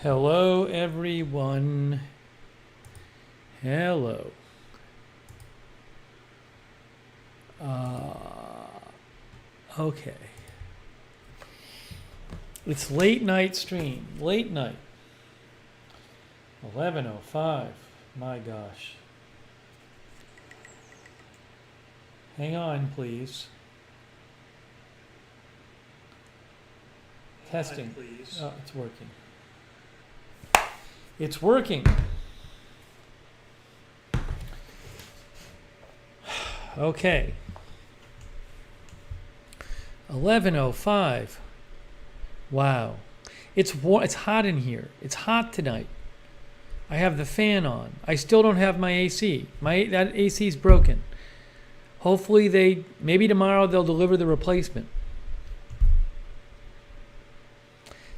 Hello, everyone. Hello. Okay. It's late night stream. Late night. 11:05. My gosh. Hang on, please. Testing. Please. Oh, it's working. It's working. Okay. 11:05. Wow. It's hot in here. It's hot tonight. I have the fan on. I still don't have my AC. That AC's broken. Hopefully maybe tomorrow they'll deliver the replacement.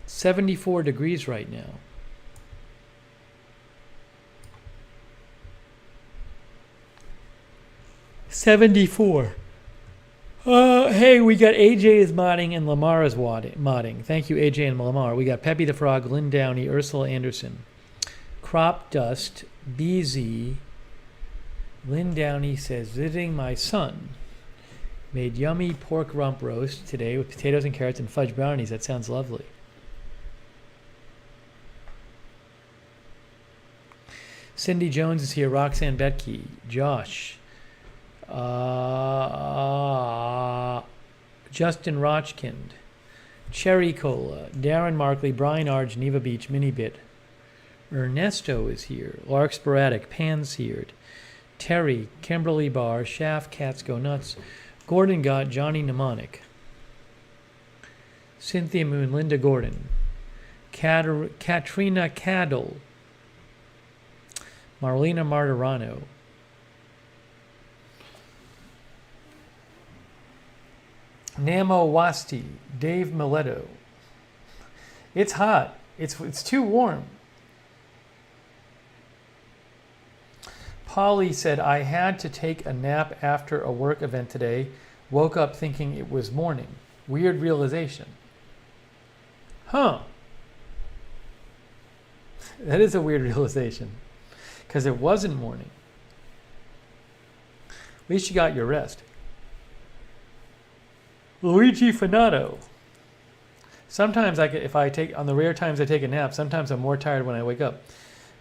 74 degrees right now. $74. Hey, we got AJ is modding and Lamar is modding. Thank you, AJ and Lamar. We got Peppy the Frog, Lynn Downey, Ursula Anderson, Crop Dust, BZ. Lynn Downey says, visiting my son. Made yummy pork rump roast today with potatoes and carrots and fudge brownies. That sounds lovely. Cindy Jones is here. Roxanne Betke. Josh. Justin Rochkind. Cherry Cola. Darren Markley. Brian R. Geneva Beach. Minibit. Ernesto is here. Lark Sporadic. Pan-seared. Terry. Kimberly Barr. Shaft. Cats Go Nuts. Gordon Gott. Johnny Mnemonic. Cynthia Moon. Linda Gordon. Katrina Caddle. Marlena Martirano. Namo Wasti. Dave Mileto. It's hot. It's too warm. Polly said, I had to take a nap after a work event today. Woke up thinking it was morning. Weird realization. Huh. That is a weird realization. Because it wasn't morning. At least you got your rest. Luigi Fanato. Sometimes on the rare times I take a nap, sometimes I'm more tired when I wake up.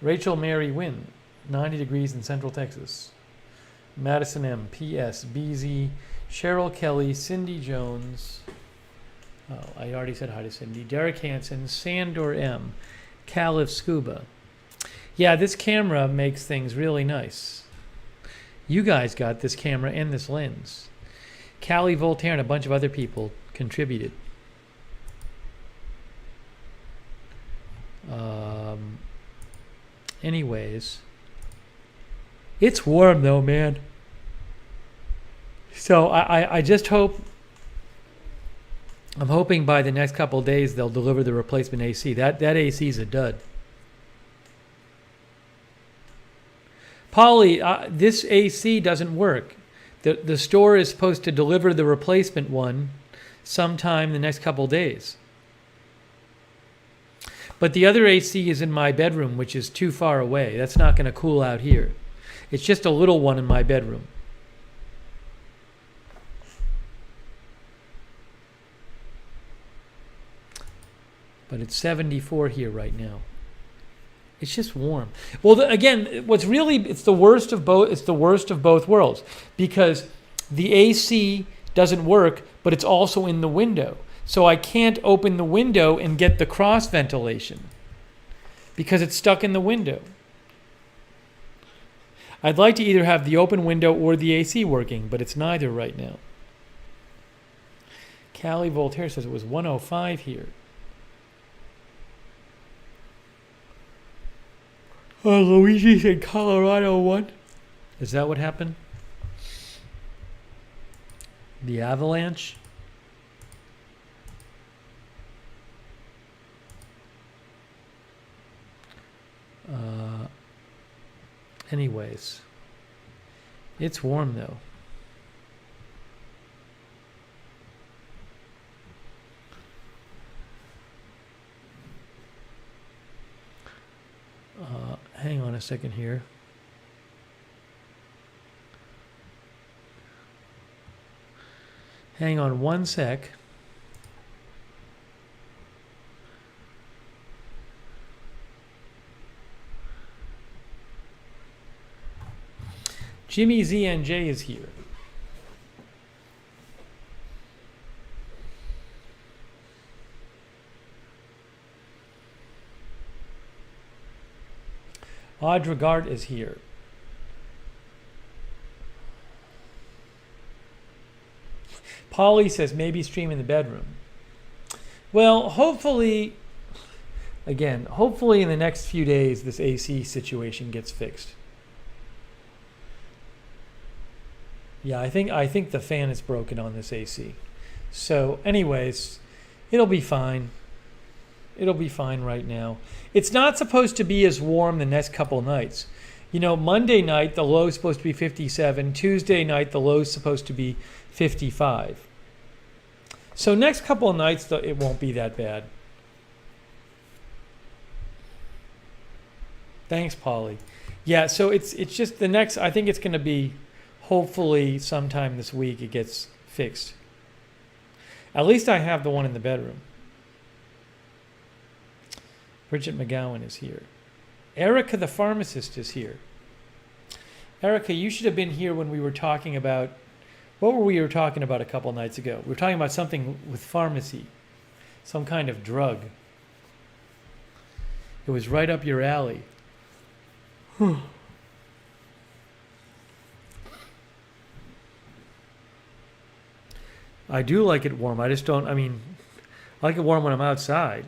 Rachel Mary Wynn, 90 degrees in Central Texas. Madison M, P.S., BZ, Cheryl Kelly, Cindy Jones. Oh, I already said hi to Cindy. Derek Hansen, Sandor M, Caliph Scuba. Yeah, this camera makes things really nice. You guys got this camera and this lens. Callie Voltaire and a bunch of other people contributed. Anyways, it's warm though, man. So I just hope, I'm hoping by the next couple of days they'll deliver the replacement AC. That AC is a dud. Polly, this AC doesn't work. The store is supposed to deliver the replacement one sometime the next couple days. But the other AC is in my bedroom, which is too far away. That's not going to cool out here. It's just a little one in my bedroom. But it's 74 here right now. It's just warm. Well, again, it's the worst of both. It's the worst of both worlds because the AC doesn't work, but it's also in the window. So I can't open the window and get the cross ventilation because it's stuck in the window. I'd like to either have the open window or the AC working, but it's neither right now. Callie Voltaire says it was 105 here. Luigi said Colorado won. Is that what happened? The Avalanche? Anyways, it's warm though. a second here. Hang on one sec. Jimmy ZNJ is here. Audregard is here. Polly says maybe stream in the bedroom. Well, hopefully, again, hopefully in the next few days this AC situation gets fixed. Yeah, I think the fan is broken on this AC. So anyways, it'll be fine. It'll be fine right now. It's not supposed to be as warm the next couple nights. You know, Monday night the low is supposed to be 57. Tuesday night the low is supposed to be 55. So next couple of nights it won't be that bad. Thanks, Polly. Yeah, so it's just the next, I think it's going to be hopefully sometime this week it gets fixed. At least I have the one in the bedroom. Bridget McGowan is here. Erica the pharmacist is here. Erica, you should have been here when we were talking about, what were we talking about a couple nights ago? We were talking about something with pharmacy, some kind of drug. It was right up your alley. I do like it warm. I just don't, I like it warm when I'm outside.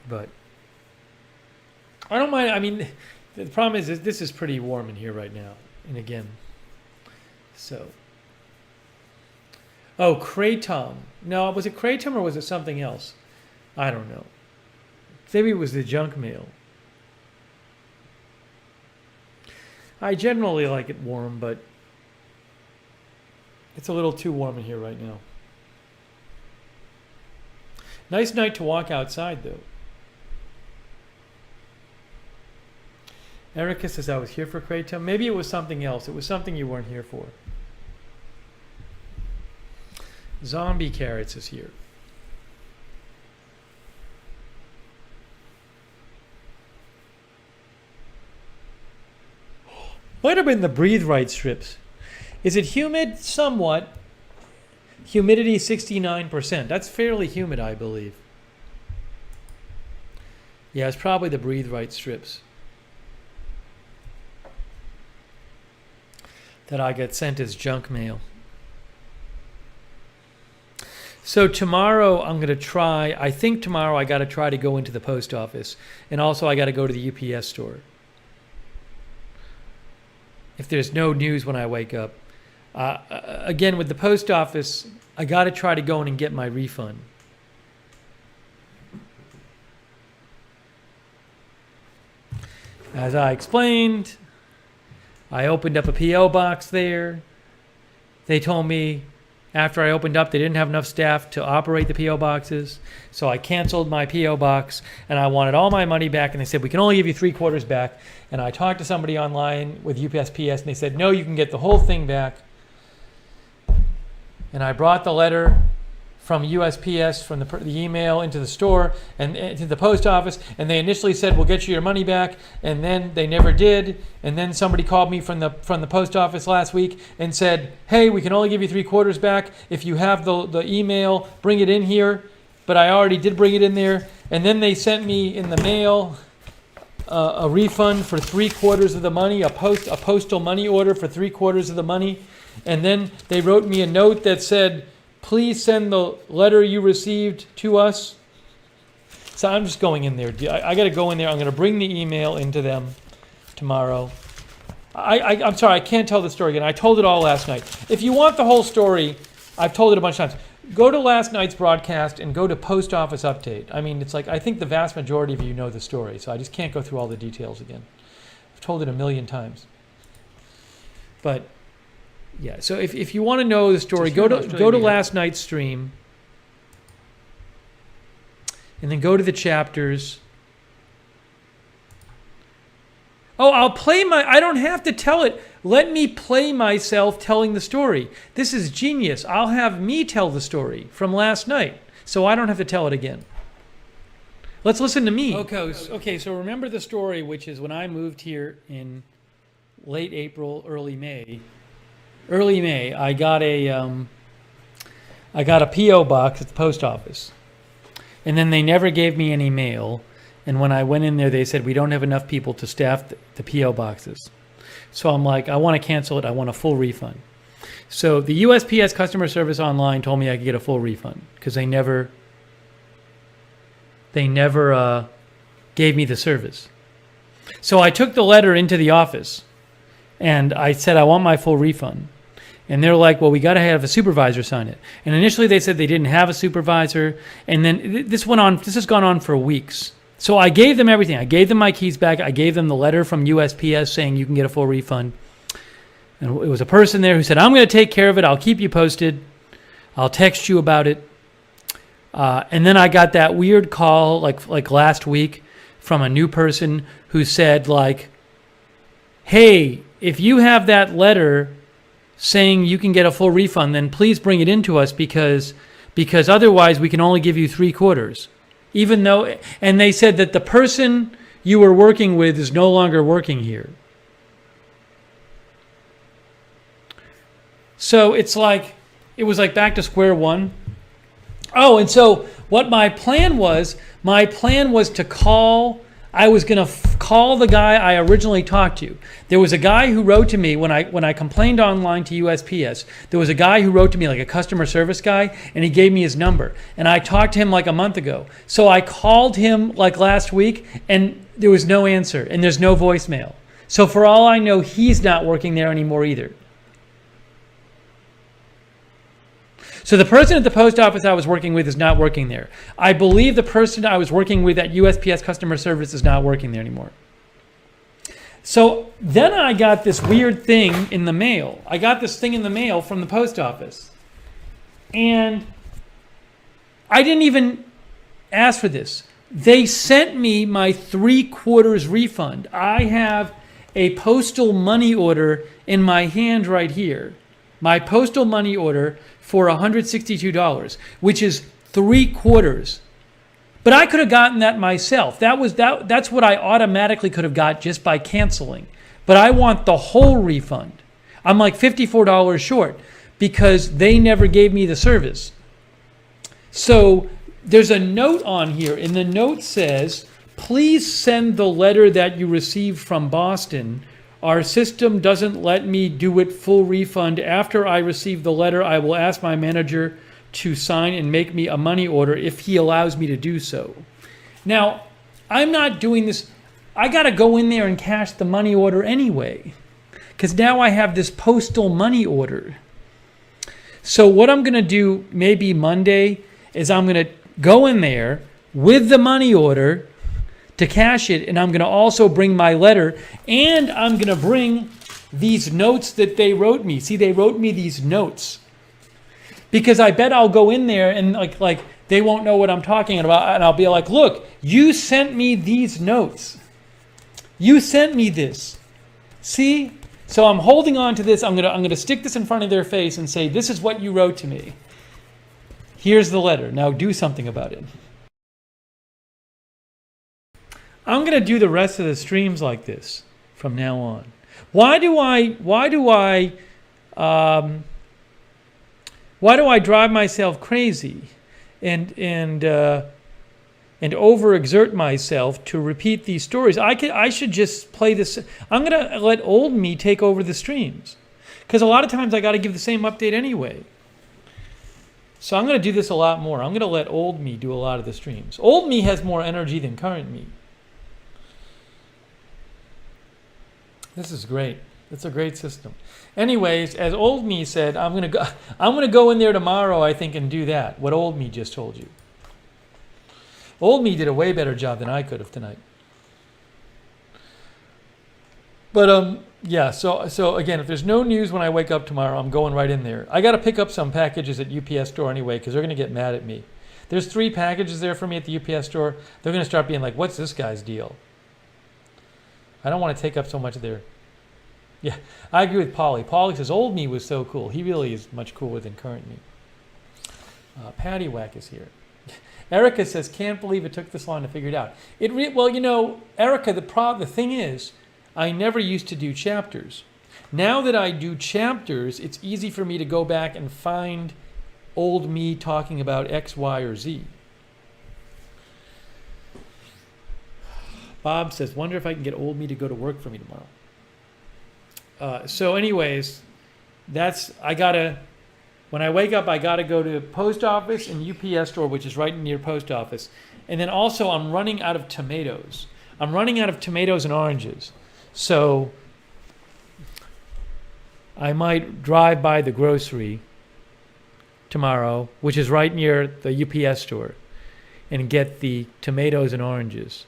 But I don't mind. The problem is this is pretty warm in here right now. And again, so. Oh, Kratom. No, was it Kratom or was it something else? I don't know. Maybe it was the junk mail. I generally like it warm, but it's a little too warm in here right now. Nice night to walk outside, though. Erica says I was here for Kratom. Maybe it was something else. It was something you weren't here for. Zombie Carrots is here. Might have been the Breathe Right strips. Is it humid? Somewhat. Humidity 69%. That's fairly humid, I believe. Yeah, it's probably the Breathe Right strips that I get sent as junk mail. So tomorrow I'm going to try, I think tomorrow I got to try to go into the post office. And also I got to go to the UPS store. If there's no news when I wake up. Again, with the post office, I got to try to go in and get my refund. As I explained, I opened up a P.O. box there. They told me after I opened up, they didn't have enough staff to operate the P.O. boxes. So I canceled my P.O. box and I wanted all my money back. And they said, we can only give you 3/4 back. And I talked to somebody online with USPS and they said, no, you can get the whole thing back. And I brought the letter from USPS, from the email into the store and to the post office. And they initially said, we'll get you your money back. And then they never did. And then somebody called me from the post office last week and said, hey, we can only give you 3/4 back. If you have the email, bring it in here. But I already did bring it in there. And then they sent me in the mail a refund for 3/4 of the money, a postal money order for 3/4 of the money. And then they wrote me a note that said, please send the letter you received to us. So I'm just going in there. I got to go in there. I'm going to bring the email into them tomorrow. I'm sorry, I can't tell the story again. I told it all last night. If you want the whole story, I've told it a bunch of times. Go to last night's broadcast and go to Post Office Update. It's like, I think the vast majority of you know the story, so I just can't go through all the details again. I've told it a million times. But yeah, so if you want to know the story, go to last night's stream, and then go to the chapters, Oh, I don't have to tell it. Let me play myself telling the story. This is genius. I'll have me tell the story from last night, so I don't have to tell it again. Let's listen to me. Okay, so remember the story, which is when I moved here in late April, early May. I got a PO box at the post office, and then they never gave me any mail. And when I went in there, they said we don't have enough people to staff the PO boxes. So I'm like, I want to cancel it. I want a full refund. So the USPS customer service online told me I could get a full refund because they never gave me the service. So I took the letter into the office and I said, I want my full refund. And they're like, well, we got to have a supervisor sign it. And initially they said they didn't have a supervisor. And then this has gone on for weeks. So I gave them everything. I gave them my keys back. I gave them the letter from USPS saying you can get a full refund. And it was a person there who said, I'm going to take care of it. I'll keep you posted. I'll text you about it. And then I got that weird call like last week from a new person who said like, hey, if you have that letter saying you can get a full refund, then please bring it into us because otherwise we can only give you 3/4. Even though, and they said that the person you were working with is no longer working here. So it was like back to square one. Oh, and so what my plan was to call, I was going to call the guy I originally talked to. There was a guy who wrote to me when I complained online to USPS. There was a guy who wrote to me, like a customer service guy, and he gave me his number. And I talked to him like a month ago. So I called him like last week, and there was no answer, and there's no voicemail. So for all I know, he's not working there anymore either. So the person at the post office I was working with is not working there. I believe the person I was working with at USPS customer service is not working there anymore. So then I got this weird thing in the mail. I got this thing in the mail from the post office. And I didn't even ask for this. They sent me my 3/4 refund. I have a postal money order in my hand right here. My postal money order for $162, which is 3/4. But I could have gotten that myself. That's what I automatically could have got just by canceling. But I want the whole refund. I'm like $54 short because they never gave me the service. So there's a note on here, and the note says, please send the letter that you received from Boston. Our system doesn't let me do it full refund. After I receive the letter, I will ask my manager to sign and make me a money order if he allows me to do so. Now, I'm not doing this. I got to go in there and cash the money order anyway, because now I have this postal money order. So what I'm going to do maybe Monday is I'm going to go in there with the money order to cash it, and I'm going to also bring my letter, and I'm going to bring these notes that they wrote me. See, they wrote me these notes because I bet I'll go in there and like they won't know what I'm talking about, and I'll be like, look, you sent me these notes. You sent me this. See? So I'm holding on to this. I'm going to stick this in front of their face and say, this is what you wrote to me. Here's the letter. Now do something about it. I'm going to do the rest of the streams like this from now on. Why do I drive myself crazy and overexert myself to repeat these stories? I should just play this. I'm going to let old me take over the streams because a lot of times I got to give the same update anyway. So I'm going to do this a lot more. I'm going to let old me do a lot of the streams. Old me has more energy than current me. This is great. It's a great system. Anyways, as old me said, I'm gonna go in there tomorrow, I think, and do that. What old me just told you. Old me did a way better job than I could have tonight. But yeah. So again, if there's no news when I wake up tomorrow, I'm going right in there. I got to pick up some packages at UPS store anyway because they're gonna get mad at me. There's 3 packages there for me at the UPS store. They're gonna start being like, "What's this guy's deal?" I don't want to take up so much of their. Yeah, I agree with Polly. Polly says old me was so cool. He really is much cooler than current me. Patty Whack is here. Erica says, can't believe it took this long to figure it out. Well, you know, Erica, the thing is, I never used to do chapters. Now that I do chapters, it's easy for me to go back and find old me talking about X, Y, or Z. Bob says, wonder if I can get old me to go to work for me tomorrow. So anyways, when I wake up, I gotta go to post office and UPS store, which is right near post office. And then also I'm running out of tomatoes. I'm running out of tomatoes and oranges. So I might drive by the grocery tomorrow, which is right near the UPS store, and get the tomatoes and oranges.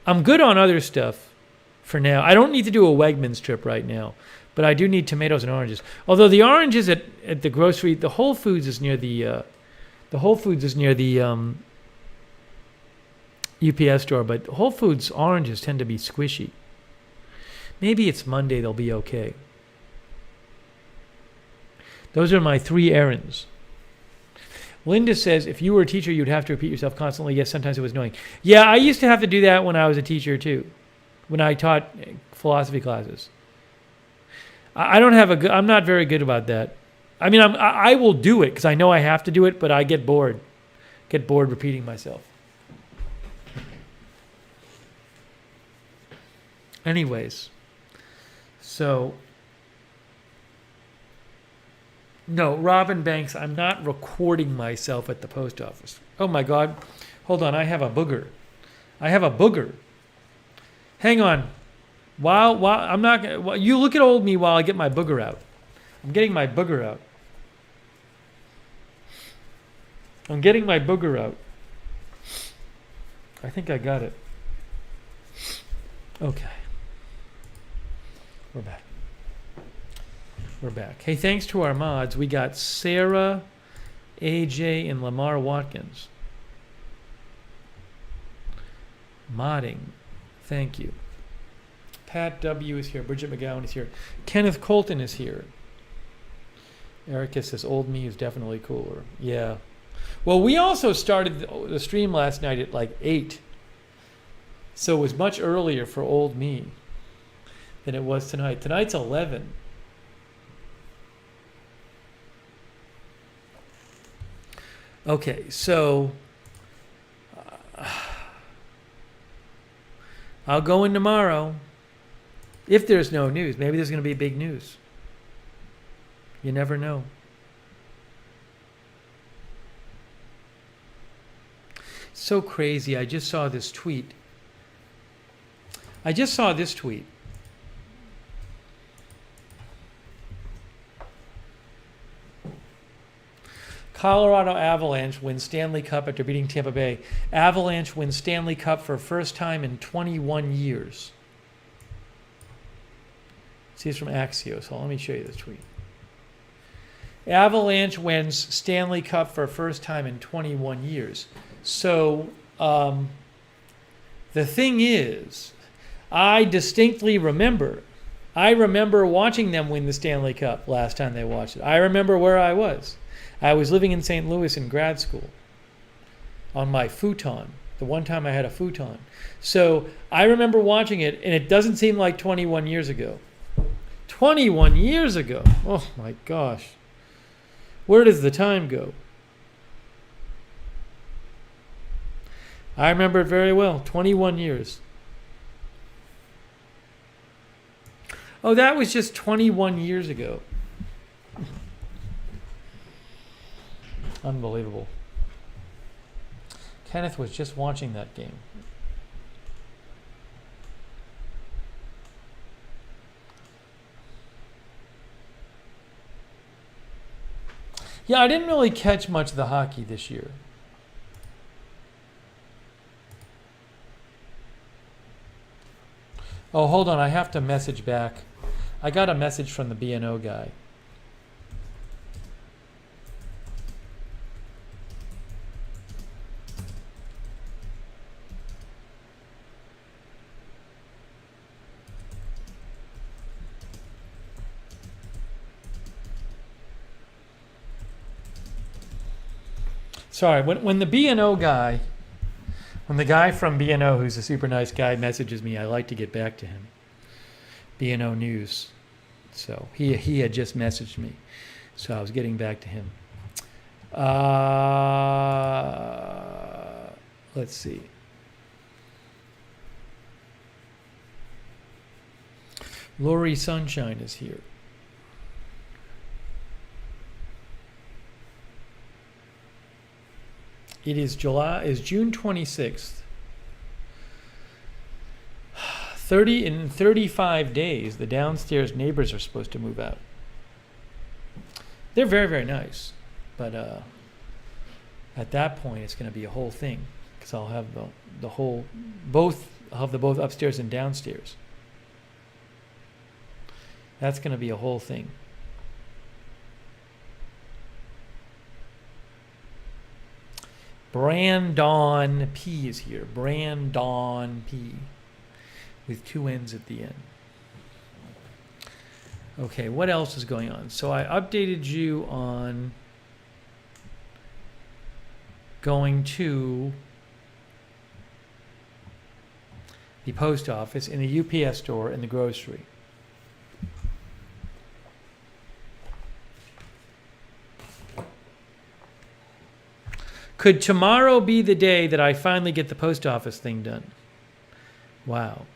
I'm good on other stuff for now. I don't need to do a Wegmans trip right now, but I do need tomatoes and oranges. Although the oranges at the grocery, the Whole Foods is near the UPS store, but Whole Foods oranges tend to be squishy. Maybe it's Monday, they'll be okay. Those are my 3 errands. Linda says, if you were a teacher, you'd have to repeat yourself constantly. Yes, sometimes it was annoying. Yeah, I used to have to do that when I was a teacher too, when I taught philosophy classes. I'm not very good about that. I mean, I will do it because I know I have to do it, but I get bored repeating myself. Anyways, so, no, Robin Banks, I'm not recording myself at the post office. Oh my God. Hold on, I have a booger. Hang on. While I'm not gonna, you look at old me while I get my booger out. I'm getting my booger out. I think I got it. Okay. We're back. Hey, thanks to our mods, we got Sarah, AJ, and Lamar Watkins. Modding. Thank you. Pat W. is here. Bridget McGowan is here. Kenneth Colton is here. Erica says, old me is definitely cooler. Yeah. Well, we also started the stream last night at like 8. So it was much earlier for old me than it was tonight. Tonight's 11. Okay, so I'll go in tomorrow. If there's no news, maybe there's going to be big news. You never know. So crazy. I just saw this tweet. Colorado Avalanche wins Stanley Cup after beating Tampa Bay. Avalanche wins Stanley Cup for first time in 21 years. See, it's from Axios. Hold on, let me show you this tweet. Avalanche wins Stanley Cup for first time in 21 years. So the thing is, I distinctly remember. I remember watching them win the Stanley Cup last time they watched it. I remember where I was. I was living in St. Louis in grad school on my futon. The one time I had a futon. So I remember watching it, and it doesn't seem like 21 years ago. 21 years ago. Oh my gosh. Where does the time go? I remember it very well. 21 years. Oh, that was just 21 years ago. Unbelievable. Kenneth was just watching that game. Yeah, I didn't really catch much of the hockey this year. Oh, hold on. I have to message back. I got a message from the B&O guy. Sorry, when the B&O guy, when the guy from B&O, who's a super nice guy, messages me, I like to get back to him. B&O News. So he had just messaged me. So I was getting back to him. Let's see. Lori Sunshine is here. It is June 26th. 35 days, the downstairs neighbors are supposed to move out. They're very, very nice. But at that point, it's going to be a whole thing. Because I'll have I'll have the both upstairs and downstairs. That's going to be a whole thing. Brandon P is here. Brandon P. With 2 N's at the end. Okay, what else is going on? So I updated you on going to the post office, in the UPS store, in the grocery. Could tomorrow be the day that I finally get the post office thing done? Wow.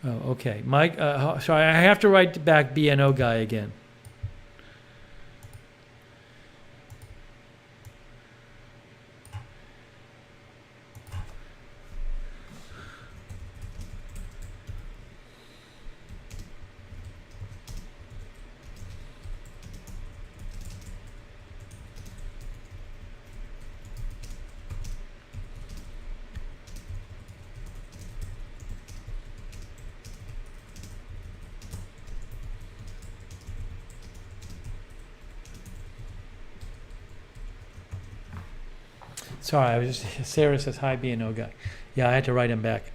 Oh, okay. Mike, sorry, I have to write back B&O guy again. Sorry, Sarah says, hi, B&O guy. Yeah, I had to write him back.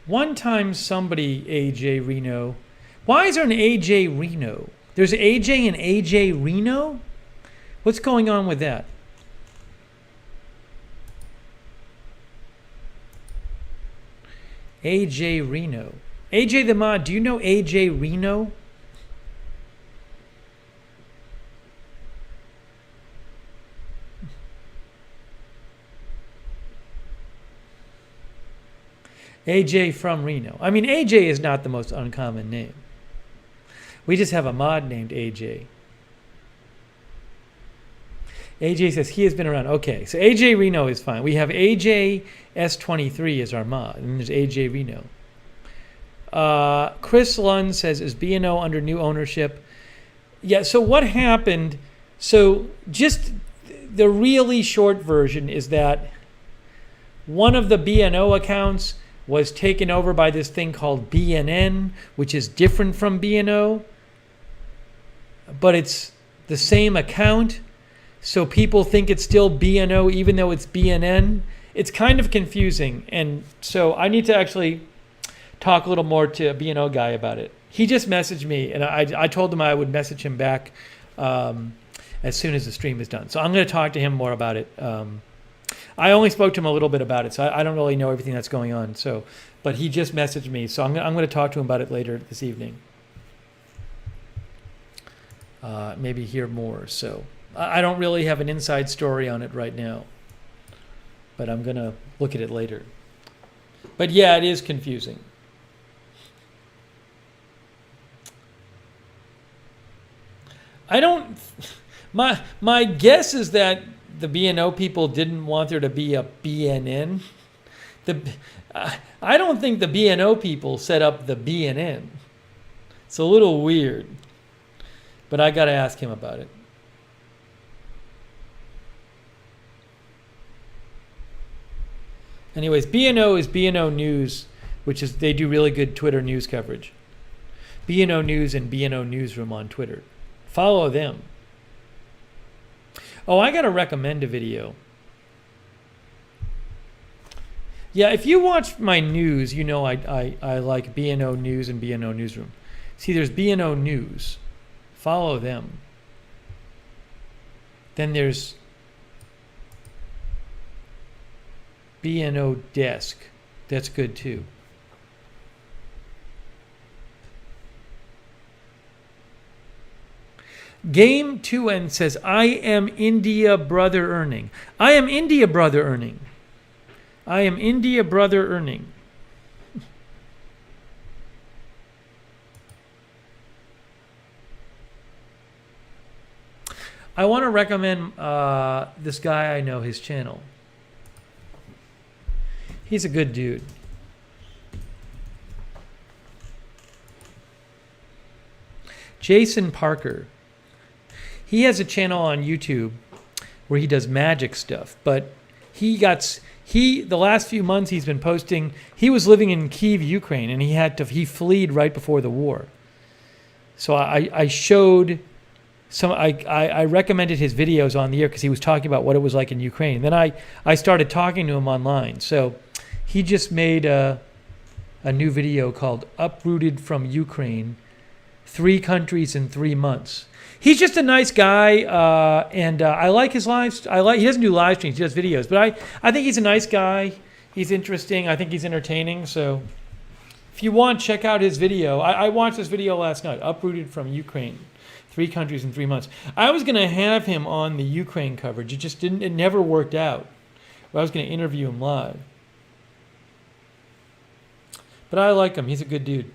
One time somebody, AJ Reno. Why is there an AJ Reno? There's AJ and AJ Reno? What's going on with that? AJ Reno. AJ the mod, do you know AJ Reno? AJ from Reno. I mean, AJ is not the most uncommon name. We just have a mod named AJ. AJ says he has been around. Okay, so AJ Reno is fine. We have AJ S23 as our mod, and there's AJ Reno. Chris Lund says, is B&O under new ownership? Yeah, so what happened, so just the really short version is that one of the B&O accounts was taken over by this thing called BNN, which is different from B&O, but it's the same account. So people think it's still B&O even though it's BNN. It's kind of confusing. And so I need to actually talk a little more to a B&O guy about it. He just messaged me, and I told him I would message him back as soon as the stream is done. So I'm going to talk to him more about it. I only spoke to him a little bit about it, so I don't really know everything that's going on. So, but he just messaged me, so I'm going to talk to him about it later this evening. Maybe hear more. So I don't really have an inside story on it right now, but I'm going to look at it later. But yeah, it is confusing. My guess is that the B&O people didn't want there to be a BNN. I don't think the B&O people set up the BNN. It's a little weird, but I got to ask him about it. Anyways, BNO is BNO News, which is they do really good Twitter news coverage. BNO News and BNO Newsroom on Twitter. Follow them. Oh, I gotta recommend a video. Yeah, if you watch my news, you know I like BNO News and BNO Newsroom. See, there's BNO News. Follow them. Then there's BNO Desk. That's good too. Game 2N says, I am India brother earning. I am India brother earning. I am India brother earning. I want to recommend this guy I know, his channel. He's a good dude. Jason Parker. He has a channel on YouTube where he does magic stuff, but the last few months he's been posting. He was living in Kyiv, Ukraine, and he fled right before the war. So I showed some. I recommended his videos on the air because he was talking about what it was like in Ukraine. Then I started talking to him online. So he just made a new video called "Uprooted from Ukraine: 3 countries in 3 months." He's just a nice guy, and I like his lives. He doesn't do live streams; he does videos. But I think he's a nice guy. He's interesting. I think he's entertaining. So, if you want, check out his video. I watched this video last night. Uprooted from Ukraine, 3 countries in 3 months. I was going to have him on the Ukraine coverage. It just didn't. It never worked out. I was going to interview him live. But I like him. He's a good dude.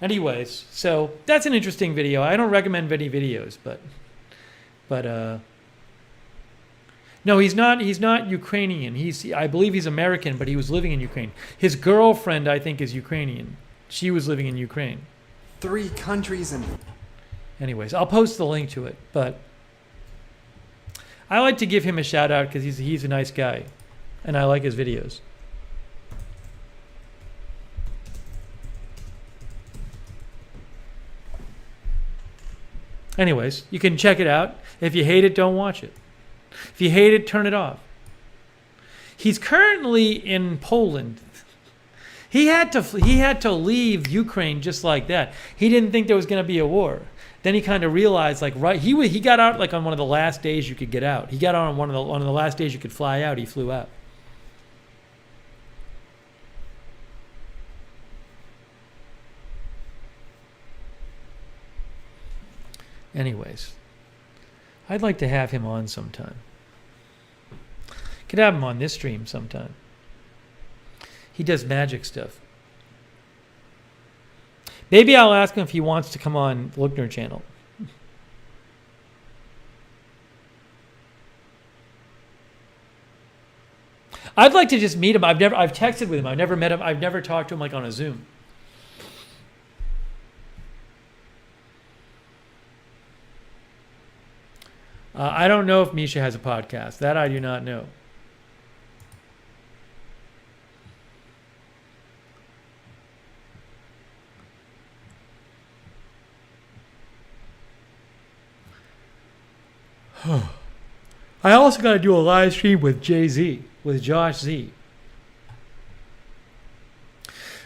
Anyways, so that's an interesting video. I don't recommend any videos, but no, he's not Ukrainian. I believe he's American, but he was living in Ukraine. His girlfriend, I think, is Ukrainian. She was living in Ukraine. 3 countries in. Anyways, I'll post the link to it, but I like to give him a shout out because he's a nice guy, and I like his videos. Anyways, you can check it out. If you hate it, don't watch it. If you hate it, turn it off. He's currently in Poland. He had to leave Ukraine just like that. He didn't think there was going to be a war. Then he kind of realized, he got out like on one of the last days you could get out. He got out on one of the last days you could fly out. He flew out. Anyways, I'd like to have him on sometime. Could have him on this stream sometime. He does magic stuff. Maybe I'll ask him if he wants to come on Lookner channel. I'd like to just meet him. I've texted with him. I've never met him. I've never talked to him like on a Zoom. I don't know if Misha has a podcast. That I do not know. I also got to do a live stream with Jay-Z, with Josh Z.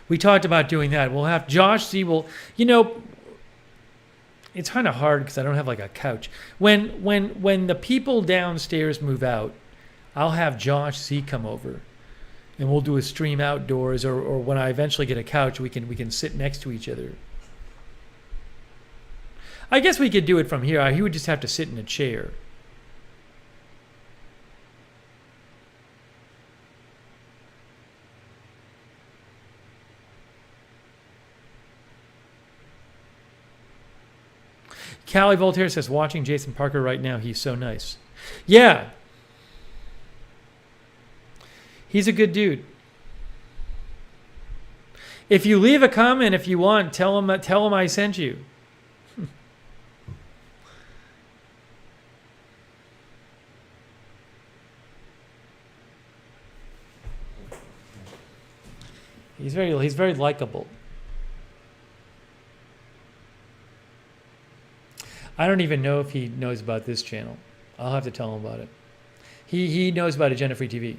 We talked about doing that. We'll have Josh Z it's kind of hard because I don't have like a couch. When the people downstairs move out, I'll have Josh Z come over, and we'll do a stream outdoors. Or when I eventually get a couch, we can sit next to each other. I guess we could do it from here. He would just have to sit in a chair. Callie Voltaire says, watching Jason Parker right now, he's so nice. Yeah. He's a good dude. If you leave a comment, if you want, tell him I sent you. He's very likable. I don't even know if he knows about this channel. I'll have to tell him about it. He knows about Agenda Free TV.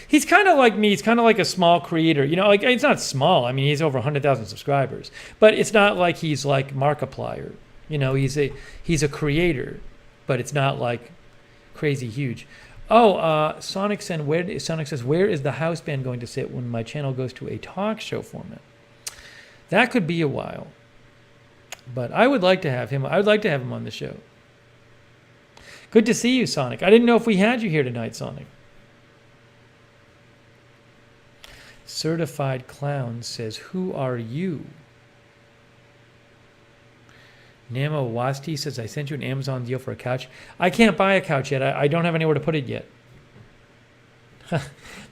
He's kind of like me. He's kind of like a small creator. You know, like it's not small. I mean, he's over 100,000 subscribers. But it's not like he's like Markiplier. You know, he's a creator, but it's not like crazy huge. Oh, Sonic says, where is the house band going to sit when my channel goes to a talk show format? That could be a while. But I would like to have him. I would like to have him on the show. Good to see you, Sonic. I didn't know if we had you here tonight, Sonic. Certified Clown says, who are you? Namo Wasti says, I sent you an Amazon deal for a couch. I can't buy a couch yet. I don't have anywhere to put it yet.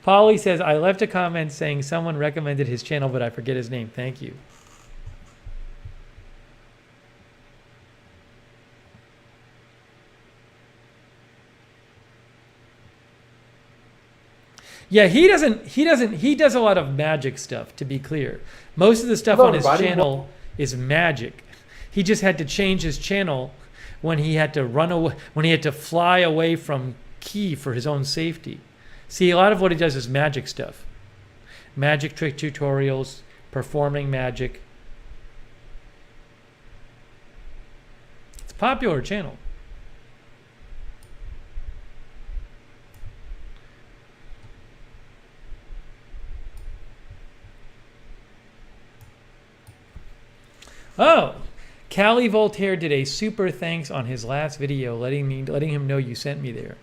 Polly says, I left a comment saying someone recommended his channel, but I forget his name. Thank you. Yeah, he does a lot of magic stuff, to be clear. Most of the stuff on his channel is magic. He just had to change his channel when he had to run away, when he had to fly away from Key for his own safety. See, a lot of what he does is magic stuff. Magic trick tutorials, performing magic. It's a popular channel. Oh, Callie Voltaire did a super thanks on his last video, letting him know you sent me there.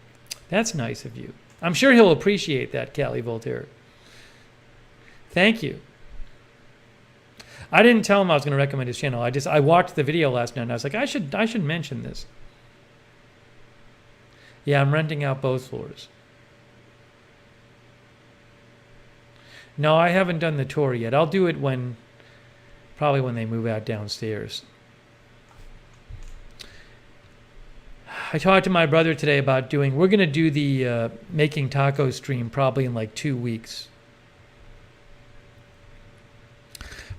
That's nice of you. I'm sure he'll appreciate that, Callie Voltaire. Thank you. I didn't tell him I was going to recommend his channel. I watched the video last night and I was like, I should mention this. Yeah, I'm renting out both floors. No, I haven't done the tour yet. I'll do it probably when they move out downstairs. I talked to my brother today about we're going to do the making tacos stream probably in like 2 weeks.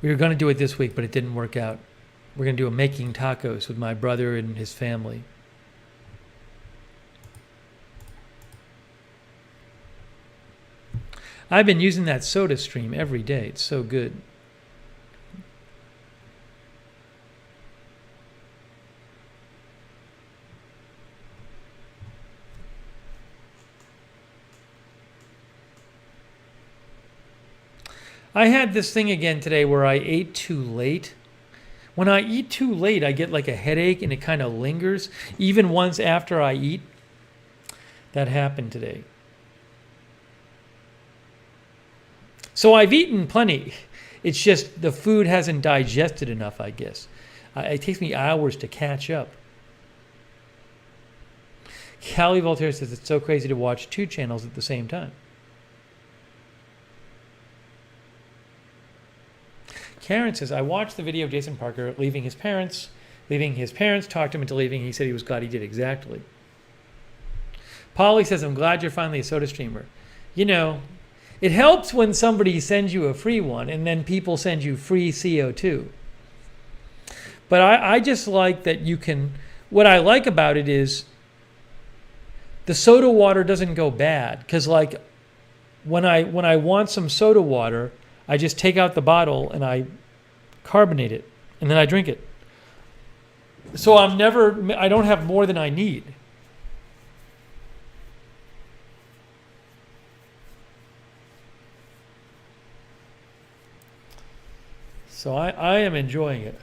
We were going to do it this week, but it didn't work out. We're going to do a making tacos with my brother and his family. I've been using that soda stream every day. It's so good. I had this thing again today where I ate too late. When I eat too late, I get like a headache and it kind of lingers. Even once after I eat, that happened today. So I've eaten plenty. It's just the food hasn't digested enough, I guess. It takes me hours to catch up. Callie Voltaire says it's so crazy to watch 2 channels at the same time. Karen says, I watched the video of Jason Parker leaving his parents, talked him into leaving. He said he was glad he did exactly. Polly says, I'm glad you're finally a soda streamer. You know, it helps when somebody sends you a free one and then people send you free CO2. But I just like that you can, what I like about it is the soda water doesn't go bad. Because like when I want some soda water, I just take out the bottle and I carbonate it and then I drink it. So I don't have more than I need. So I am enjoying it.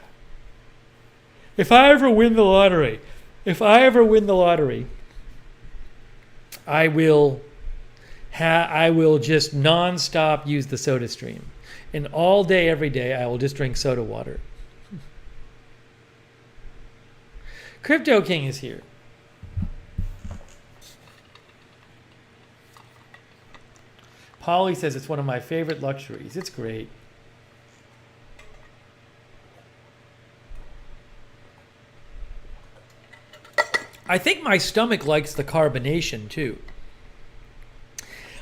If I ever win the lottery, I will just nonstop use the soda stream. And all day, every day, I will just drink soda water. Crypto King is here. Polly says it's one of my favorite luxuries. It's great. I think my stomach likes the carbonation too.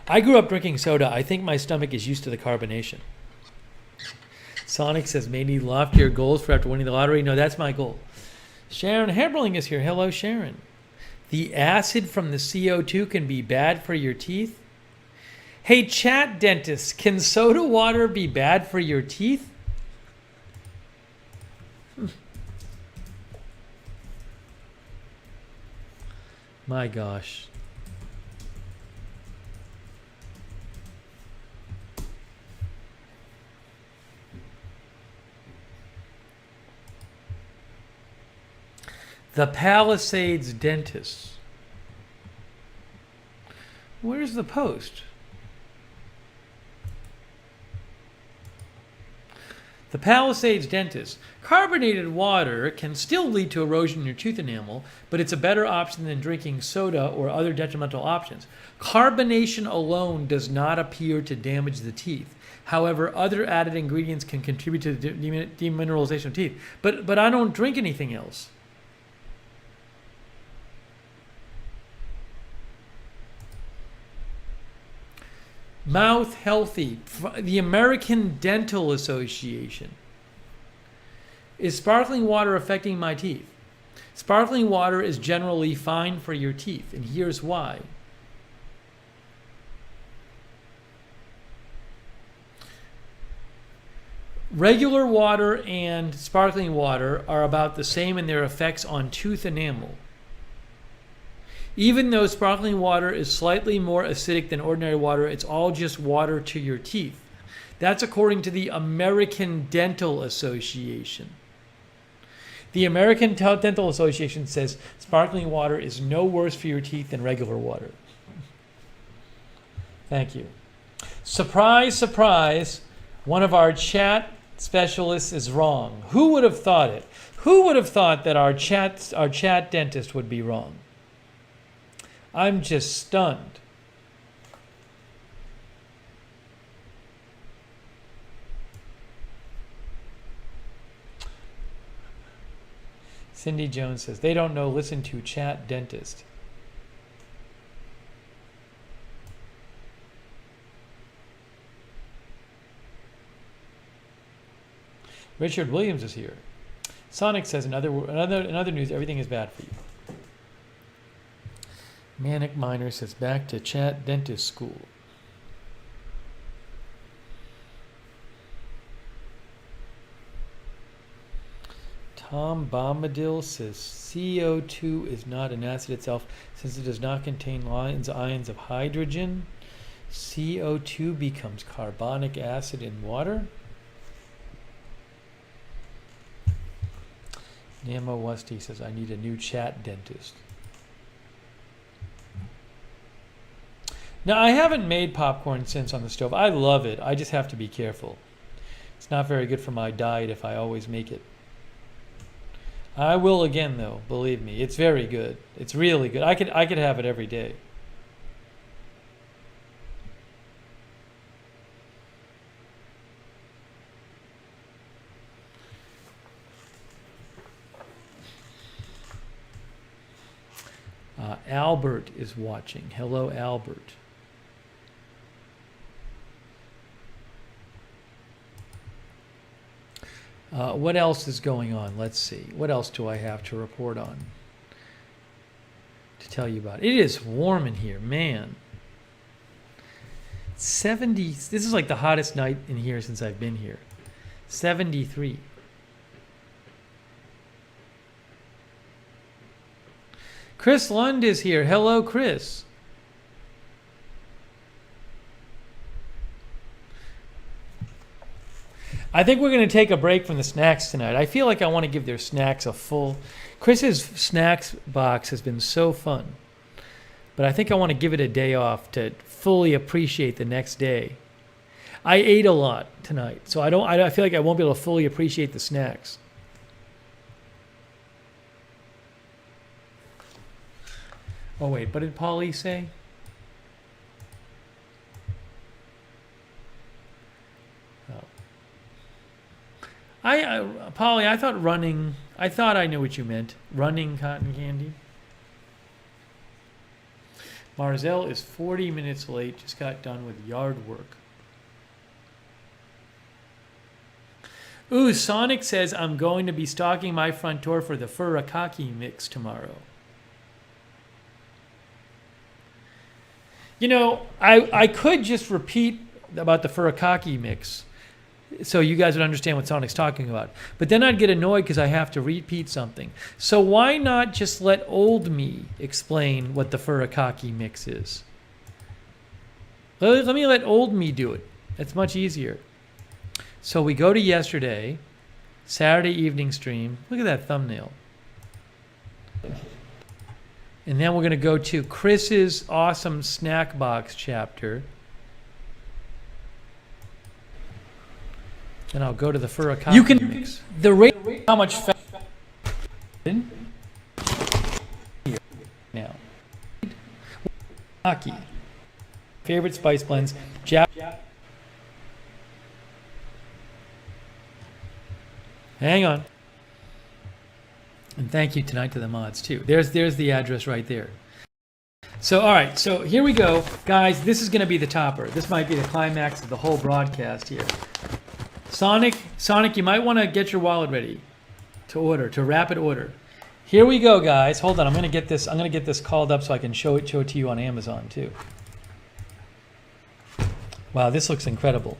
I grew up drinking soda. I think my stomach is used to the carbonation. Sonic says, may need loftier goals for after winning the lottery. No, that's my goal. Sharon Heberling is here. Hello, Sharon. The acid from the CO2 can be bad for your teeth. Hey, chat dentist, can soda water be bad for your teeth? My gosh. The Palisades dentist. Where's the post? The Palisades dentist. Carbonated water can still lead to erosion in your tooth enamel, but it's a better option than drinking soda or other detrimental options. Carbonation alone does not appear to damage the teeth. However, other added ingredients can contribute to the demineralization of teeth. But I don't drink anything else. Mouth Healthy, the American Dental Association. Is sparkling water affecting my teeth? Sparkling water is generally fine for your teeth, and here's why. Regular water and sparkling water are about the same in their effects on tooth enamel. Even though sparkling water is slightly more acidic than ordinary water, it's all just water to your teeth. That's according to the American Dental Association. The American Dental Association says sparkling water is no worse for your teeth than regular water. Thank you. Surprise, surprise, one of our chat specialists is wrong. Who would have thought it? Who would have thought that our chat dentist would be wrong? I'm just stunned. Cindy Jones says, they don't know, listen to chat dentist. Richard Williams is here. Sonic says, in other news, everything is bad for you. Manic Miner says, back to chat dentist school. Tom Bombadil says, CO2 is not an acid itself since it does not contain ions of hydrogen. CO2 becomes carbonic acid in water. Namo Westy says, I need a new chat dentist. Now, I haven't made popcorn since on the stove. I love it. I just have to be careful. It's not very good for my diet if I always make it. I will again, though. Believe me, it's very good. It's really good. I could have it every day. Albert is watching. Hello, Albert. What else is going on? Let's see. What else do I have to report on? To tell you about. It is warm in here, man. 70. This is like the hottest night in here since I've been here. 73. Chris Lund is here. Hello, Chris. I think we're going to take a break from the snacks tonight. I feel like I want to give their snacks a full... Chris's snacks box has been so fun. But I think I want to give it a day off to fully appreciate the next day. I ate a lot tonight, so I feel like I won't be able to fully appreciate the snacks. Oh, wait, what did Paulie say? Polly, I thought running, I thought I knew what you meant. Running cotton candy. Marzel is 40 minutes late. Just got done with yard work. Ooh, Sonic says I'm going to be stocking my front door for the Furikake mix tomorrow. You know, I could just repeat about the Furikake mix so you guys would understand what Sonic's talking about. But then I'd get annoyed because I have to repeat something. So why not just let old me explain what the Furikake mix is? Let me let old me do it. It's much easier. So we go to yesterday, Saturday evening stream. Look at that thumbnail. And then we're going to go to Chris's awesome snack box chapter. Then I'll go to the Furikake mix. The rate how much fat in now. Furikake. Favorite spice blends. Hang on. And thank you tonight to the mods too. There's the address right there. So all right, so here we go. Guys, this is gonna be the topper. This might be the climax of the whole broadcast here. Sonic, you might want to get your wallet ready to rapid order. Here we go, guys. Hold on, I'm gonna get this called up so I can show it to you on Amazon too. Wow, this looks incredible.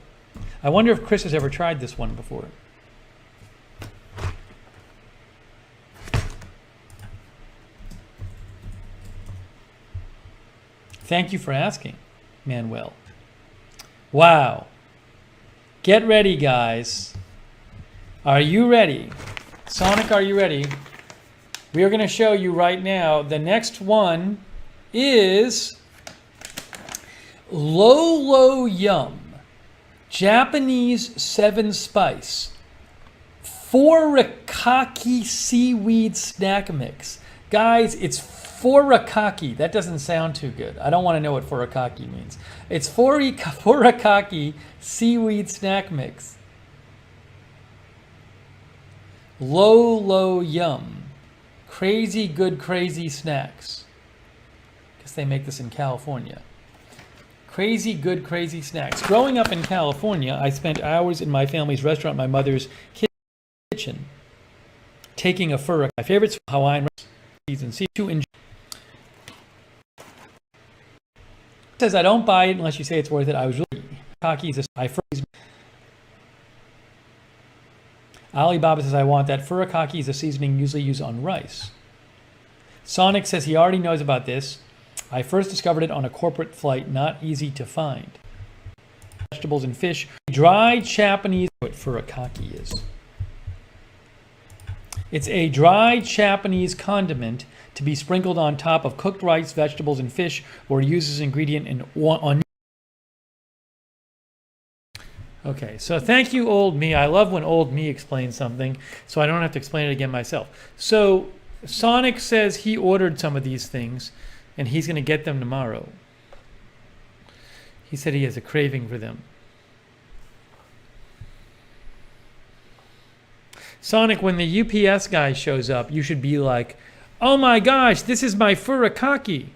I wonder if Chris has ever tried this one before. Thank you for asking, Manuel. Wow. Get ready, guys. Are you ready? Sonic, are you ready? We are going to show you right now. The next one is Low Yum Japanese 7-spice Furikake seaweed snack mix. Guys, it's Furikake. That doesn't sound too good. I don't want to know what Furikake means. It's Furikake seaweed snack mix. Low Yum. Crazy good crazy snacks. Guess they make this in California. Crazy good crazy snacks. Growing up in California, I spent hours in my family's restaurant, my mother's kitchen, taking a Furikake. My favorites Hawaiian season to enjoy. Says I don't buy it unless you say it's worth it. I was really Kaki's. I freeze. Alibaba says I want that. Furikake is a seasoning usually used on rice. Sonic says he already knows about this. I first discovered it on a corporate flight. Not easy to find. Vegetables and fish. Dry Japanese. What Furikake is? It's a dry Japanese condiment to be sprinkled on top of cooked rice, vegetables, and fish, or used as an ingredient in on. Okay, so thank you, old me. I love when old me explains something, so I don't have to explain it again myself. So Sonic says he ordered some of these things, and he's going to get them tomorrow. He said he has a craving for them. Sonic, when the UPS guy shows up, you should be like, oh my gosh, this is my Furikake.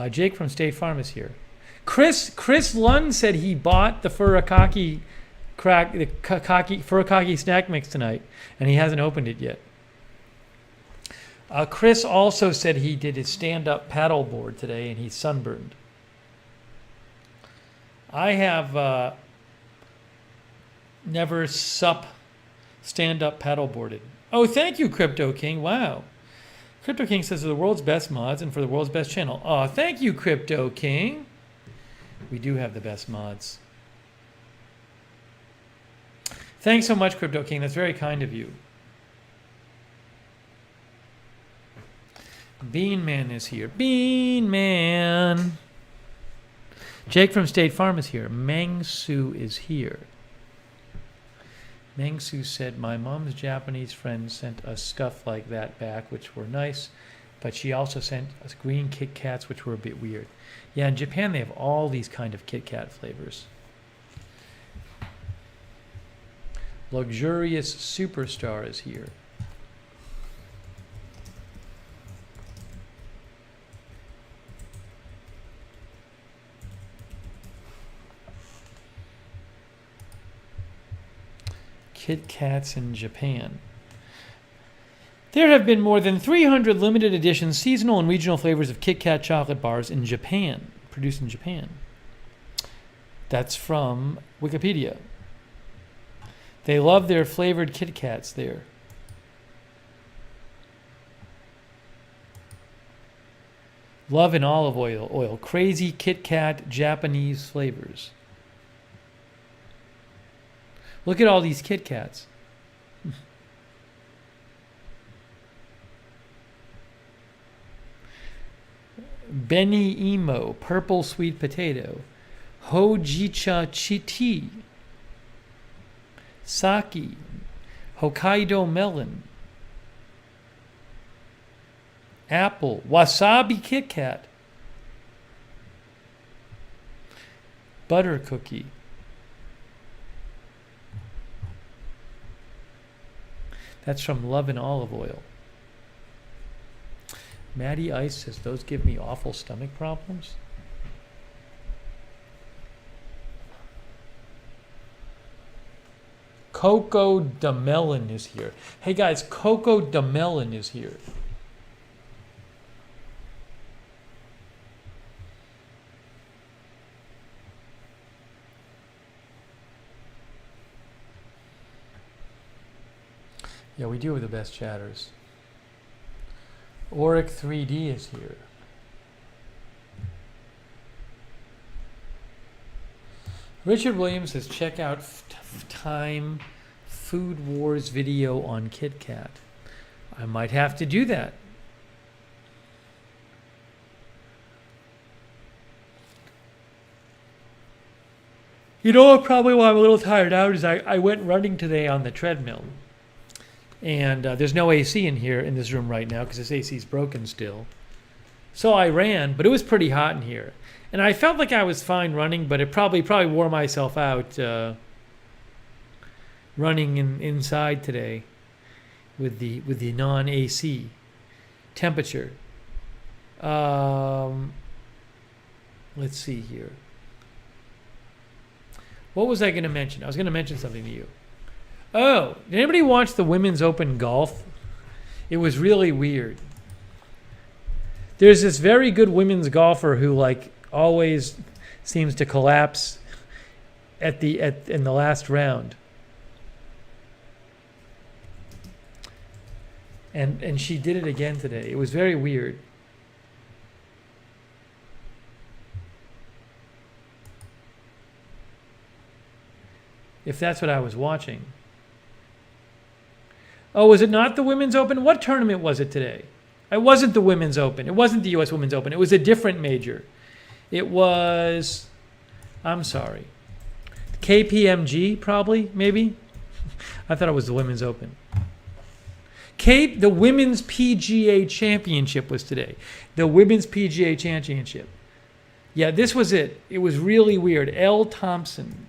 Jake from State Farm is here. Chris Lund said he bought the Furikake Furikake snack mix tonight, and he hasn't opened it yet. Chris also said he did his stand-up paddleboard today, and he's sunburned. I have never stand-up paddleboarded. Oh, thank you, Crypto King. Wow. Crypto King says they're the world's best mods and for the world's best channel. Oh, thank you, Crypto King. We do have the best mods. Thanks so much, Crypto King. That's very kind of you. Bean Man is here. Bean Man. Jake from State Farm is here. Meng Su is here. Meng Su said, my mom's Japanese friend sent us stuff like that back, which were nice, but she also sent us green Kit Kats, which were a bit weird. Yeah, in Japan they have all these kind of Kit Kat flavors. Luxurious Superstar is here. Kit Kats in Japan. There have been more than 300 limited edition seasonal and regional flavors of Kit Kat chocolate bars in Japan, produced in Japan. That's from Wikipedia. They love their flavored Kit Kats there. Love and olive oil. Crazy Kit Kat Japanese flavors. Look at all these Kit Kats. Beni Imo, purple sweet potato. Hojicha Chiti. Saki. Hokkaido melon. Apple. Wasabi Kit Kat. Butter cookie. That's from Love and Olive Oil. Maddie Ice says, those give me awful stomach problems. Coco de Melon is here. Hey guys, Coco de Melon is here. Yeah, we do have the best chatters. Auric 3D is here. Richard Williams says, check out Time Food Wars video on Kit Kat. I might have to do that. You know probably why I'm a little tired out is I went running today on the treadmill. And there's no AC in here in this room right now because this AC is broken still. So I ran, but it was pretty hot in here. And I felt like I was fine running, but it probably wore myself out running inside today with the non-AC temperature. Let's see here. What was I going to mention? I was going to mention something to you. Oh, did anybody watch the Women's Open golf? It was really weird. There's this very good women's golfer who like always seems to collapse in the last round. And she did it again today. It was very weird. If that's what I was watching. Oh, was it not the Women's Open? What tournament was it today? It wasn't the Women's Open. It wasn't the U.S. Women's Open. It was a different major. It was, I'm sorry, KPMG probably, maybe? I thought it was the Women's Open. The Women's PGA Championship was today. The Women's PGA Championship. Yeah, this was it. It was really weird. Elle Thompson.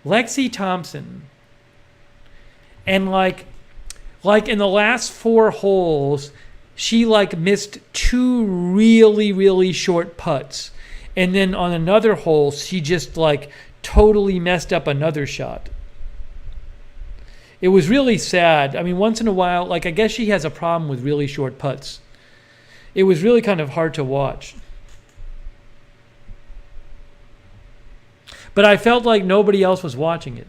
Lexi Thompson. And like in the last 4 holes, she like missed 2 really, really short putts. And then on another hole, she just like totally messed up another shot. It was really sad. I mean, once in a while, like I guess she has a problem with really short putts. It was really kind of hard to watch. But I felt like nobody else was watching it.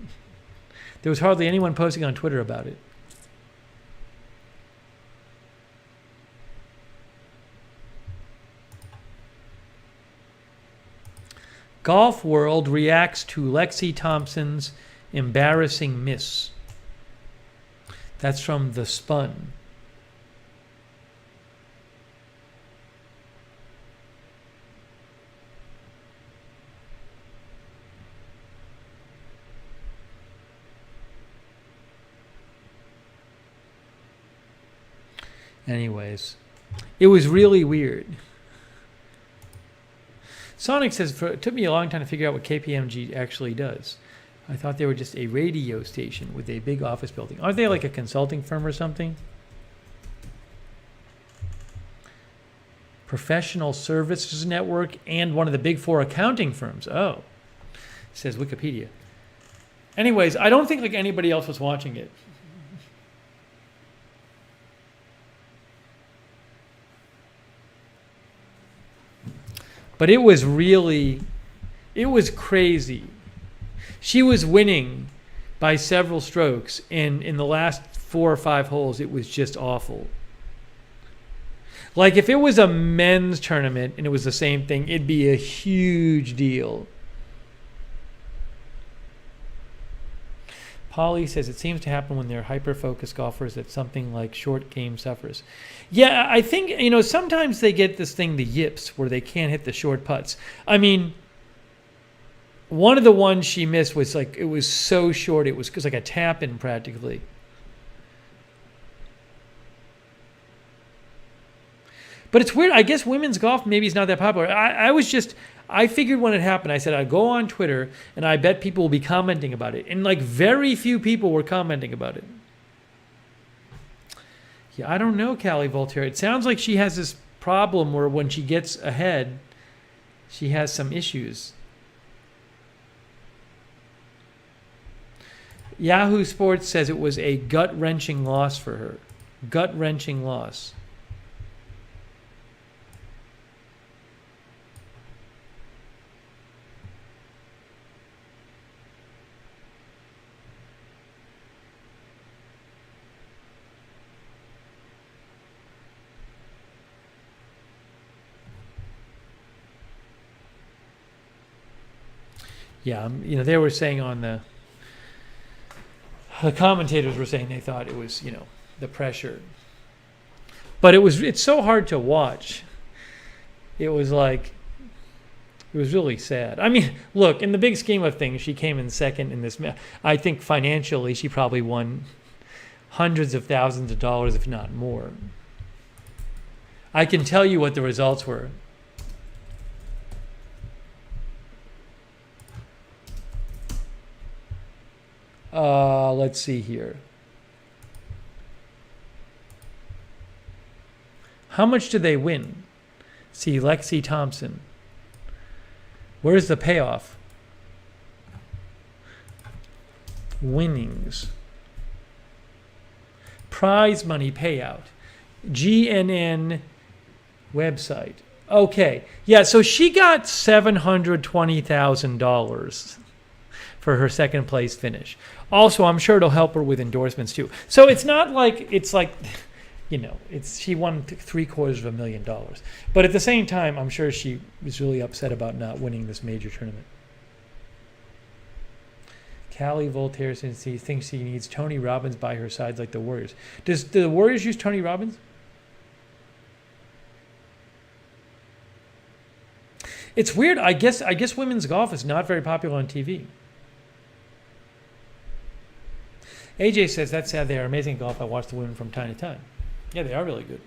There was hardly anyone posting on Twitter about it. Golf World reacts to Lexi Thompson's embarrassing miss. That's from The Spun. Anyways, it was really weird. Sonic says, it took me a long time to figure out what KPMG actually does. I thought they were just a radio station with a big office building. Aren't they like a consulting firm or something? Professional Services Network and one of the big 4 accounting firms. Oh, says Wikipedia. Anyways, I don't think like anybody else was watching it. But it was crazy. She was winning by several strokes, and in the last 4 or 5 holes, it was just awful. Like if it was a men's tournament and it was the same thing, it'd be a huge deal. Polly says it seems to happen when they're hyper-focused golfers that something like short game suffers. Yeah, I think, sometimes they get this thing, the yips, where they can't hit the short putts. I mean, one of the ones she missed was like, it was so short, it was like a tap-in practically. But it's weird. I guess women's golf maybe is not that popular. I figured when it happened, I said I'd go on Twitter and I bet people will be commenting about it. And like very few people were commenting about it. Yeah, I don't know, Callie Voltaire. It sounds like she has this problem where when she gets ahead, she has some issues. Yahoo Sports says it was a gut-wrenching loss for her. Gut-wrenching loss. Yeah, they were saying on the commentators were saying they thought it was, the pressure. But it's so hard to watch. It was really sad. I mean, look, in the big scheme of things, she came in second in this. I think financially, she probably won hundreds of thousands of dollars, if not more. I can tell you what the results were. Let's see here. How much did they win? See, Lexi Thompson. Where's the payoff? Winnings. Prize money payout. GNN website. Okay. Yeah, so she got $720,000 for her second place finish. Also, I'm sure it'll help her with endorsements too. So it's not like she won $750,000. But at the same time, I'm sure she was really upset about not winning this major tournament. Callie Voltaire says he thinks he needs Tony Robbins by her side like the Warriors. Do the Warriors use Tony Robbins? It's weird. I guess women's golf is not very popular on TV. AJ says, that's sad. They are amazing at golf. I watch the women from time to time. Yeah, they are really good.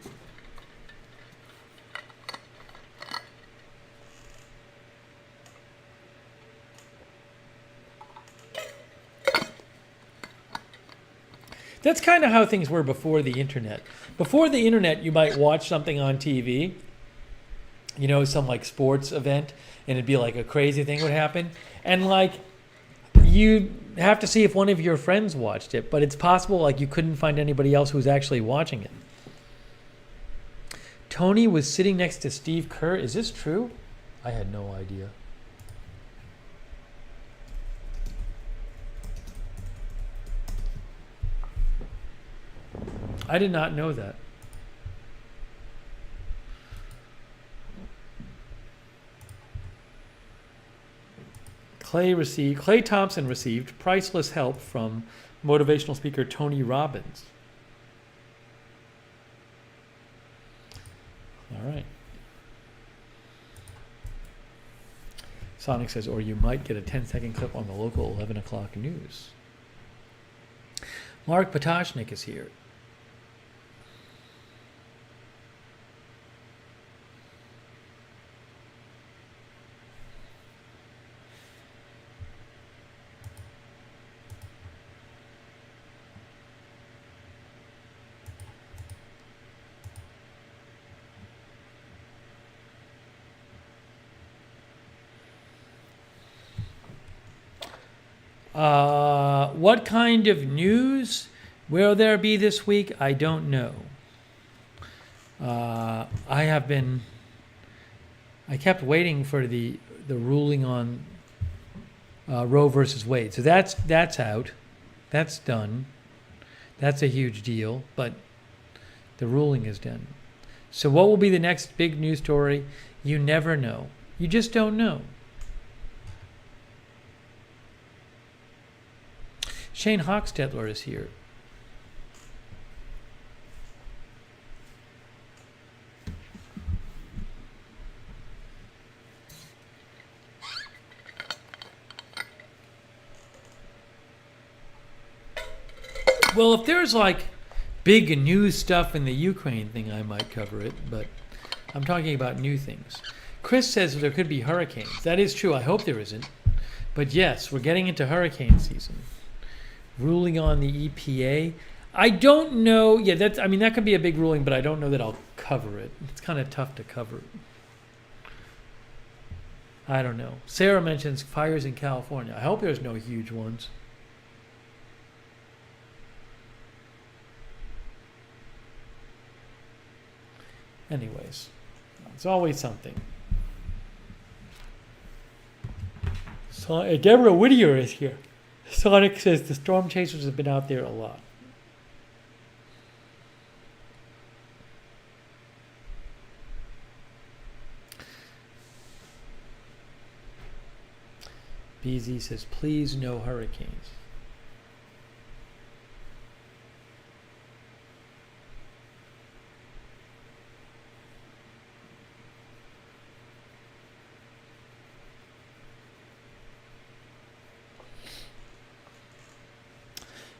That's kind of how things were before the internet. Before the internet, you might watch something on TV, some like sports event, and it'd be like a crazy thing would happen. And like, you have to see if one of your friends watched it, but it's possible like you couldn't find anybody else who was actually watching it. Tony was sitting next to Steve Kerr. Is this true? I had no idea. I did not know that. Clay Thompson received priceless help from motivational speaker Tony Robbins. All right. Sonic says, or you might get a 10-second clip on the local 11 o'clock news. Mark Potashnik is here. What kind of news will there be this week? I don't know. I kept waiting for the ruling on Roe versus Wade. So that's out. That's done. That's a huge deal, but the ruling is done. So what will be the next big news story? You never know. You just don't know. Shane Hochstetler is here. Well, if there's like big news stuff in the Ukraine thing, I might cover it, but I'm talking about new things. Chris says there could be hurricanes. That is true. I hope there isn't. But yes, we're getting into hurricane season. Ruling on the EPA. I don't know. Yeah, that could be a big ruling, but I don't know that I'll cover it. It's kind of tough to cover it. I don't know. Sarah mentions fires in California. I hope there's no huge ones. Anyways, it's always something. So, Deborah Whittier is here. Sonic says the storm chasers have been out there a lot. BZ says, please no hurricanes.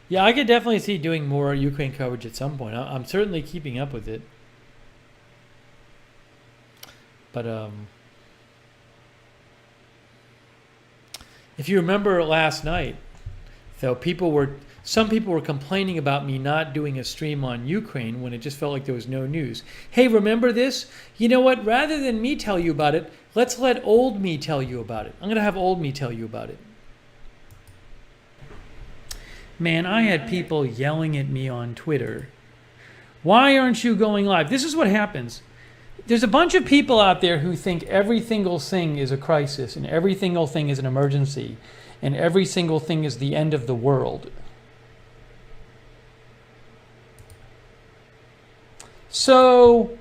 Yeah, I could definitely see doing more Ukraine coverage at some point. I'm certainly keeping up with it. But if you remember last night, though, some people were complaining about me not doing a stream on Ukraine when it just felt like there was no news. Hey, remember this? You know what? Rather than me tell you about it, let's let old me tell you about it. I'm going to have old me tell you about it. Man, I had people yelling at me on Twitter. Why aren't you going live? This is what happens. There's a bunch of people out there who think every single thing is a crisis and every single thing is an emergency and every single thing is the end of the world. So,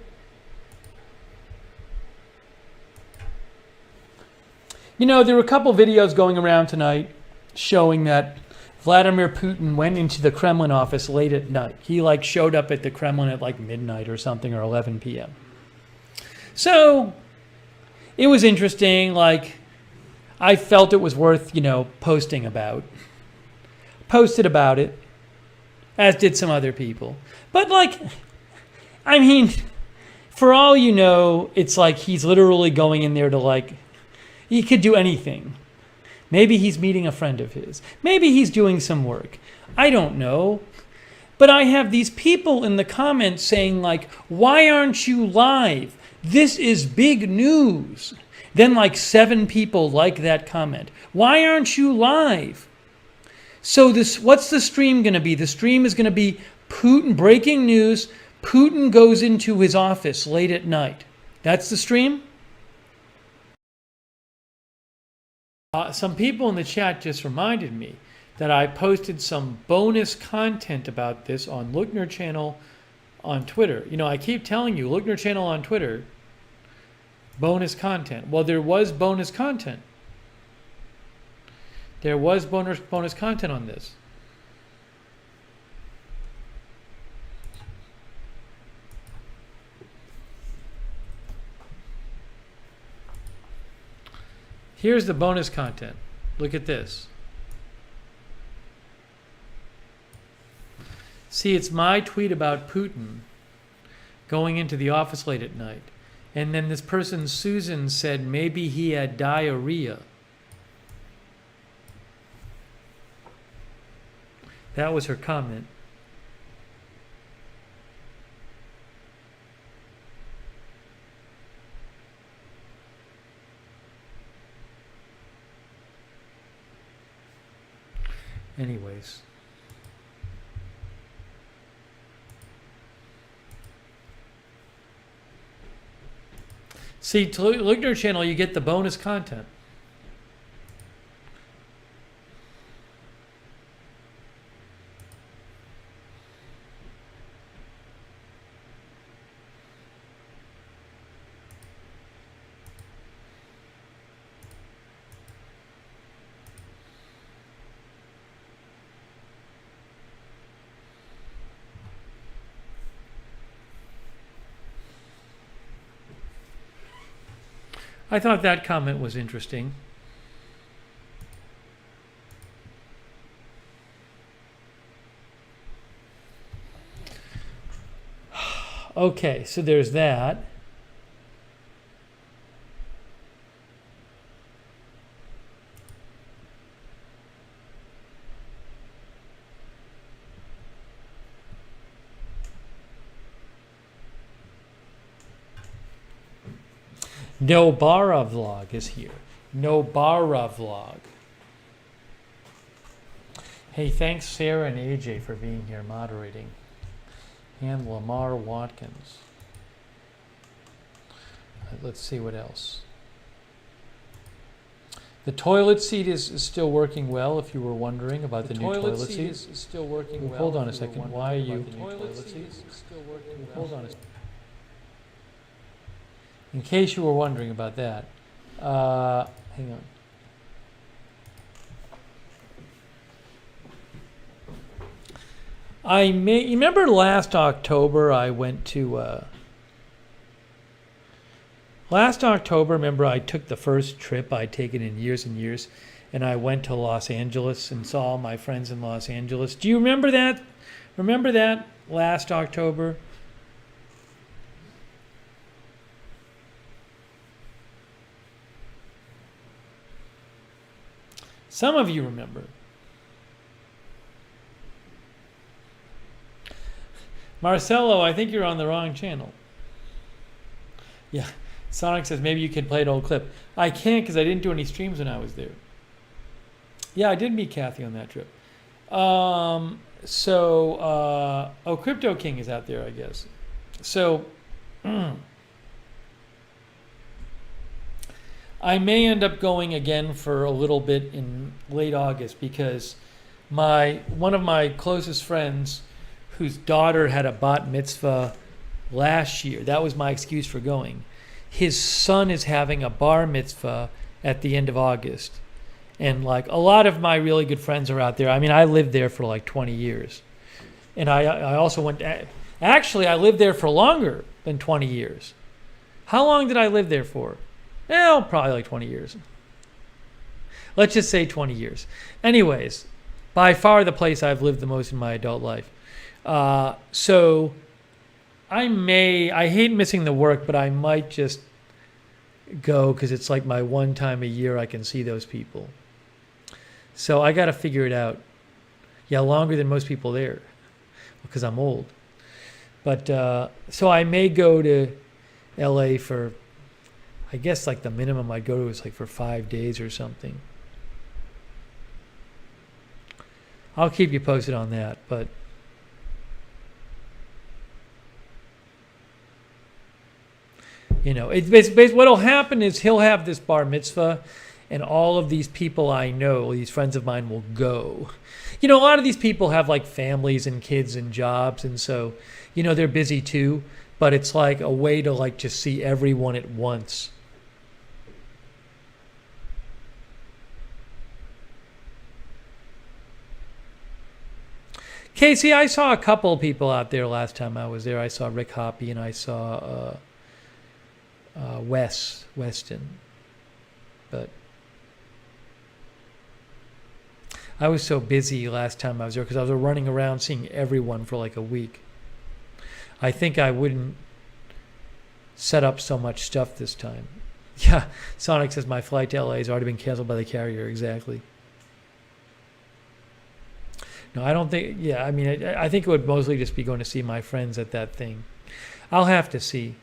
there were a couple videos going around tonight showing that Vladimir Putin went into the Kremlin office late at night. He showed up at the Kremlin at midnight or something, or 11 p.m. So it was interesting. I felt it was worth, posting about. Posted about it, as did some other people. But for all you know, it's he's literally going in there to he could do anything. Maybe he's meeting a friend of his. Maybe he's doing some work. I don't know. But I have these people in the comments saying why aren't you live? This is big news. Then 7 people like that comment. Why aren't you live? So what's the stream going to be? The stream is going to be Putin, breaking news. Putin goes into his office late at night. That's the stream? Some people in the chat just reminded me that I posted some bonus content about this on Lookner channel on Twitter. I keep telling you, Lookner channel on Twitter, bonus content. Well, there was bonus content. There was bonus content on this. Here's the bonus content. Look at this. See, it's my tweet about Putin going into the office late at night. And then this person, Susan, said maybe he had diarrhea. That was her comment. Anyways. See, to Lookner channel, you get the bonus content. I thought that comment was interesting. Okay, so there's that. No Bara Vlog is here. No Bara Vlog. Hey, thanks Sarah and AJ for being here moderating. And Lamar Watkins. Let's see what else. The toilet seat is still working well, if you were wondering about the new toilet seat. Is still working well. Hold on a second. Why are you? The toilet seat is still working well. Hold on a second. In case you were wondering about that, hang on. You remember last October I went to, last October, remember I took the first trip I'd taken in years and years, and I went to Los Angeles and saw all my friends in Los Angeles. Do you remember that? Remember that last October? Some of you remember. Marcelo, I think you're on the wrong channel. Yeah, Sonic says maybe you can play an old clip. I can't because I didn't do any streams when I was there. Yeah, I did meet Kathy on that trip. Crypto King is out there, I guess. So, I may end up going again for a little bit in late August because one of my closest friends whose daughter had a bat mitzvah last year, that was my excuse for going. His son is having a bar mitzvah at the end of August. And like a lot of my really good friends are out there. I mean, I lived there for like 20 years. And I also went, actually I lived there for longer than 20 years. How long did I live there for? Well, probably like 20 years. Let's just say 20 years. Anyways, by far the place I've lived the most in my adult life. So I hate missing the work, but I might just go because it's like my one time a year I can see those people. So I got to figure it out. Yeah, longer than most people there because I'm old. But so I may go to LA for, I guess like the minimum I'd go to is like for 5 days or something. I'll keep you posted on that, but you know, what'll happen is he'll have this bar mitzvah and all of these people I know, these friends of mine will go. You know, a lot of these people have like families and kids and jobs, and so, you know, they're busy too, but it's like a way to like just see everyone at once. Casey, I saw a couple of people out there last time I was there. I saw Rick Hoppy and I saw Weston. But I was so busy last time I was there because I was running around seeing everyone for like a week. I think I wouldn't set up so much stuff this time. Yeah, Sonic says my flight to LA has already been canceled by the carrier. Exactly. No, I don't think, yeah, I mean, I think it would mostly just be going to see my friends at that thing. I'll have to see,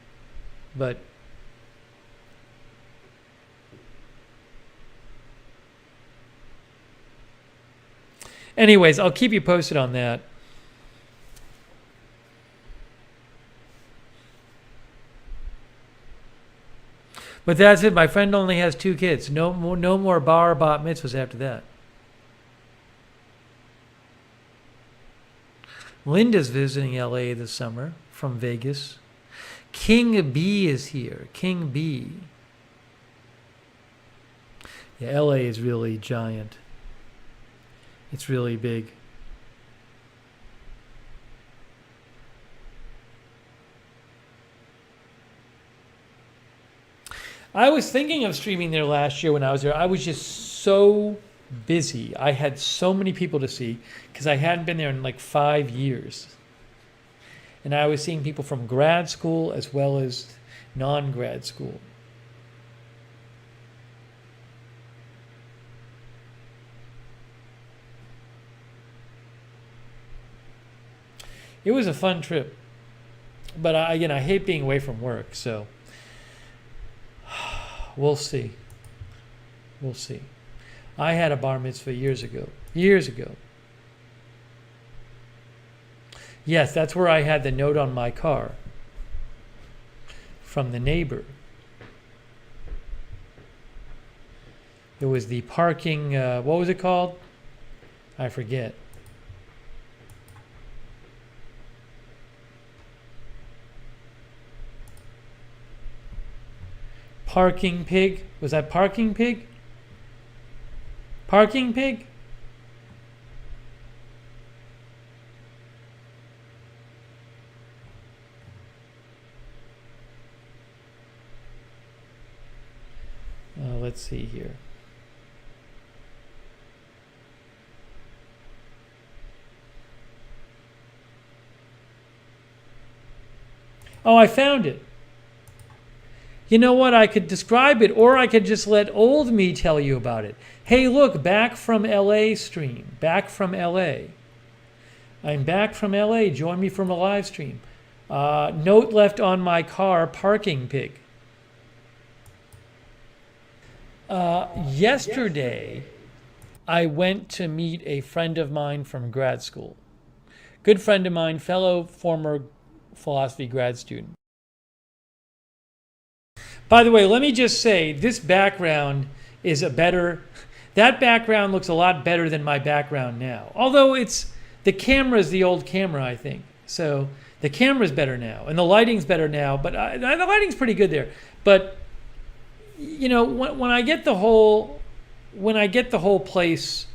but Anyways, I'll keep you posted on that. But that's it. My friend only has 2 kids. No more bar or bat mitzvahs after that. Linda's visiting LA this summer from Vegas. King B is here. King B. Yeah, LA is really giant. It's really big. I was thinking of streaming there last year when I was there. I was just so busy. I had so many people to see because I hadn't been there in like 5 years. And I was seeing people from grad school as well as non-grad school. It was a fun trip. But I hate being away from work, so we'll see. We'll see. I had a bar mitzvah years ago. Years ago. Yes, that's where I had the note on my car from the neighbor. It was the parking, what was it called? I forget. Parking pig? Was that parking pig? Parking pig? Let's see here. Oh, I found it. You know what? I could describe it, or I could just let old me tell you about it. Hey, look, back from LA stream. Back from LA. I'm back from LA. Join me from a live stream. Note left on my car, parking pig. Yesterday, I went to meet a friend of mine from grad school. Good friend of mine, fellow former philosophy grad student. By the way, let me just say, this background is that background looks a lot better than my background now. Although the camera is the old camera, I think. So the camera's better now, and the lighting's better now, but the lighting's pretty good there. But, when I get the whole place,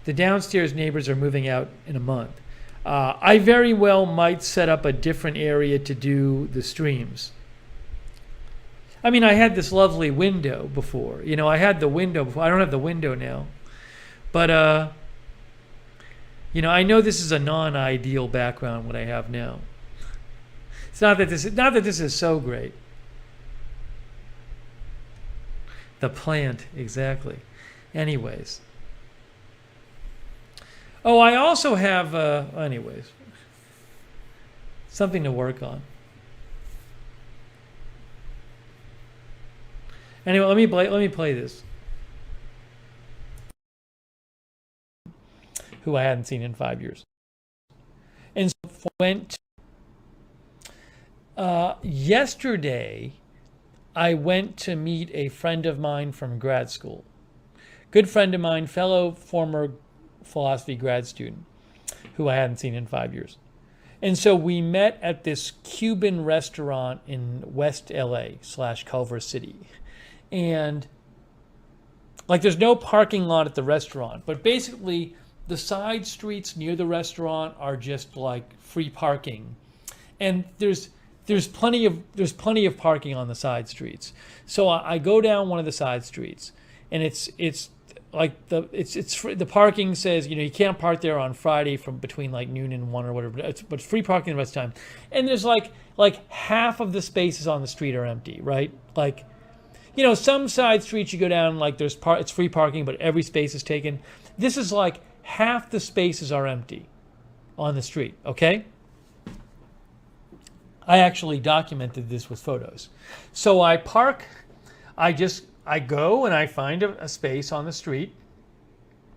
the downstairs neighbors are moving out in a month. I very well might set up a different area to do the streams. I mean, I had this lovely window before. I had the window before. I don't have the window now. But, I know this is a non-ideal background, what I have now. It's not that this is so great. The plant, exactly. Anyways. Oh, I also have, something to work on. Anyway, let me play this. Who I hadn't seen in 5 years. And so yesterday, I went to meet a friend of mine from grad school. Good friend of mine, fellow former philosophy grad student, who I hadn't seen in 5 years. And so we met at this Cuban restaurant in West LA / Culver City. And there's no parking lot at the restaurant, but basically the side streets near the restaurant are just like free parking. And there's plenty of parking on the side streets. So I go down one of the side streets, and it's the parking says you can't park there on Friday from between like noon and 1 or whatever, but it's free parking the rest of the time. And there's like half of the spaces on the street are empty, right? Some side streets you go down, it's free parking, but every space is taken. This is like half the spaces are empty on the street, okay? I actually documented this with photos. So I park, I go and I find a space on the street,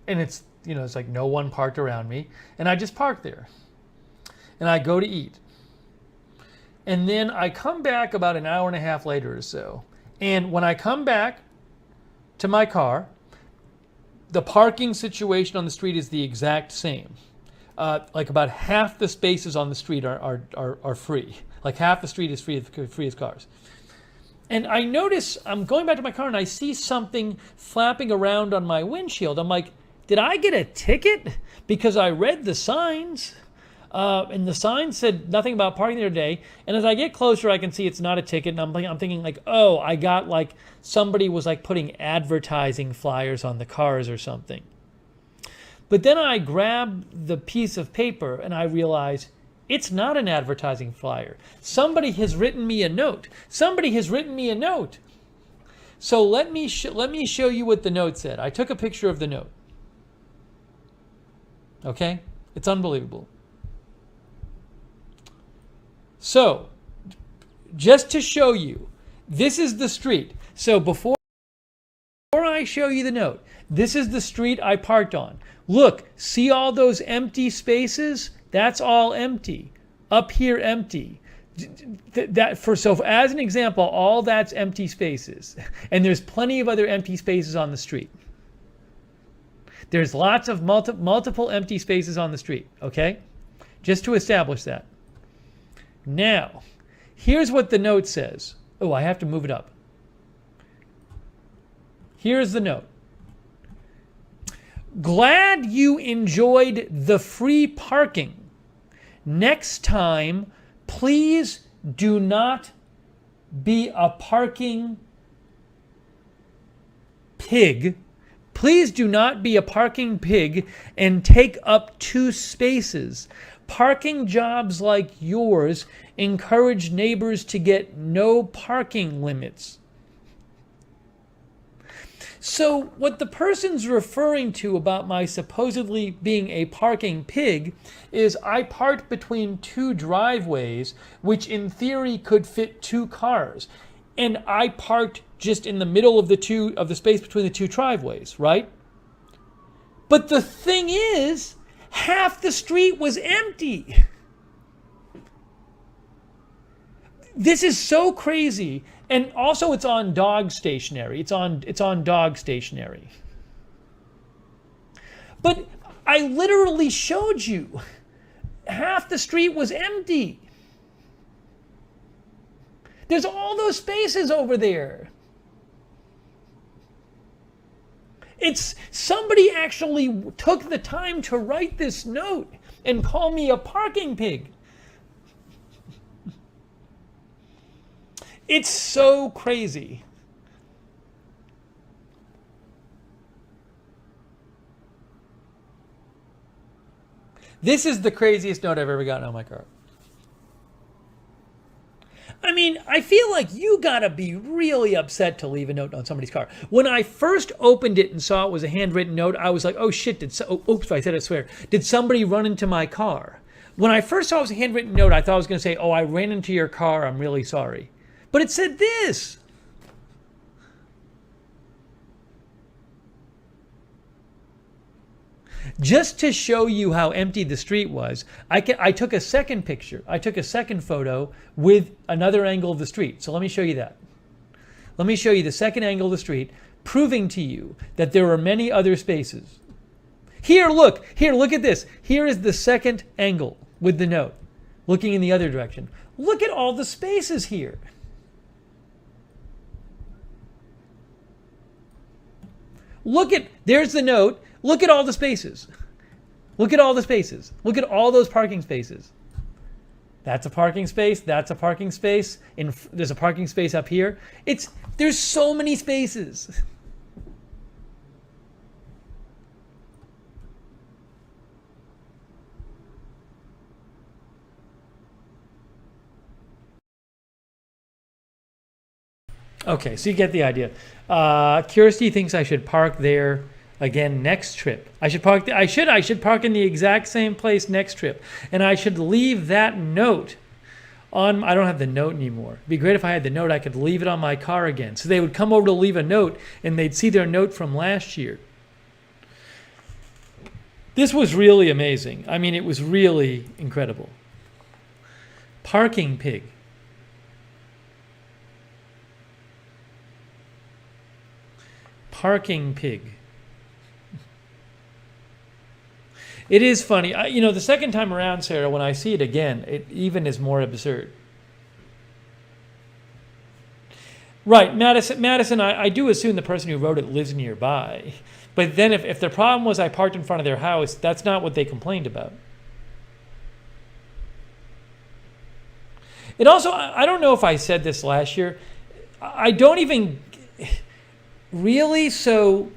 and it's it's like no one parked around me, and I just park there. And I go to eat. And then I come back about an hour and a half later or so. And when I come back to my car, the parking situation on the street is the exact same. Like about half the spaces on the street are free. Like half the street is free as cars. And I notice, I'm going back to my car and I see something flapping around on my windshield. I'm like, did I get a ticket? Because I read the signs. And the sign said nothing about parking there today. And as I get closer, I can see it's not a ticket. And I'm thinking like, oh, I got like somebody was like putting advertising flyers on the cars or something. But then I grab the piece of paper and I realize it's not an advertising flyer. Somebody has written me a note. Somebody has written me a note. So let me show you what the note said. I took a picture of the note. Okay? It's unbelievable. So, just to show you, this is the street. So before I show you the note, this is the street I parked on. Look, see all those empty spaces? That's all empty. Up here, empty. So as an example, all that's empty spaces. And there's plenty of other empty spaces on the street. There's lots of multiple empty spaces on the street, okay? Just to establish that. Now, here's what the note says. Oh, I have to move it up. Here's the note. Glad you enjoyed the free parking. Next time, please do not be a parking pig. Please do not be a parking pig and take up 2 spaces. Parking jobs like yours encourage neighbors to get no parking limits. So what the person's referring to about my supposedly being a parking pig is I parked between 2 driveways, which in theory could fit 2 cars. And I parked just in the middle of the space between the 2 driveways, right? But the thing is, half the street was empty. This is so crazy. And also it's on dog stationery. It's on dog stationery. But I literally showed you half the street was empty. There's all those spaces over there. It's somebody actually took the time to write this note and call me a parking pig. It's so crazy. This is the craziest note I've ever gotten on my car. I mean, I feel like you gotta be really upset to leave a note on somebody's car. When I first opened it and saw it was a handwritten note, I was like, oh shit, oops, I said I swear. Did somebody run into my car? When I first saw it was a handwritten note, I thought I was gonna say, oh, I ran into your car, I'm really sorry. But it said this. Just to show you how empty the street was, I took a second picture. I took a second photo with another angle of the street. So let me show you that. Let me show you the second angle of the street, proving to you that there are many other spaces. Here, look at this. Here is the second angle with the note, looking in the other direction. Look at all the spaces here. There's the note. Look at all the spaces. Look at all the spaces. Look at all those parking spaces. That's a parking space. That's a parking space. There's a parking space up here. There's so many spaces. Okay, so you get the idea. Kirsty thinks I should park there again next trip. I should park in the exact same place next trip, and I should leave that note on. I don't have the note anymore. It'd be great if I had the note. I could leave it on my car again, so they would come over to leave a note, and they'd see their note from last year. This was really amazing. I mean, it was really incredible. Parking pig. Parking pig. It is funny. The second time around, Sarah, when I see it again, it even is more absurd. Right, Madison, I do assume the person who wrote it lives nearby. But then if the problem was I parked in front of their house, that's not what they complained about. It also, I don't know if I said this last year. I don't even really. So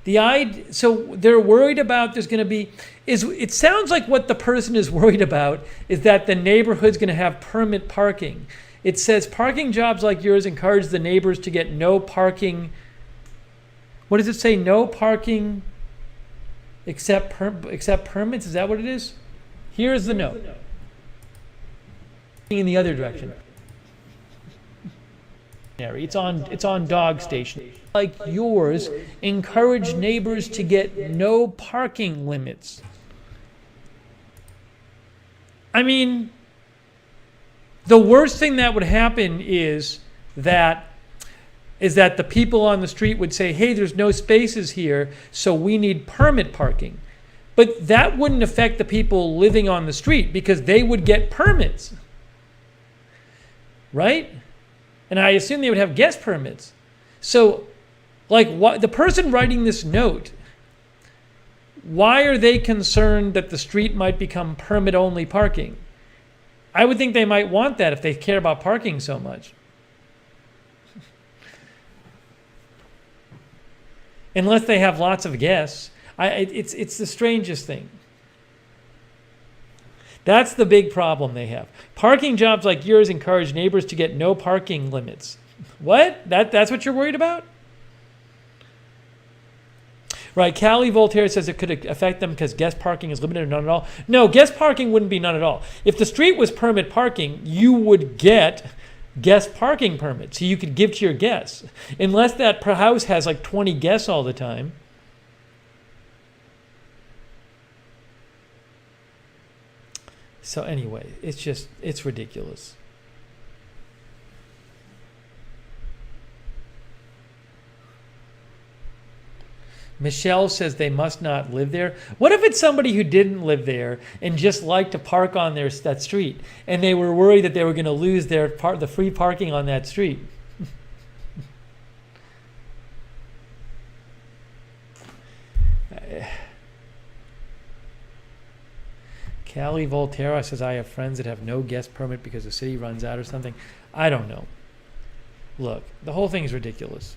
they're worried about there's going to be. It sounds like what the person is worried about is that the neighborhood's going to have permit parking. It says parking jobs like yours encourage the neighbors to get no parking. What does it say? No parking except permits? Is that what it is? Here's the note. In the other direction. It's on dog station. Like yours encourage neighbors to get no parking limits. I mean, the worst thing that would happen is that the people on the street would say, hey, there's no spaces here, so we need permit parking. But that wouldn't affect the people living on the street because they would get permits. Right? And I assume they would have guest permits. So, the person writing this note, why are they concerned that the street might become permit-only parking? I would think they might want that if they care about parking so much. Unless they have lots of guests. It's the strangest thing. That's the big problem they have. Parking jobs like yours encourage neighbors to get no parking limits. What? That's what you're worried about? Right, Callie Voltaire says it could affect them because guest parking is limited or none at all. No, guest parking wouldn't be none at all. If the street was permit parking, you would get guest parking permits. So you could give to your guests. Unless that house has 20 guests all the time. So anyway, it's ridiculous. Michelle says they must not live there. What if it's somebody who didn't live there and just liked to park on that street, and they were worried that they were going to lose the free parking on that street? Callie Volterra says, I have friends that have no guest permit because the city runs out or something. I don't know. Look, the whole thing is ridiculous.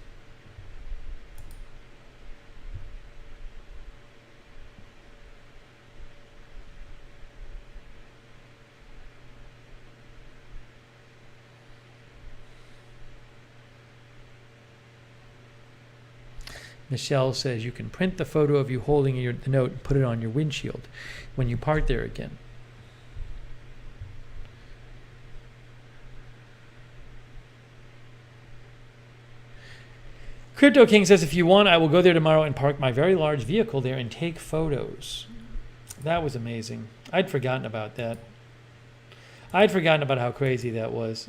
Michelle says you can print the photo of you holding the note and put it on your windshield when you park there again. Crypto King says, if you want, I will go there tomorrow and park my very large vehicle there and take photos. That was amazing. I'd forgotten about that. I'd forgotten about how crazy that was.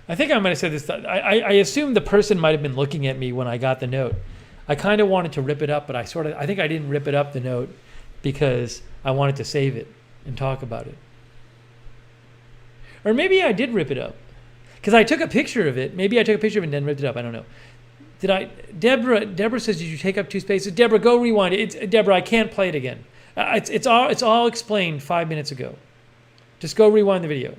I think I might have said this. I assume the person might have been looking at me when I got the note. I kind of wanted to rip it up, but I think I didn't rip it up, the note, because I wanted to save it and talk about it. Or maybe I did rip it up because I took a picture of it. Maybe I took a picture of it and then ripped it up. I don't know. Did I? Deborah says, did you take up 2 spaces? Deborah, go rewind it. Deborah, I can't play it again. It's all explained 5 minutes ago. Just go rewind the video.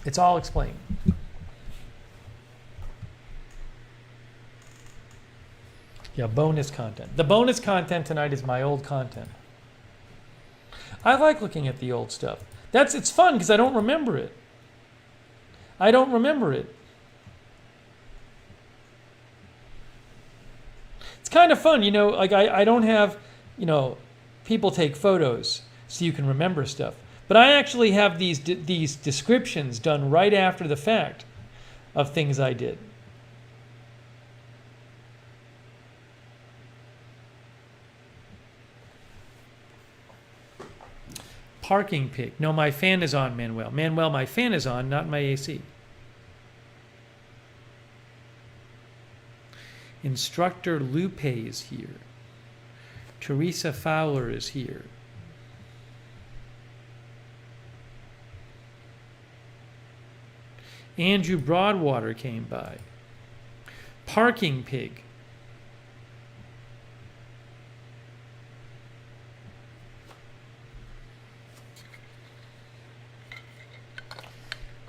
It's all explained. Yeah, bonus content. The bonus content tonight is my old content. I like looking at the old stuff. It's fun because I don't remember it. I don't remember it. It's kind of fun, like I don't have, people take photos so you can remember stuff. But I actually have these descriptions done right after the fact of things I did. Parking pig. No, my fan is on, Manuel. Manuel, my fan is on, not my AC. Instructor Lupe is here. Teresa Fowler is here. Andrew Broadwater came by. Parking pig.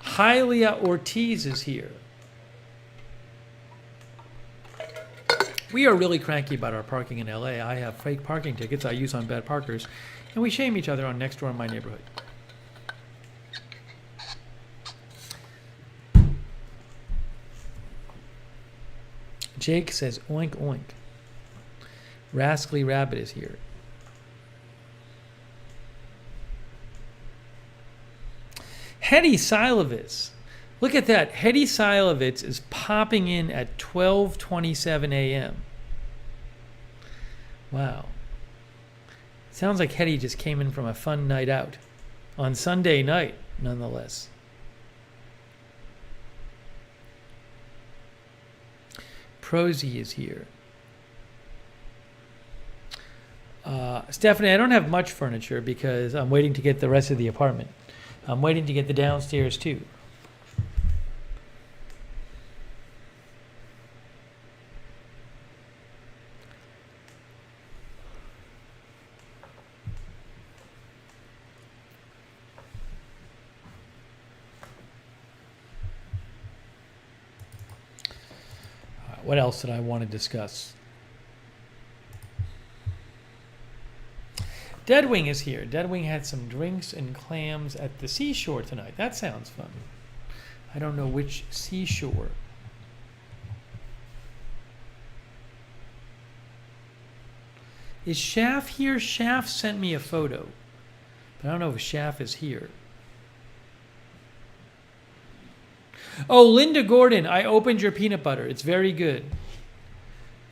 Hylia Ortiz is here. We are really cranky about our parking in LA. I have fake parking tickets I use on bad parkers, and we shame each other on Next Door in my neighborhood. Jake says oink oink. Rascally Rabbit is here. Hetty Silovitz. Look at that. Hetty Silovitz is popping in at 12:27 a.m. Wow. Sounds like Hetty just came in from a fun night out. On Sunday night, nonetheless. Prosy is here. Stephanie, I don't have much furniture because I'm waiting to get the rest of the apartment. I'm waiting to get the downstairs too. What else did I want to discuss? Deadwing is here. Deadwing had some drinks and clams at the seashore tonight. That sounds fun. I don't know which seashore. Is Shaff here? Shaff sent me a photo. But I don't know if Shaff is here. Oh, Linda Gordon, I opened your peanut butter. It's very good.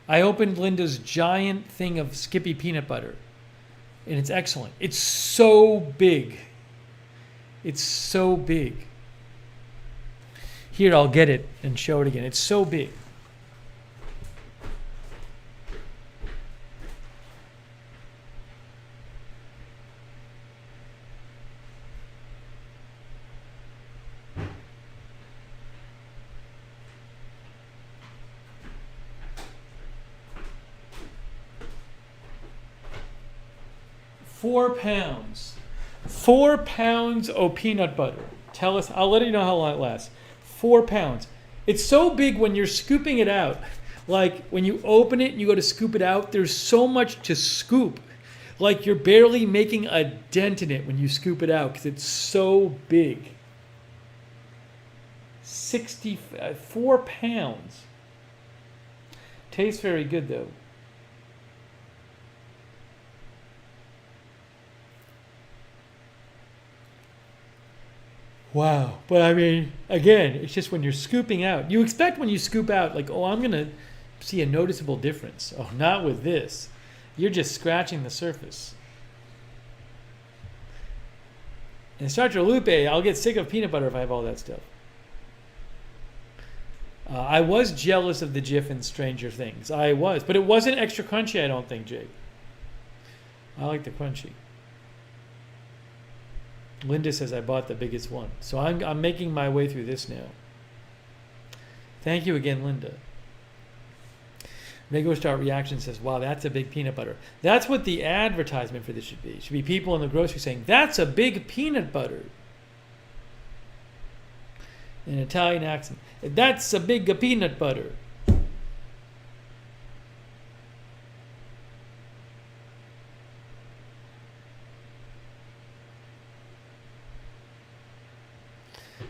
I opened Linda's giant thing of Skippy peanut butter. And it's excellent. It's so big. It's so big. Here, I'll get it and show it again. It's so big. £4. 4 pounds of peanut butter. Tell us, I'll let you know how long it lasts. 4 pounds. It's so big when you're scooping it out. Like when you open it and you go to scoop it out, there's so much to scoop. Like you're barely making a dent in it when you scoop it out because it's so big. 4 pounds. Tastes very good though. Wow. But I mean, again, it's just when you're scooping out. You expect when you scoop out, like, oh, I'm going to see a noticeable difference. Oh, not with this. You're just scratching the surface. Instructor Lupe, I'll get sick of peanut butter if I have all that stuff. I was jealous of the Jif in Stranger Things. I was. But it wasn't extra crunchy, I don't think, Jake. I like the crunchy. Linda says I bought the biggest one. So I'm making my way through this now. Thank you again, Linda. Mego Star Reaction says, wow, that's a big peanut butter. That's what the advertisement for this should be. It should be people in the grocery saying, that's a big peanut butter. In an Italian accent. That's a big peanut butter.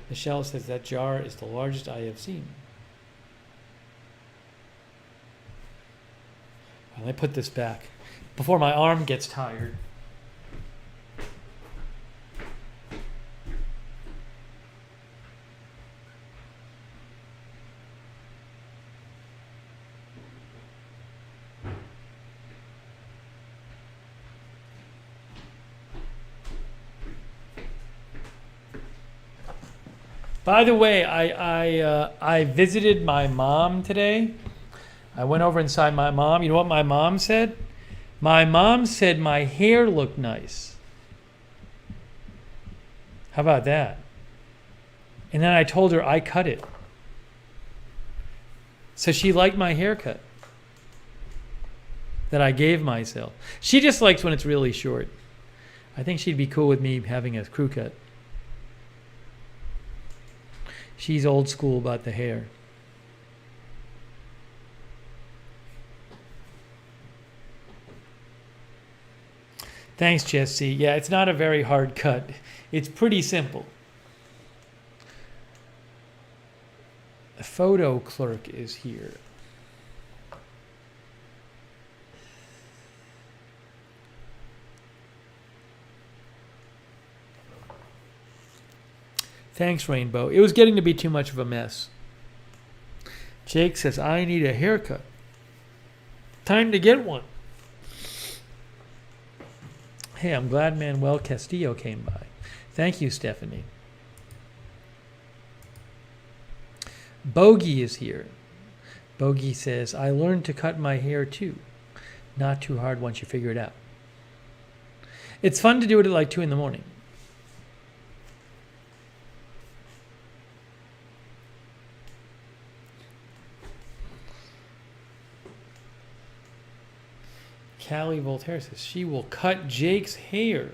Michelle says that jar is the largest I have seen. Let me put this back before my arm gets tired. By the way, I visited my mom today. I went over inside my mom. You know what my mom said? My mom said my hair looked nice. How about that? And then I told her I cut it. So she liked my haircut that I gave myself. She just likes when it's really short. I think she'd be cool with me having a crew cut. She's old school about the hair. Thanks, Jesse. Yeah, it's not a very hard cut. It's pretty simple. The photo clerk is here. Thanks, Rainbow. It was getting to be too much of a mess. Jake says, I need a haircut. Time to get one. Hey, I'm glad Manuel Castillo came by. Thank you, Stephanie. Bogey is here. Bogey says, I learned to cut my hair too. Not too hard once you figure it out. It's fun to do it at like 2 in the morning. Callie Voltaire says she will cut Jake's hair.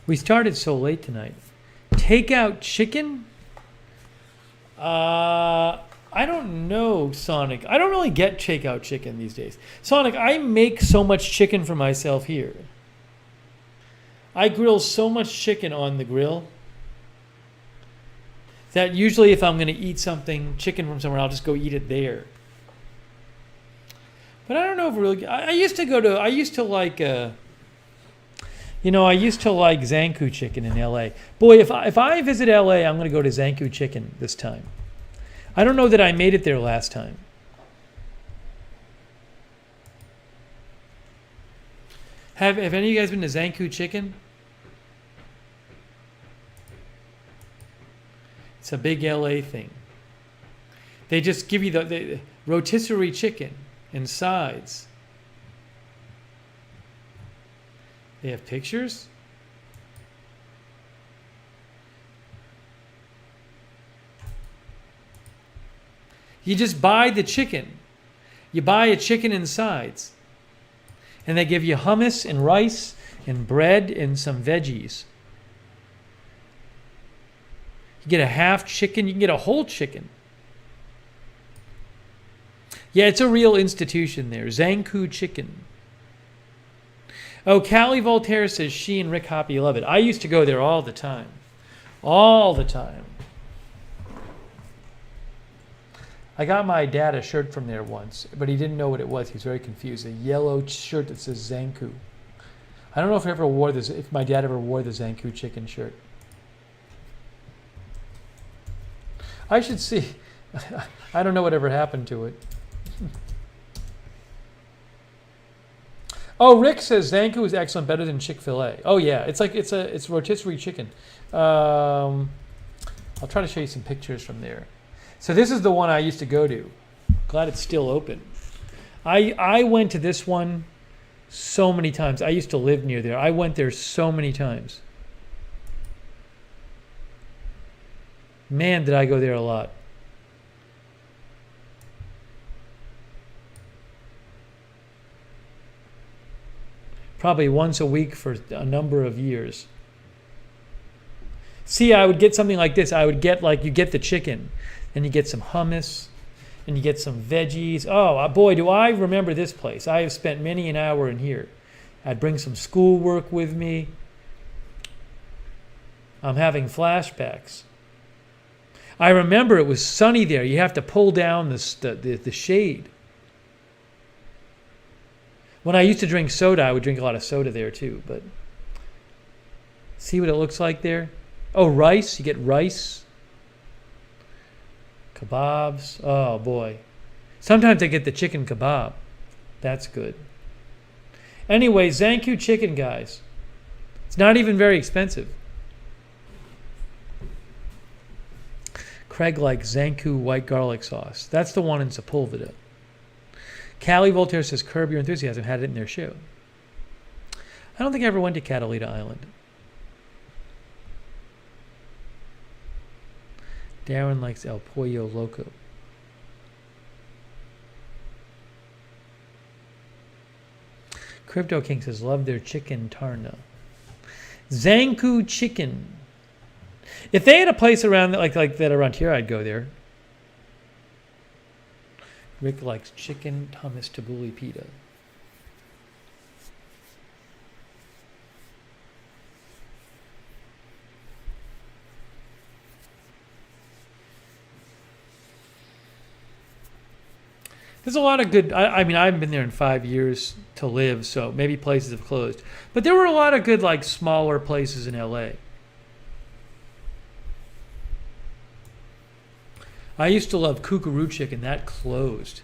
We started so late tonight. Takeout chicken? I don't know, Sonic. I don't really get takeout chicken these days. Sonic, I make so much chicken for myself here. I grill so much chicken on the grill that usually if I'm going to eat something, chicken from somewhere, I'll just go eat it there. But I don't know if really... I used to like Zankou chicken in L.A. Boy, if I visit L.A., I'm going to go to Zankou chicken this time. I don't know that I made it there last time. Have any of you guys been to Zankou chicken? It's a big L.A. thing. They just give you the rotisserie chicken and sides. They have pictures? You just buy the chicken. You buy a chicken and sides. And they give you hummus and rice and bread and some veggies. You get a half chicken. You can get a whole chicken. Yeah, it's a real institution there. Zankou chicken. Oh, Callie Voltaire says she and Rick Hoppy love it. I used to go there all the time. All the time. I got my dad a shirt from there once, but he didn't know what it was. He was very confused. A yellow shirt that says Zankou. I don't know if my dad ever wore the Zankou chicken shirt. I should see. I don't know whatever happened to it. Oh, Rick says Zankou is excellent, better than Chick-fil-A. Oh yeah, it's rotisserie chicken. I'll try to show you some pictures from there. So this is the one I used to go to. Glad it's still open. I went to this one so many times. I used to live near there. I went there so many times. Man, did I go there a lot. probably once a week for a number of years. See, I would get something like this. I would get you get the chicken, and you get some hummus, and you get some veggies. Oh, boy, do I remember this place. I have spent many an hour in here. I'd bring some schoolwork with me. I'm having flashbacks. I remember it was sunny there. You have to pull down the shade. When I used to drink soda, I would drink a lot of soda there too. But see what it looks like there? Oh, rice. You get rice. Kebabs. Oh, boy. Sometimes I get the chicken kebab. That's good. Anyway, Zankou chicken, guys. It's not even very expensive. Craig likes Zankou white garlic sauce. That's the one in Sepulveda. Callie Voltaire says, curb your enthusiasm. Had it in their show. I don't think I ever went to Catalina Island. Darren likes El Pollo Loco. Crypto King says, love their chicken tarna. Zankou chicken. If they had a place around like that around here, I'd go there. Rick likes chicken hummus tabbouleh pita. There's a lot of good. I mean, I haven't been there in 5 years to live, so maybe places have closed. But there were a lot of good, smaller places in LA. I used to love Kookaroo Chicken. That closed.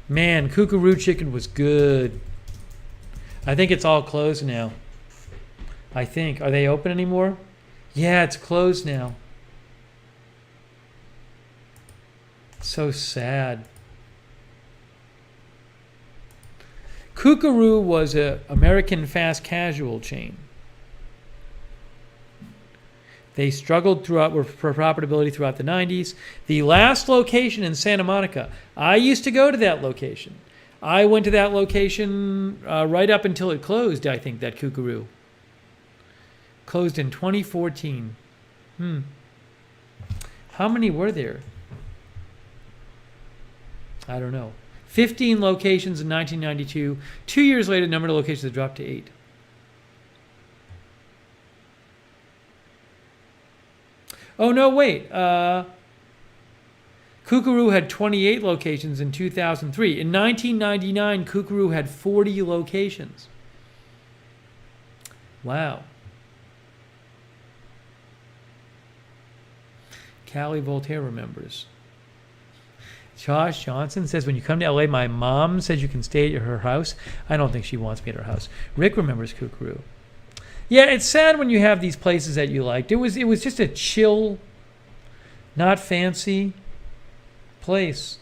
Man, Kookaroo Chicken was good. I think it's all closed now. I think. Are they open anymore? Yeah, it's closed now. So sad. Kookaroo was an American fast casual chain. They struggled for profitability throughout the 90s. The last location in Santa Monica, I used to go to that location. I went to that location right up until it closed, I think, that Kookaroo. Closed in 2014. How many were there? I don't know. 15 locations in 1992. 2 years later, the number of locations had dropped to 8. Oh, no, wait. Kookaroo had 28 locations in 2003. In 1999, Kookaroo had 40 locations. Wow. Callie Voltaire remembers. Josh Johnson says, when you come to LA, my mom says you can stay at her house. I don't think she wants me at her house. Rick remembers Kookaroo. Yeah, it's sad when you have these places that you liked. It was just a chill, not fancy place.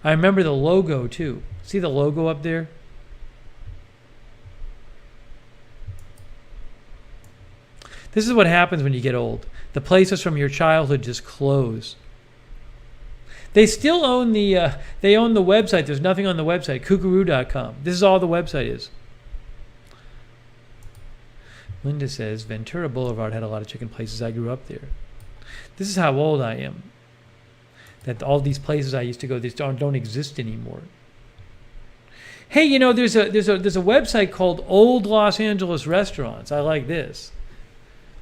I remember the logo too. See the logo up there? This is what happens when you get old. The places from your childhood just close. They still own the website. There's nothing on the website, kookaroo.com. This is all the website is. Linda says, Ventura Boulevard had a lot of chicken places. I grew up there. This is how old I am. That all these places I used to go, they don't exist anymore. Hey, you know, there's a website called Old Los Angeles Restaurants. I like this.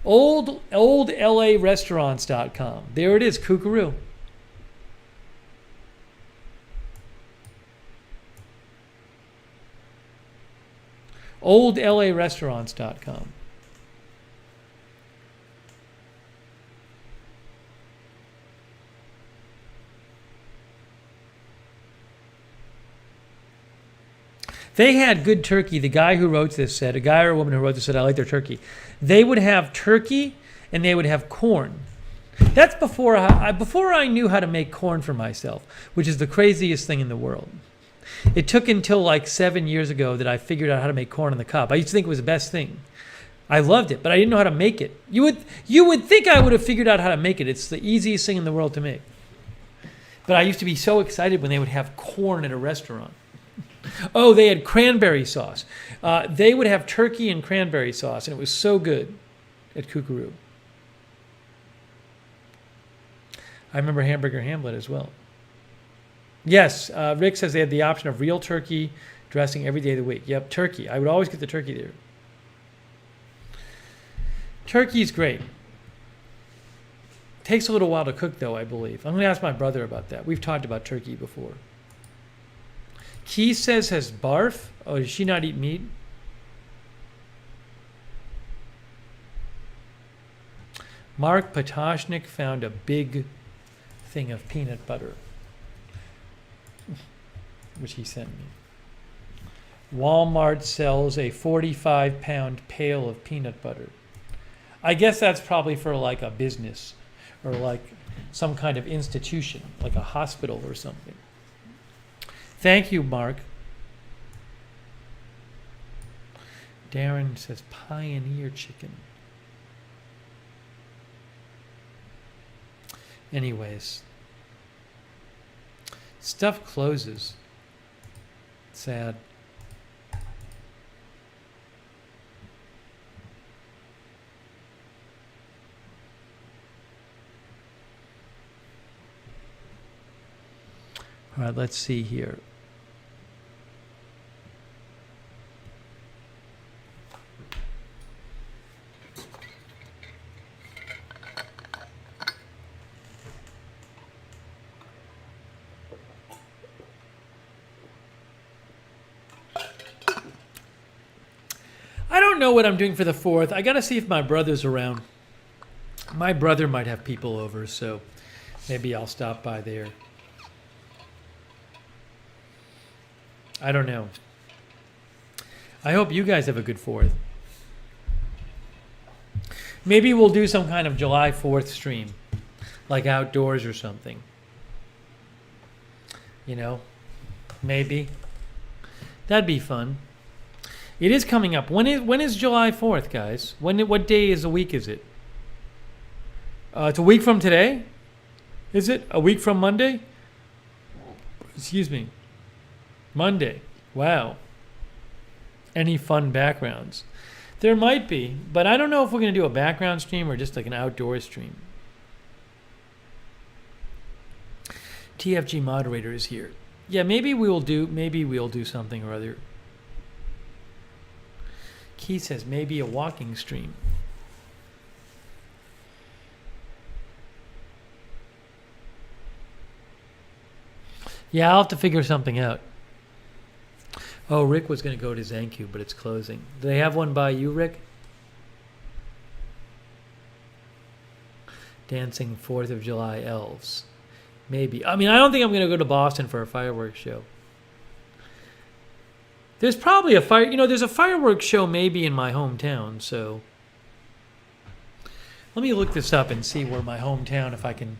OldLARestaurants.com. There it is, Kookaroo. OldLARestaurants.com. They had good turkey. The guy who wrote this said, a guy or a woman who wrote this said, I like their turkey. They would have turkey and they would have corn. That's before I knew how to make corn for myself, which is the craziest thing in the world. It took until 7 years ago that I figured out how to make corn on the cob. I used to think it was the best thing. I loved it, but I didn't know how to make it. You would think I would have figured out how to make it. It's the easiest thing in the world to make. But I used to be so excited when they would have corn at a restaurant. Oh, they had cranberry sauce. They would have turkey and cranberry sauce, and it was so good at Kookaroo. I remember Hamburger Hamlet as well. Yes, Rick says they had the option of real turkey dressing every day of the week. Yep, turkey. I would always get the turkey there. Turkey's great. Takes a little while to cook, though, I believe. I'm going to ask my brother about that. We've talked about turkey before. Key says has barf. Oh, does she not eat meat? Mark Patoshnik found a big thing of peanut butter, which he sent me. Walmart sells a 45-pound pail of peanut butter. I guess that's probably for like a business or like some kind of institution, like a hospital or something. Thank you, Mark. Darren says Pioneer chicken. Anyways, stuff closes. Sad. All right, let's see here. I don't know what I'm doing for the 4th. I got to see if my brother's around. My brother might have people over, so maybe I'll stop by there. I don't know. I hope you guys have a good 4th. Maybe we'll do some kind of July 4th stream, like outdoors or something. You know, maybe. That'd be fun. It is coming up. When is July 4th, guys? What day is the week is it? It's a week from today? Is it? A week from Monday? Excuse me. Monday. Wow. Any fun backgrounds? There might be, but I don't know if we're going to do a background stream or just like an outdoor stream. TFG moderator is here. Yeah, maybe we'll do something or other. Key says maybe a walking stream. Yeah, I'll have to figure something out. Oh, Rick was going to go to Zankou, but it's closing. Do they have one by you, Rick? Dancing 4th of July elves. Maybe. I mean, I don't think I'm going to go to Boston for a fireworks show. There's probably there's a fireworks show maybe in my hometown, so let me look this up and see where my hometown, if I can.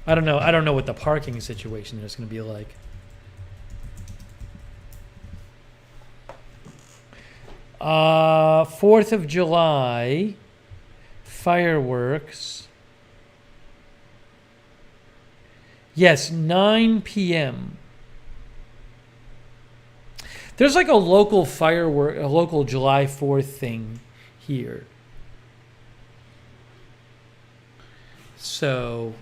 I don't know what the parking situation is going to be like. Uh, 4th of July fireworks. Yes, 9 p.m. There's like a local July 4th thing here. So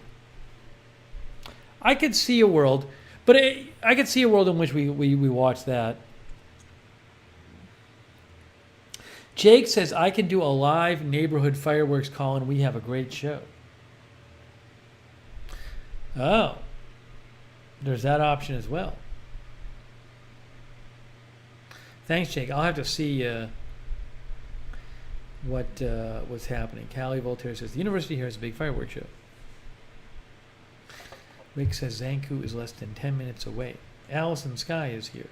I could see a world, but I could see a world in which we watch that. Jake says, I can do a live neighborhood fireworks call and we have a great show. Oh, there's that option as well. Thanks, Jake. I'll have to see what's happening. Callie Voltaire says, the university here has a big fireworks show. Rick says, Zankou is less than 10 minutes away. Allison Sky is here.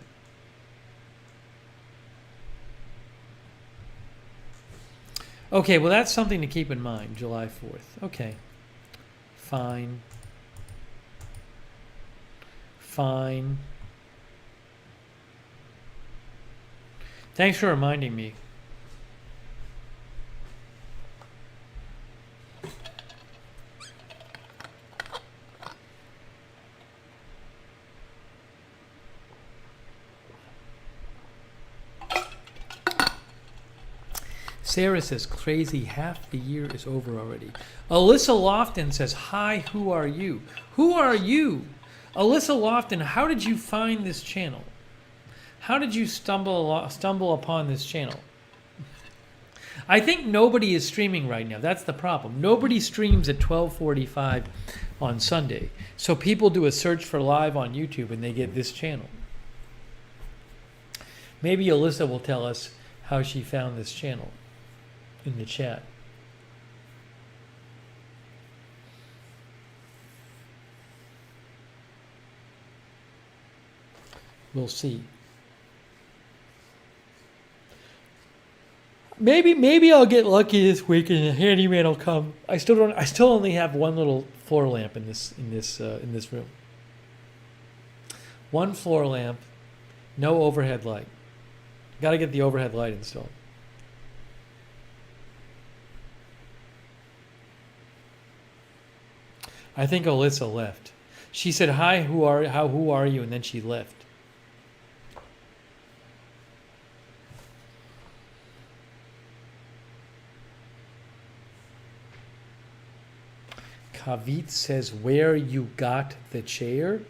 Okay, well, that's something to keep in mind, July 4th. Okay. Fine. Thanks for reminding me. Sarah says, crazy, half the year is over already. Alyssa Lofton says, hi, who are you? Who are you? Alyssa Lofton, how did you find this channel? How did you stumble upon this channel? I think nobody is streaming right now. That's the problem. Nobody streams at 12:45 on Sunday. So people do a search for live on YouTube and they get this channel. Maybe Alyssa will tell us how she found this channel in the chat. We'll see. Maybe I'll get lucky this week and a handyman will come. I still only have one little floor lamp in this room. One floor lamp, no overhead light. Got to get the overhead light installed. I think Alyssa left. She said, "Hi, who are you?" and then she left. Kavit says, where you got the chair?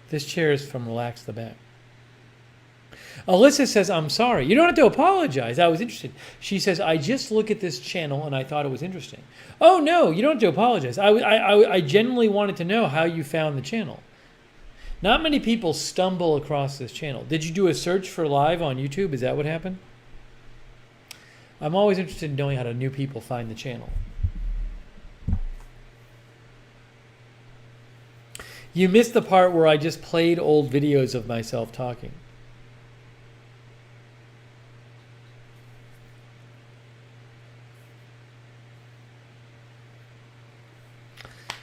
This chair is from Relax the Back. Alyssa says, I'm sorry. You don't have to apologize. I was interested. She says, I just look at this channel and I thought it was interesting. Oh, no, you don't have to apologize. I genuinely wanted to know how you found the channel. Not many people stumble across this channel. Did you do a search for live on YouTube? Is that what happened? I'm always interested in knowing how new people find the channel. You missed the part where I just played old videos of myself talking.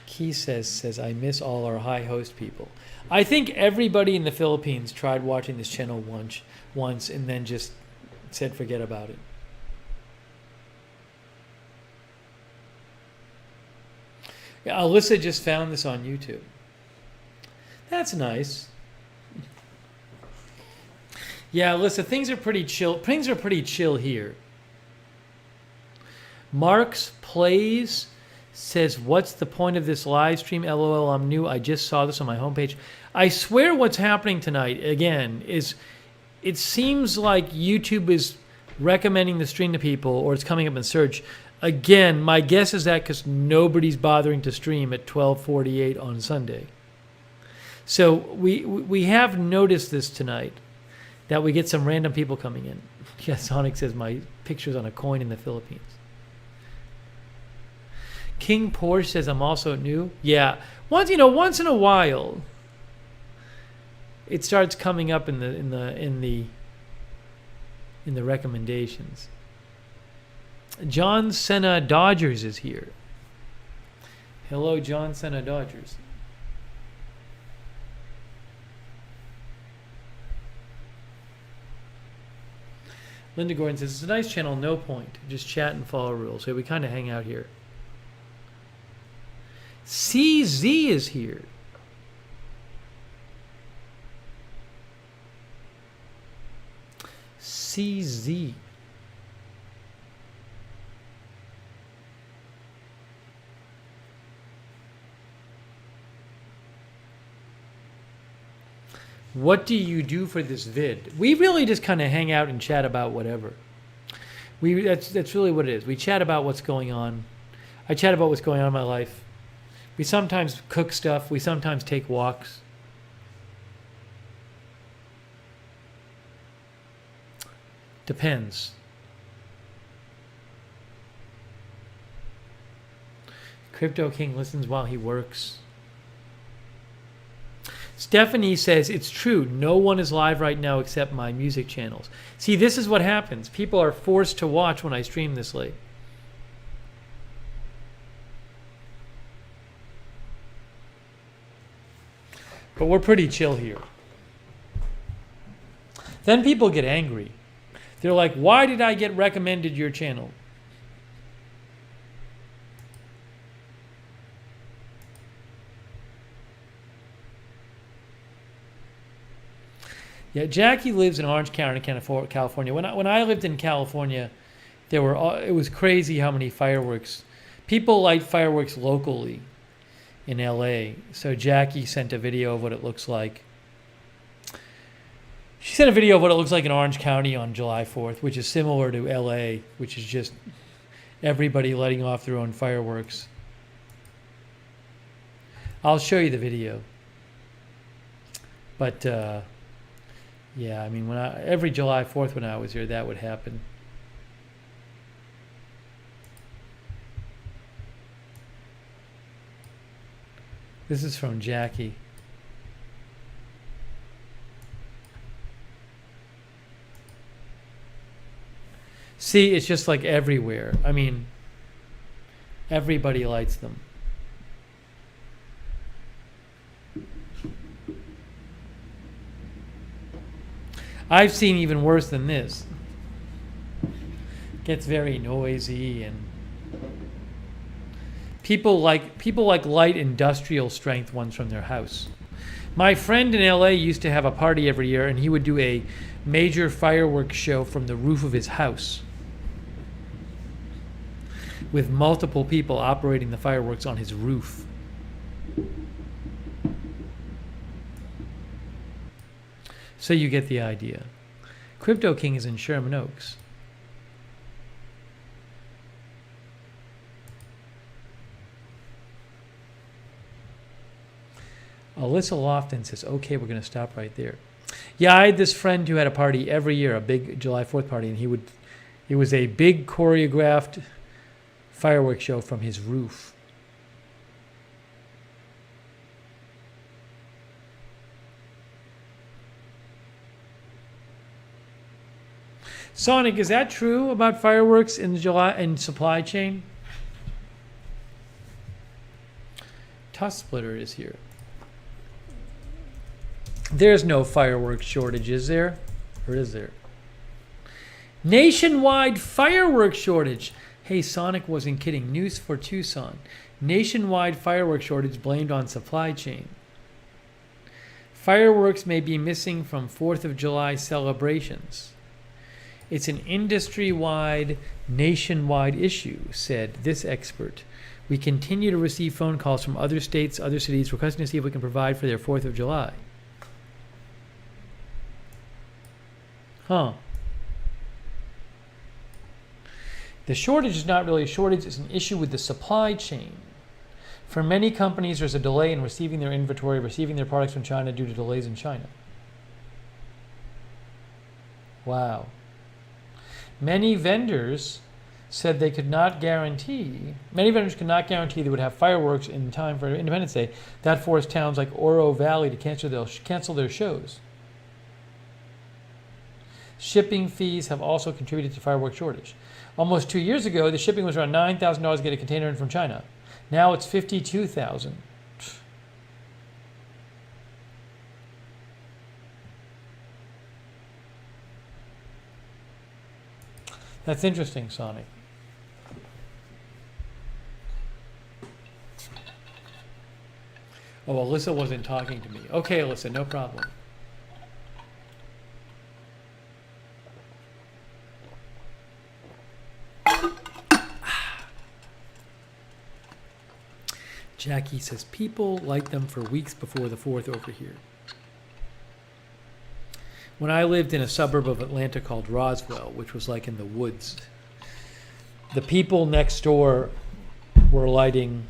Key says I miss all our high host people. I think everybody in the Philippines tried watching this channel once and then just said forget about it. Yeah, Alyssa just found this on YouTube. That's nice. Yeah, Alyssa, things are pretty chill. Things are pretty chill here. Marks Plays says, what's the point of this live stream? LOL, I'm new. I just saw this on my homepage. I swear what's happening tonight, again, is it seems like YouTube is recommending the stream to people or it's coming up in search. Again, my guess is that because nobody's bothering to stream at 12:48 on Sunday. So we have noticed this tonight, that we get some random people coming in. Yeah, Sonic says my picture's on a coin in the Philippines. King Porsche says I'm also new. Yeah, once in a while, it starts coming up in the recommendations. John Cena Dodgers is here. Hello, John Cena Dodgers. Linda Gordon says, it's a nice channel, no point. Just chat and follow rules. So we kind of hang out here. CZ is here. CZ. What do you do for this vid? We really just kind of hang out and chat about whatever. That's really what it is. We chat about what's going on. I chat about what's going on in my life. We sometimes cook stuff. We sometimes take walks. Depends. Crypto King listens while he works. Stephanie says, it's true. No one is live right now except my music channels. See, this is what happens. People are forced to watch when I stream this late. But we're pretty chill here. Then people get angry. They're like, why did I get recommended your channel? Yeah, Jackie lives in Orange County, California. When I lived in California, it was crazy how many fireworks. People light fireworks locally in LA. So Jackie sent a video of what it looks like. She sent a video of what it looks like in Orange County on July 4th, which is similar to LA, which is just everybody letting off their own fireworks. I'll show you the video. But yeah, I mean, every July 4th when I was here, that would happen. This is from Jackie. See, it's just like everywhere. I mean, everybody lights them. I've seen even worse than this. It gets very noisy, and people like light industrial strength ones from their house. My friend in LA used to have a party every year, and he would do a major fireworks show from the roof of his house, with multiple people operating the fireworks on his roof. So you get the idea. Crypto King is in Sherman Oaks. Alyssa Lofton says, okay, we're going to stop right there. Yeah, I had this friend who had a party every year, a big July 4th party, and it was a big choreographed fireworks show from his roof. Sonic, is that true about fireworks in supply chain? Tusk Splitter is here. There's no fireworks shortage, is there? Or is there? Nationwide fireworks shortage. Hey, Sonic wasn't kidding. News for Tucson. Nationwide fireworks shortage blamed on supply chain. Fireworks may be missing from 4th of July celebrations. It's an industry-wide, nationwide issue, said this expert. We continue to receive phone calls from other states, other cities, requesting to see if we can provide for their 4th of July. Huh. The shortage is not really a shortage, it's an issue with the supply chain. For many companies, there's a delay in receiving their inventory, receiving their products from China due to delays in China. Wow. Many vendors said they could not guarantee, they would have fireworks in time for Independence Day. That forced towns like Oro Valley to cancel their shows. Shipping fees have also contributed to fireworks shortage. Almost 2 years ago, the shipping was around $9,000 to get a container in from China. Now it's $52,000. That's interesting, Sonic. Oh, Alyssa wasn't talking to me. Okay, Alyssa, no problem. Jackie says people light them for weeks before the 4th over here. When I lived in a suburb of Atlanta called Roswell, which was like in the woods, the people next door were lighting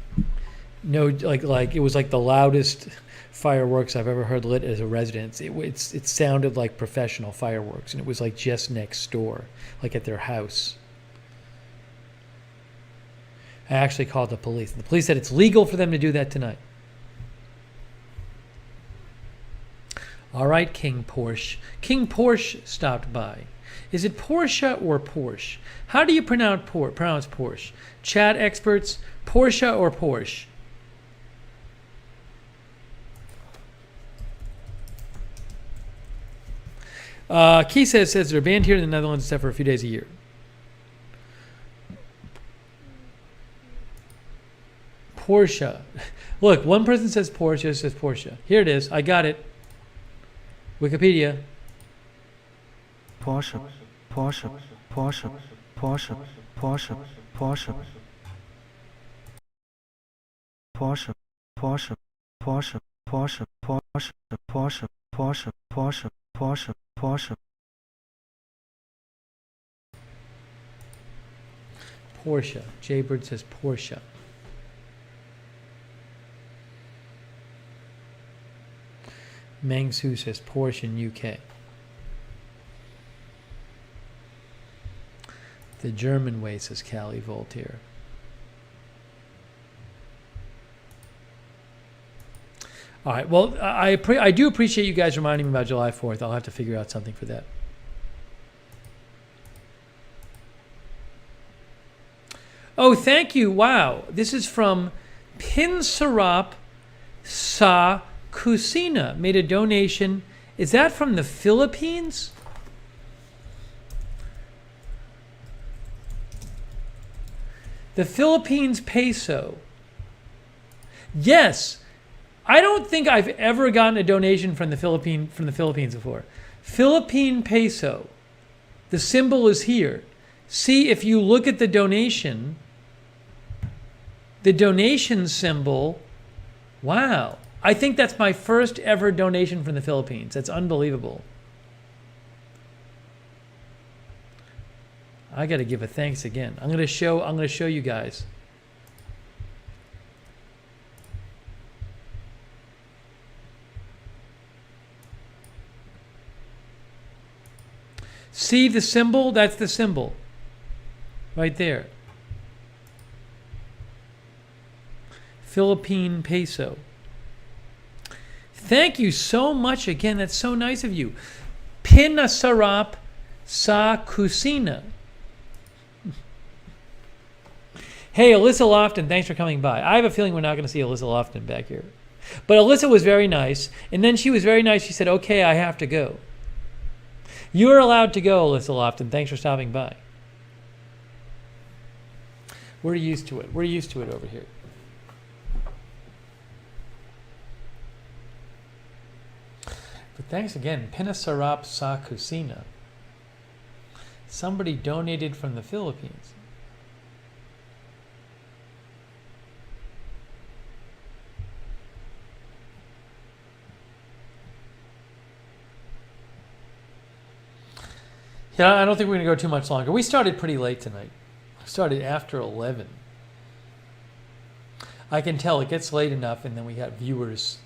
like it was like the loudest fireworks I've ever heard lit as a resident. It sounded like professional fireworks, and it was like just next door, like at their house. I actually called the police. The police said it's legal for them to do that tonight. All right, King Porsche. King Porsche stopped by. Is it Porsche or Porsche? How do you pronounce Porsche? Chat experts, Porsche or Porsche? Key says they're banned here in the Netherlands except for a few days a year. Porsche. Look, one person says Porsche, says Porsche. Here it is. I got it. Wikipedia. Porsche, Porsche, Porsche, Porsche, Porsche, Porsche, Porsche, Porsche, Porsche, Porsche, Porsche, Porsche, Porsche, Porsche, Porsche, Porsche. Porsche. Jaybird says Porsche. Mengsu says Porsche in UK. The German way, says Callie Voltaire. All right. Well, I do appreciate you guys reminding me about July 4th. I'll have to figure out something for that. Oh, thank you. Wow. This is from Pinsarap Sa Kusina. Made a donation. Is that from the Philippines? The Philippines peso. Yes. I don't think I've ever gotten a donation from the Philippines before. Philippine peso. The symbol is here. See, if you look at the donation symbol, wow. I think that's my first ever donation from the Philippines. That's unbelievable. I got to give a thanks again. I'm going to show you guys. See the symbol? That's the symbol. Right there. Philippine peso. Thank you so much again. That's so nice of you. Pinasarap sa kusina. Hey, Alyssa Lofton, thanks for coming by. I have a feeling we're not going to see Alyssa Lofton back here. But Alyssa was very nice. And then she was very nice. She said, okay, I have to go. You are allowed to go, Alyssa Lofton. Thanks for stopping by. We're used to it. We're used to it over here. But thanks again. Pinasarap sa kusina. Somebody donated from the Philippines. Yeah, I don't think we're going to go too much longer. We started pretty late tonight. We started after 11. I can tell it gets late enough, and then we have viewers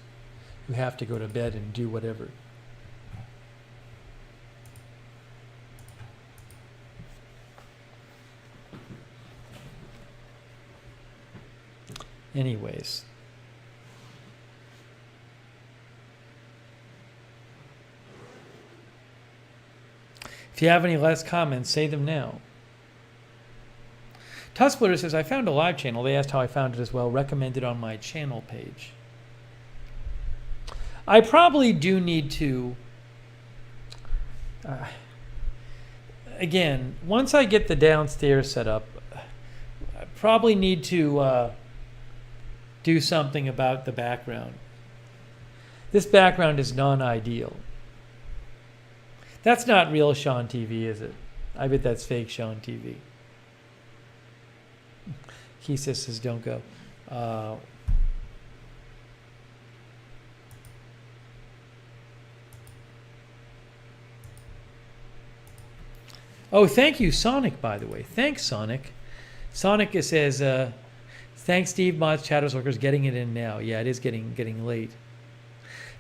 who have to go to bed and do whatever. Anyways. If you have any last comments, say them now. Tusplitter says, I found a live channel. They asked how I found it as well. Recommended on my channel page. I probably do need to... again, once I get the downstairs set up, I probably need to do something about the background. This background is non-ideal. That's not real Shahn TV, is it? I bet that's fake Shahn TV. Kisa says, don't go. Oh, thank you, Sonic, by the way. Thanks, Sonic. Sonic says, thanks, Steve, mods, chatters, workers, getting it in now. Yeah, it is getting late.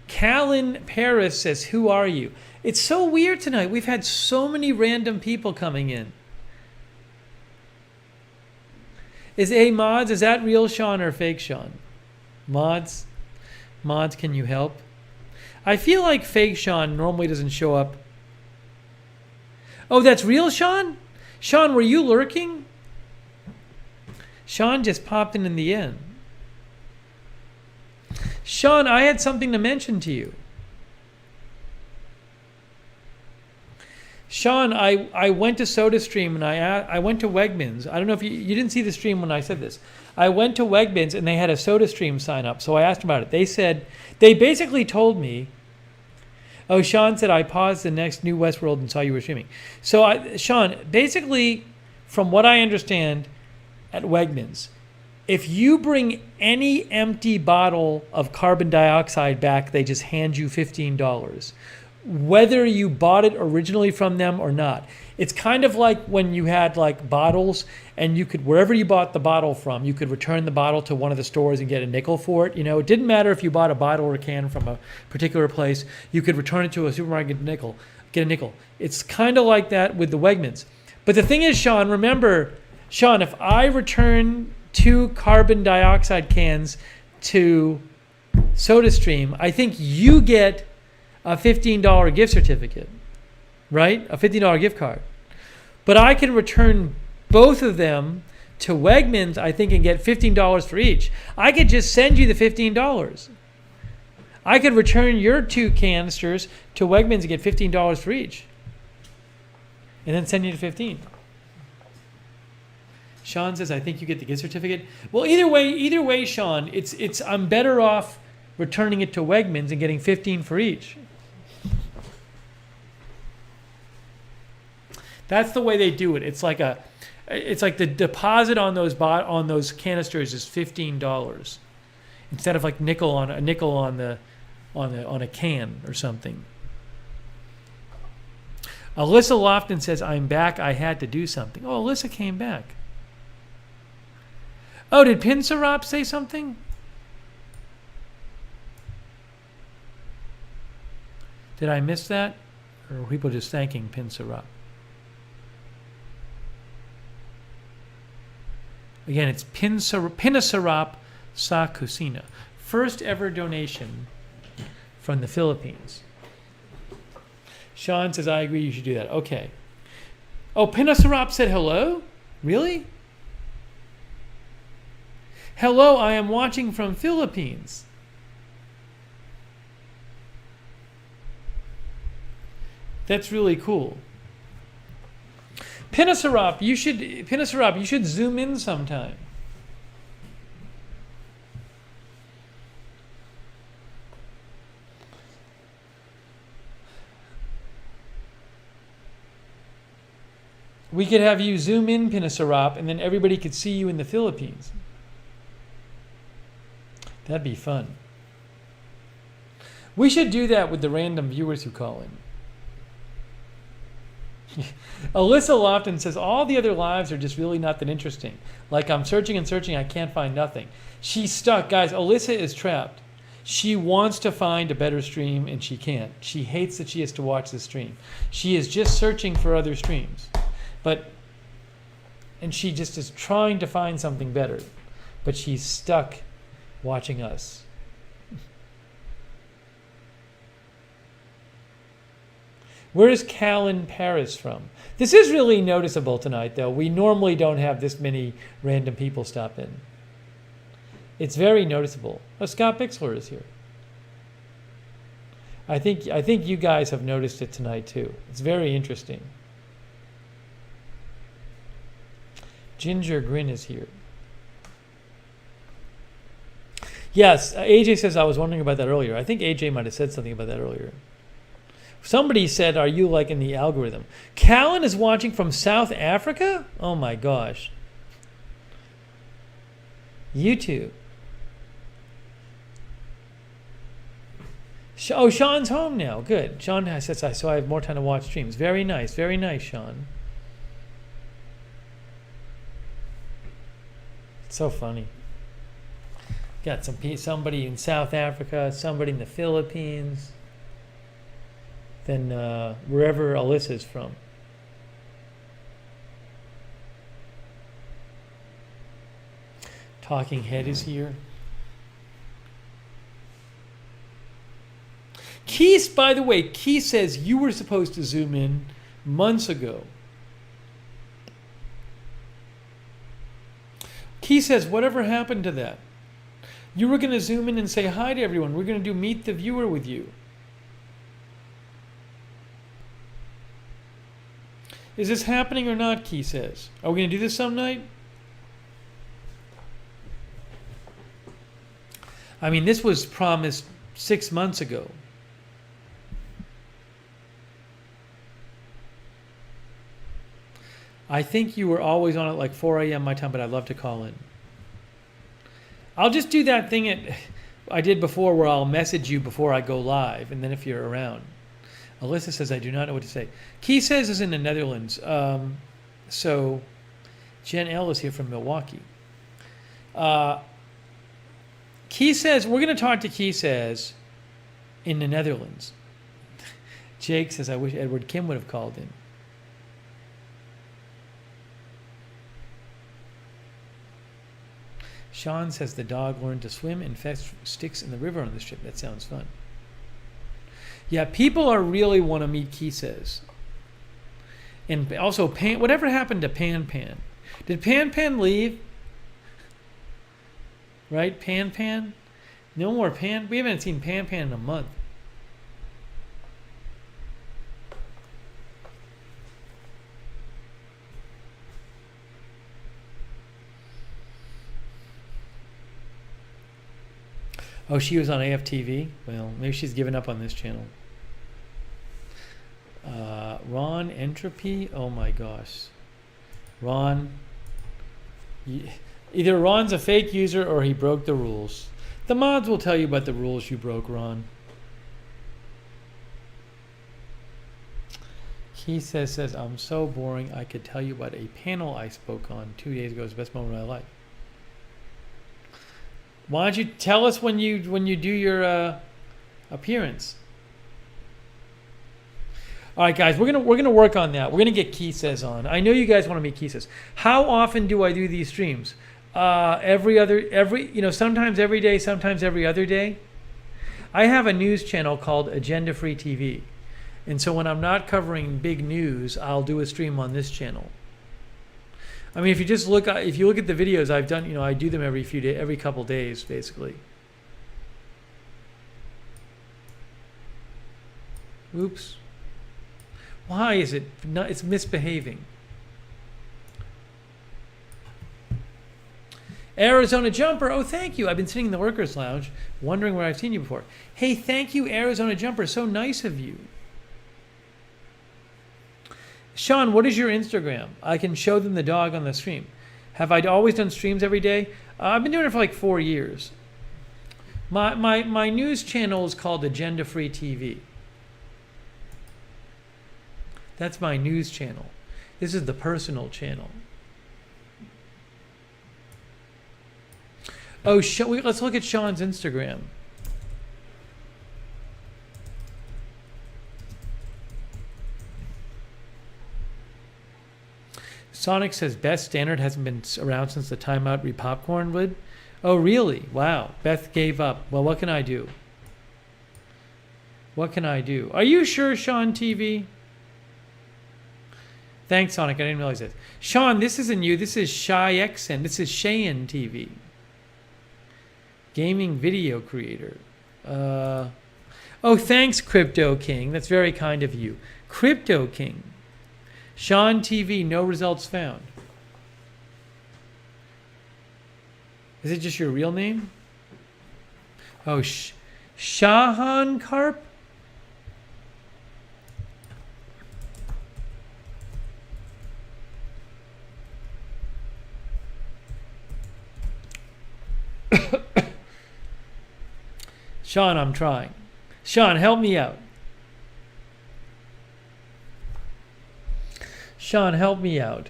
Callan Paris says, who are you? It's so weird tonight. We've had so many random people coming in. Mods, is that real Shahn or fake Shahn? Mods, can you help? I feel like fake Shahn normally doesn't show up. Oh, that's real Shahn? Shahn, were you lurking? Shahn just popped in the end. Shahn, I had something to mention to you. Shahn, I went to SodaStream and I went to Wegmans. I don't know if you didn't see the stream when I said this. I went to Wegmans and they had a SodaStream sign up. So I asked about it. They basically told me Oh, Shahn said, I paused the next new Westworld and saw you were streaming. So, Shahn, basically, from what I understand at Wegmans, if you bring any empty bottle of carbon dioxide back, they just hand you $15, whether you bought it originally from them or not. It's kind of like when you had like bottles and you could, wherever you bought the bottle from, you could return the bottle to one of the stores and get a nickel for it. You know, it didn't matter if you bought a bottle or a can from a particular place, you could return it to a supermarket and get a nickel. It's kind of like that with the Wegmans. But the thing is, Shahn, remember, Shahn, if I return 2 carbon dioxide cans to SodaStream, I think you get a $15 gift certificate, right? A $15 gift card. But I can return both of them to Wegmans, I think, and get $15 for each. I could just send you the $15. I could return your 2 canisters to Wegmans and get $15 for each. And then send you the 15. Shahn says, I think you get the gift certificate. Well, either way, Shahn, it's I'm better off returning it to Wegmans and getting 15 for each. That's the way they do it. It's like the deposit on those canisters is $15 instead of like nickel on a can or something. Alyssa Lofton says, I'm back. I had to do something. Oh, Alyssa came back. Oh, did Pin Sarap say something? Did I miss that? Or were people just thanking Pin Sarap? Again, it's Pinasarap Sa Kusina. First ever donation from the Philippines. Shahn says, I agree, you should do that. Okay. Oh, Pinasarap said hello? Really? Hello, I am watching from Philippines. That's really cool. Pinasarap, you should zoom in sometime. We could have you zoom in, Pinasarap, and then everybody could see you in the Philippines. That'd be fun. We should do that with the random viewers who call in. Alyssa Lofton says, all the other lives are just really not that interesting. Like, I'm searching and searching, I can't find nothing. She's stuck. Guys, Alyssa is trapped. She wants to find a better stream and she can't. She hates that she has to watch the stream. She is just searching for other streams. And she just is trying to find something better. But she's stuck watching us. Where is Cal in Paris from? This is really noticeable tonight, though. We normally don't have this many random people stop in. It's very noticeable. Oh, Scott Bixler is here. I think you guys have noticed it tonight, too. It's very interesting. Ginger Grin is here. Yes, AJ says, I was wondering about that earlier. I think AJ might have said something about that earlier. Somebody said, are you like in the algorithm? Callan is watching from South Africa? Oh my gosh. YouTube. Oh, Sean's home now. Good. Sean says, so I have more time to watch streams. Very nice, Sean. It's so funny. Got somebody in South Africa, somebody in the Philippines. Then wherever Alyssa's from. Talking Head is here. Keith, by the way, Keith says you were supposed to zoom in months ago. Keith says, whatever happened to that? You were going to zoom in and say hi to everyone. We're going to do Meet the Viewer with you. Is this happening or not, Key says? Are we going to do this some night? I mean, this was promised 6 months ago. I think you were always on at like 4 a.m. my time, but I'd love to call in. I'll just do that thing I did before where I'll message you before I go live, and then if you're around. Alyssa says, I do not know what to say. Key says is in the Netherlands. So Jen L is here from Milwaukee. Key says, we're going to talk to Key says in the Netherlands. Jake says, I wish Edward Kim would have called in. Shahn says the dog learned to swim and fetch sticks in the river on this trip. That sounds fun. Yeah, people are really want to meet Key says. And also, whatever happened to Pan Pan? Did Pan Pan leave? Right? Pan Pan? No more Pan. We haven't seen Pan Pan in a month. Oh, she was on AFTV? Well, maybe she's given up on this channel. Ron Entropy? Oh my gosh. Ron. Either Ron's a fake user or he broke the rules. The mods will tell you about the rules you broke, Ron. He says, I'm so boring. I could tell you about a panel I spoke on 2 days ago. It's the best moment of my life. Why don't you tell us when you do your appearance? All right, guys, we're gonna work on that. We're gonna get Key says on. I know you guys want to meet Key says. How often do I do these streams? Sometimes every day, sometimes every other day. I have a news channel called Agenda Free TV, and so when I'm not covering big news, I'll do a stream on this channel. I mean, if you look at the videos I've done, I do them every couple days, basically. Oops. Why is it not? It's misbehaving. Arizona Jumper. Oh, thank you. I've been sitting in the workers' lounge, wondering where I've seen you before. Hey, thank you, Arizona Jumper. So nice of you. Shahn, what is your Instagram? I can show them the dog on the stream. Have I always done streams every day? I've been doing it for like 4 years. My news channel is called Agenda Free TV. That's my news channel. This is the personal channel. Oh, let's look at Shahn's Instagram. Sonic says Beth Standard hasn't been around since the Timeout Repopcorn vid. Oh, really? Wow. Beth gave up. Well, what can I do? What can I do? Are you sure, Shahn TV? Thanks, Sonic. I didn't realize that. Shahn, this isn't you. This is ShyXN. This is Shahn TV. Gaming video creator. Oh, thanks, Crypto King. That's very kind of you. Crypto King. Shahn TV, no results found. Is it just your real name? Oh, Shahn Carp? Shahn, I'm trying. Shahn, help me out. Shahn, help me out.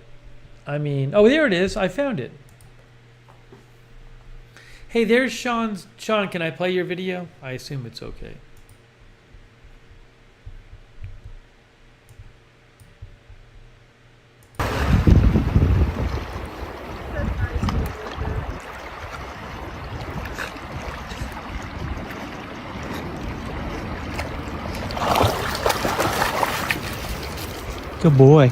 I mean, oh, there it is. I found it. Hey, there's Shahn, can I play your video? I assume it's okay. Good boy.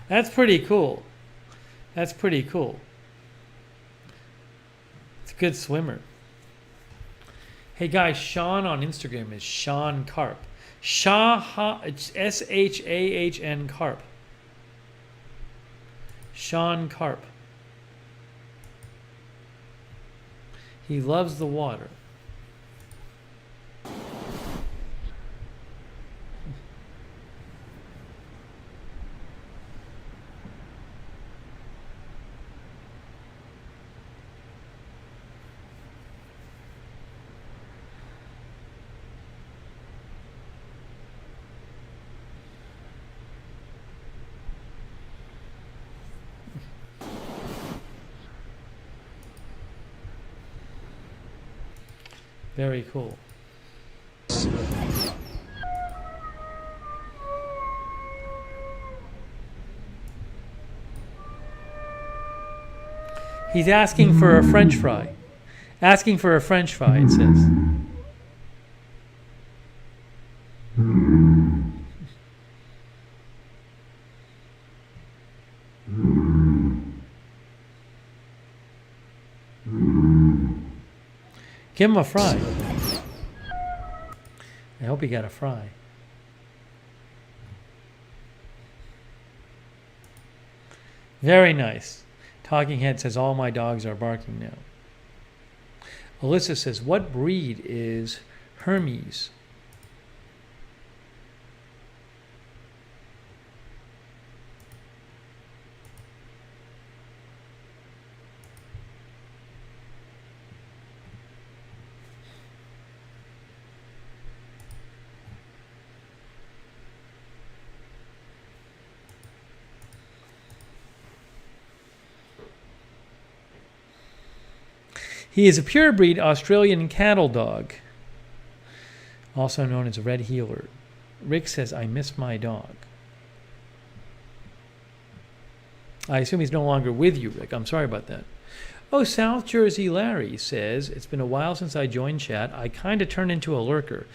That's pretty cool. That's pretty cool. It's a good swimmer. Hey guys, Shahn on Instagram is Shahn Carp. It's Shahn Carp. Shahn Carp. He loves the water. Very cool. He's asking for a French fry. Asking for a French fry, it says. Give him a fry. I hope he got a fry. Very nice. Talking Head says all my dogs are barking now. Alyssa says, what breed is Hermes? He is a purebred Australian cattle dog, also known as a red heeler. Rick says, I miss my dog. I assume he's no longer with you, Rick. I'm sorry about that. Oh, South Jersey Larry says, it's been a while since I joined chat. I kind of turned into a lurker.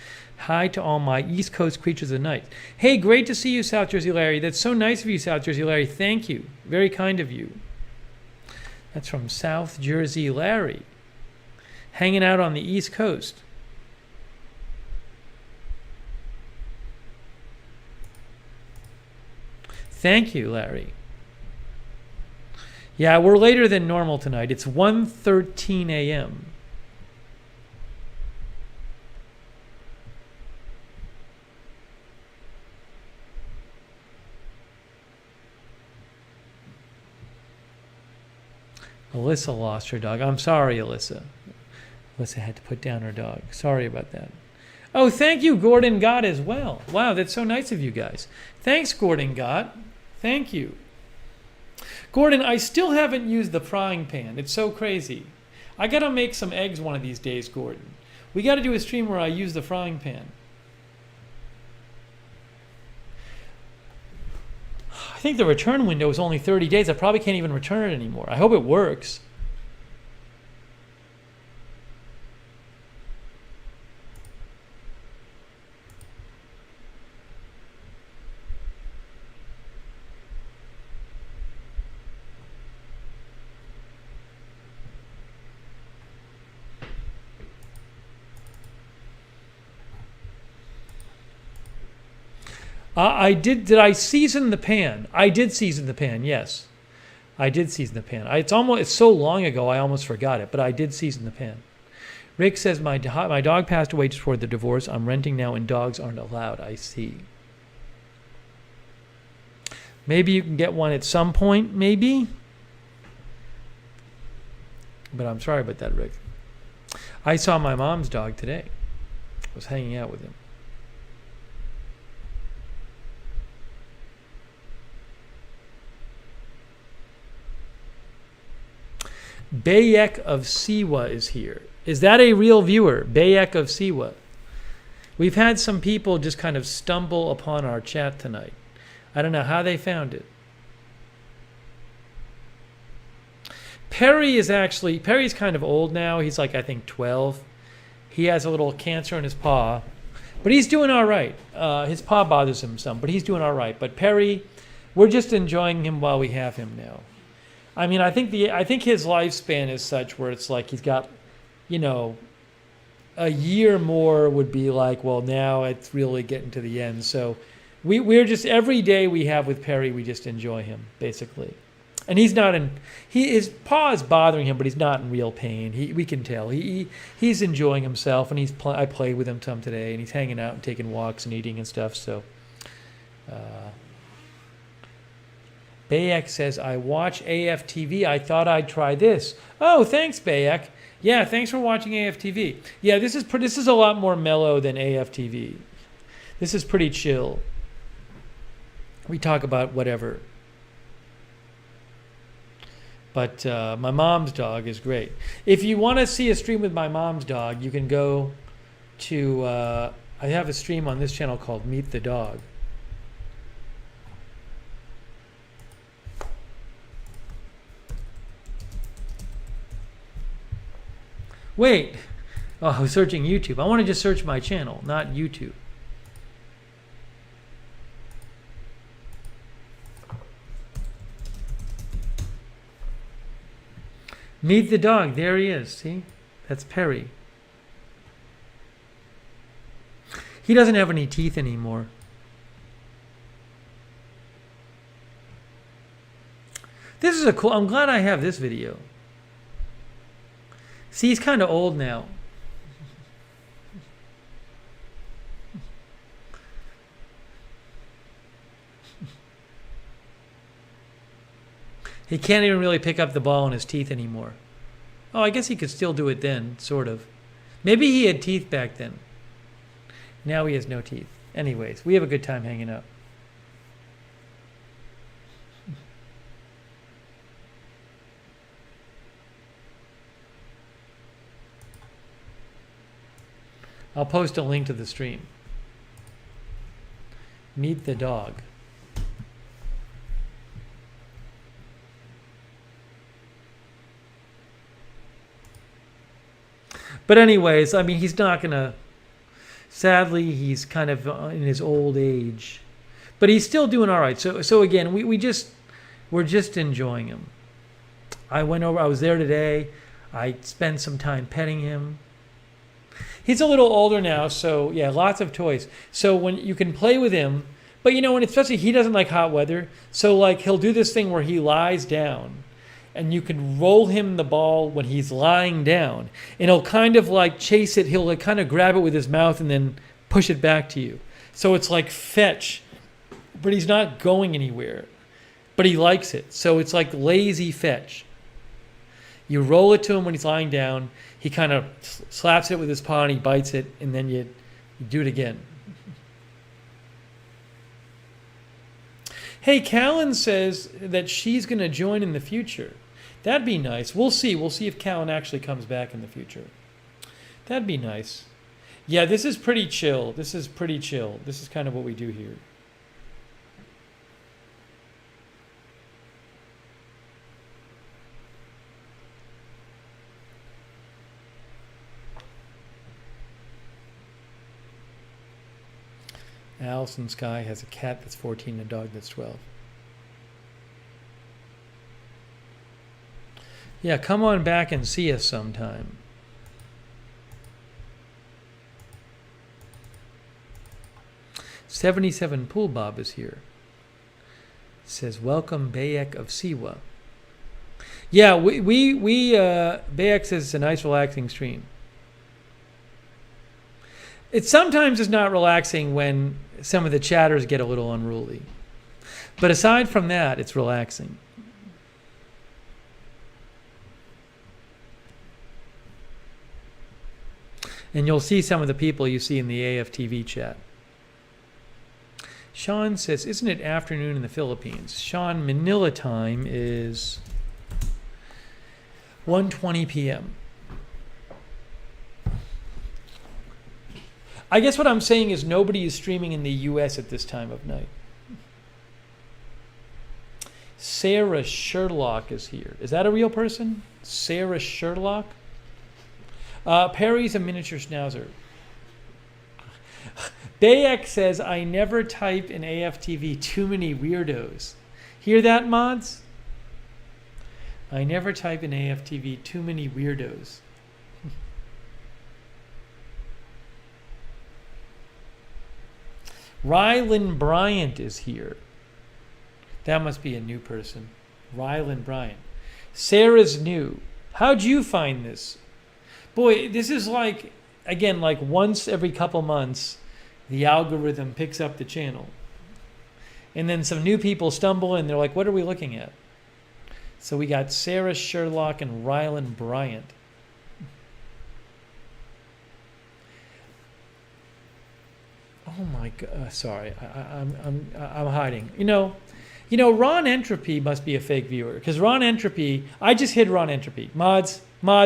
Hi to all my East Coast creatures of night. Hey, great to see you, South Jersey Larry. That's so nice of you, South Jersey Larry. Thank you. Very kind of you. That's from South Jersey Larry. Hanging out on the East Coast. Thank you, Larry. Yeah, we're later than normal tonight. It's 1:13 a.m. Alyssa lost her dog. I'm sorry, Alyssa. Alyssa had to put down her dog. Sorry about that. Oh, thank you, Gordon Gott, as well. Wow, that's so nice of you guys. Thanks, Gordon Gott. Thank you. Gordon, I still haven't used the frying pan. It's so crazy. I got to make some eggs one of these days, Gordon. We got to do a stream where I use the frying pan. I think the return window is only 30 days. I probably can't even return it anymore. I hope it works. Did I season the pan? I did season the pan, yes. I did season the pan. It's so long ago I almost forgot it, but I did season the pan. Rick says, my dog passed away just before the divorce. I'm renting now and dogs aren't allowed. I see. Maybe you can get one at some point, maybe? But I'm sorry about that, Rick. I saw my mom's dog today. I was hanging out with him. Bayek of Siwa is here. Is that a real viewer? Bayek of Siwa. We've had some people just kind of stumble upon our chat tonight. I don't know how they found it. Perry's kind of old now. He's like, I think 12. He has a little cancer in his paw, but he's doing all right. His paw bothers him some, but he's doing all right. But Perry, we're just enjoying him while we have him now. I mean, I think his lifespan is such where it's like he's got, a year more would be like, well, now it's really getting to the end. So we're just, every day we have with Perry, we just enjoy him, basically. And he's not in, his paw is bothering him, but he's not in real pain. We can tell. He's enjoying himself, and I played with him some today, and he's hanging out and taking walks and eating and stuff. So, Bayek says, I watch AFTV. I thought I'd try this. Oh, thanks, Bayek. Yeah, thanks for watching AFTV. Yeah, this is a lot more mellow than AFTV. This is pretty chill. We talk about whatever. But my mom's dog is great. If you want to see a stream with my mom's dog, you can go to, I have a stream on this channel called Meet the Dog. Wait. Oh, I was searching YouTube. I want to just search my channel, not YouTube. Meet the dog. There he is. See? That's Perry. He doesn't have any teeth anymore. This is a cool... I'm glad I have this video. See, he's kind of old now. He can't even really pick up the ball in his teeth anymore. Oh, I guess he could still do it then, sort of. Maybe he had teeth back then. Now he has no teeth. Anyways, we have a good time hanging out. I'll post a link to the stream. Meet the dog. But anyways, I mean, he's not going to... Sadly, he's kind of in his old age. But he's still doing all right. So again, we're just enjoying him. I was there today. I spent some time petting him. He's a little older now, so yeah, lots of toys. So when you can play with him, but you know, and especially he doesn't like hot weather. So like he'll do this thing where he lies down. And you can roll him the ball when he's lying down. And he'll kind of like chase it. He'll like kind of grab it with his mouth and then push it back to you. So it's like fetch. But he's not going anywhere. But he likes it. So it's like lazy fetch. You roll it to him when he's lying down. He kind of slaps it with his paw and he bites it. And then you do it again. Hey, Callan says that she's going to join in the future. That'd be nice. We'll see. We'll see if Callan actually comes back in the future. That'd be nice. Yeah, this is pretty chill. This is pretty chill. This is kind of what we do here. Allison Sky has a cat that's 14 and a dog that's 12. Yeah, come on back and see us sometime. "77 Pool Bob is here. Says, welcome Bayek of Siwa. Yeah, Bayek says it's a nice relaxing stream. It sometimes is not relaxing when some of the chatters get a little unruly. But aside from that, it's relaxing. And you'll see some of the people you see in the AFTV chat. Shahn says, isn't it afternoon in the Philippines? Shahn, Manila time is 1:20 p.m. I guess what I'm saying is nobody is streaming in the U.S. at this time of night. Sarah Sherlock is here. Is that a real person? Sarah Sherlock? Perry's a miniature schnauzer. Bayek says, I never type in AFTV too many weirdos. Hear that, mods? I never type in AFTV too many weirdos. Rylan Bryant is here. That must be a new person. Rylan Bryant. Sarah's new. How'd you find this? Boy, this is like, again, like once every couple months, the algorithm picks up the channel. And then some new people stumble and they're like, what are we looking at? So we got Sarah Sherlock and Rylan Bryant. Oh my God! Sorry, I'm hiding. You know, Ron Entropy must be a fake viewer because Ron Entropy. I just hid Ron Entropy. Mods,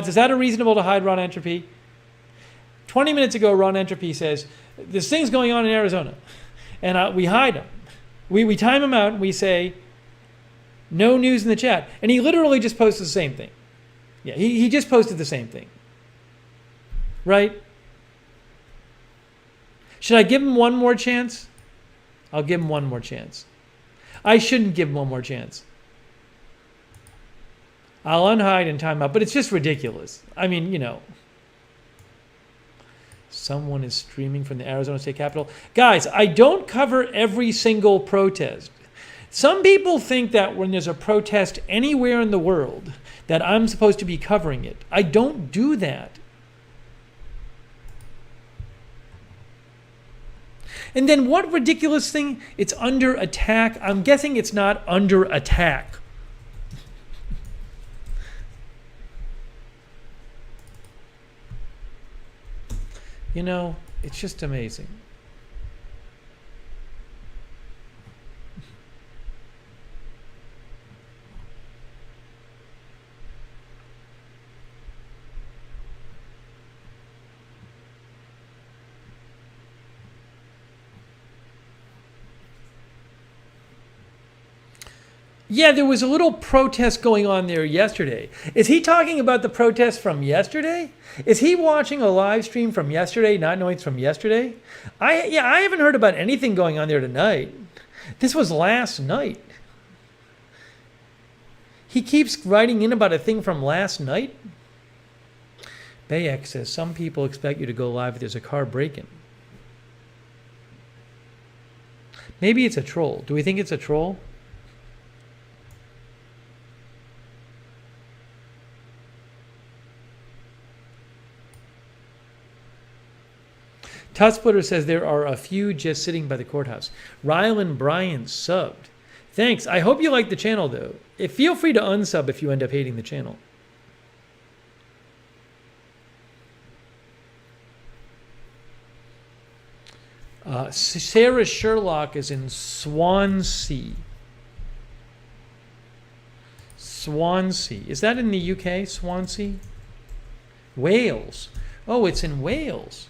is that reasonable to hide Ron Entropy? 20 minutes ago, Ron Entropy says this thing's going on in Arizona, and we hide him. We time him out and we say no news in the chat, and he literally just posted the same thing. Yeah, he just posted the same thing. Right? Should I give him one more chance? I'll give him one more chance. I shouldn't give him one more chance. I'll unhide and time out, but it's just ridiculous. I mean, someone is streaming from the Arizona State Capitol. Guys, I don't cover every single protest. Some people think that when there's a protest anywhere in the world that I'm supposed to be covering it. I don't do that. And then what ridiculous thing? It's under attack. I'm guessing it's not under attack. It's just amazing. Yeah, there was a little protest going on there yesterday. Is he talking about the protest from yesterday? Is he watching a live stream from yesterday, not knowing it's from yesterday? I haven't heard about anything going on there tonight. This was last night. He keeps writing in about a thing from last night. Bayek says, some people expect you to go live if there's a car break-in. Maybe it's a troll. Do we think it's a troll? Tutsplitter says there are a few just sitting by the courthouse. Rylan Bryant subbed. Thanks. I hope you like the channel, though. Feel free to unsub if you end up hating the channel. Sarah Sherlock is in Swansea. Swansea. Is that in the UK? Swansea? Wales. Oh, it's in Wales.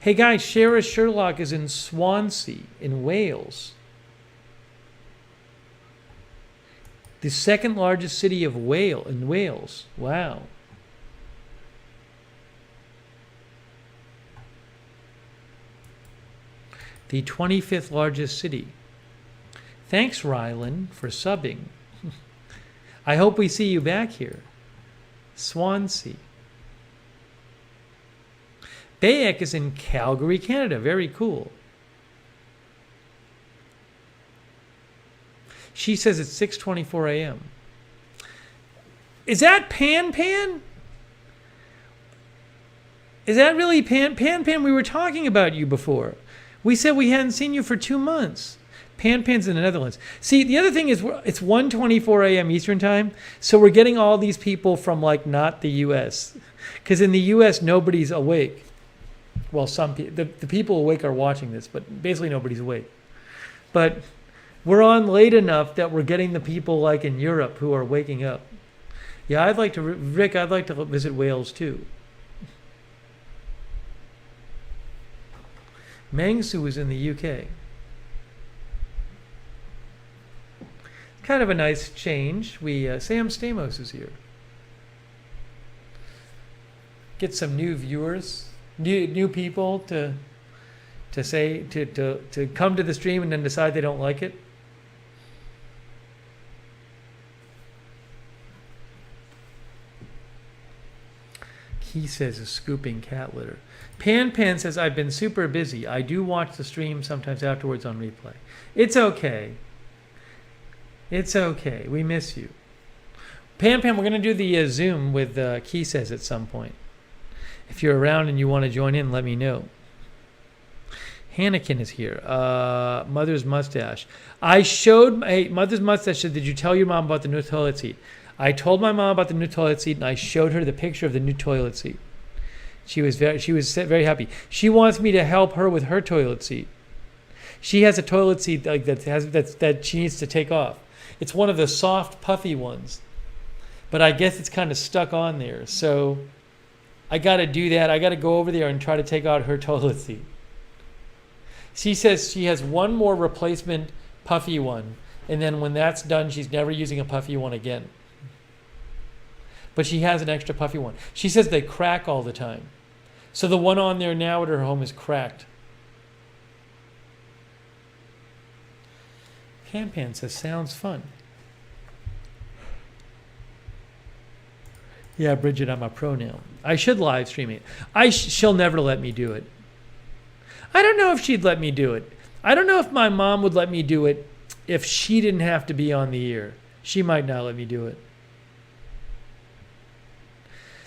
Hey guys, Sarah Sherlock is in Swansea, in Wales. The second largest city of Wales. Wow. The 25th largest city. Thanks, Rylan, for subbing. I hope we see you back here. Swansea. Bayek is in Calgary, Canada. Very cool. She says it's 6:24 a.m. Is that Pan? Is that really Pan? Pan, we were talking about you before. We said we hadn't seen you for 2 months. Pan's in the Netherlands. See, the other thing is it's 1:24 a.m. Eastern time, so we're getting all these people from not the U.S. Because in the U.S. nobody's awake. Well, some people, the people awake are watching this, but basically nobody's awake. But we're on late enough that we're getting the people in Europe who are waking up. Yeah, I'd like to visit Wales too. Mangsu is in the UK. Kind of a nice change. Sam Stamos is here. Get some new viewers. New people to come to the stream and then decide they don't like it. He says is scooping cat litter. Pan says, I've been super busy. I do watch the stream sometimes afterwards on replay. It's okay. It's okay. We miss you. Pan, we're going to do the Zoom with Key says at some point. If you're around and you want to join in, let me know. Hannikin is here. Mother's mustache. I showed Mother's mustache. Said, did you tell your mom about the new toilet seat? I told my mom about the new toilet seat, and I showed her the picture of the new toilet seat. She was very happy. She wants me to help her with her toilet seat. She has a toilet seat like that she needs to take off. It's one of the soft, puffy ones, but I guess it's kind of stuck on there. So I got to do that. I got to go over there and try to take out her toilet seat. She says she has one more replacement puffy one, and then when that's done, she's never using a puffy one again. But she has an extra puffy one. She says they crack all the time. So the one on there now at her home is cracked. Pan says, sounds fun. Yeah, Bridget, I'm a pro now. I should live stream it. She'll never let me do it. I don't know if she'd let me do it. I don't know if my mom would let me do it if she didn't have to be on the air. She might not let me do it.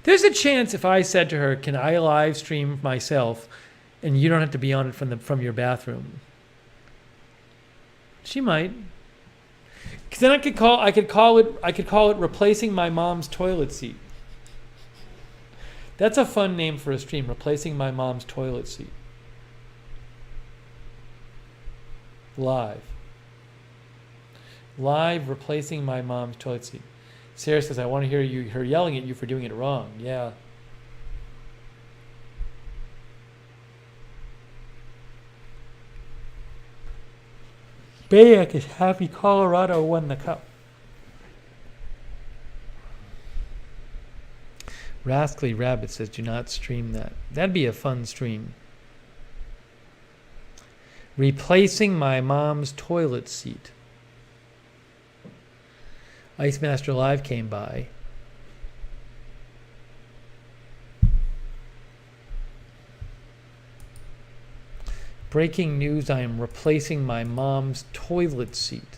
There's a chance if I said to her, can I live stream myself and you don't have to be on it from your bathroom? She might. Because then I could call it replacing my mom's toilet seat. That's a fun name for a stream, replacing my mom's toilet seat. Live replacing my mom's toilet seat. Sarah says, I want to hear her yelling at you for doing it wrong. Yeah. Bayek is happy Colorado won the cup. Rascally Rabbit says, do not stream that. That'd be a fun stream. Replacing my mom's toilet seat. Ice Master Live came by. Breaking news, I am replacing my mom's toilet seat.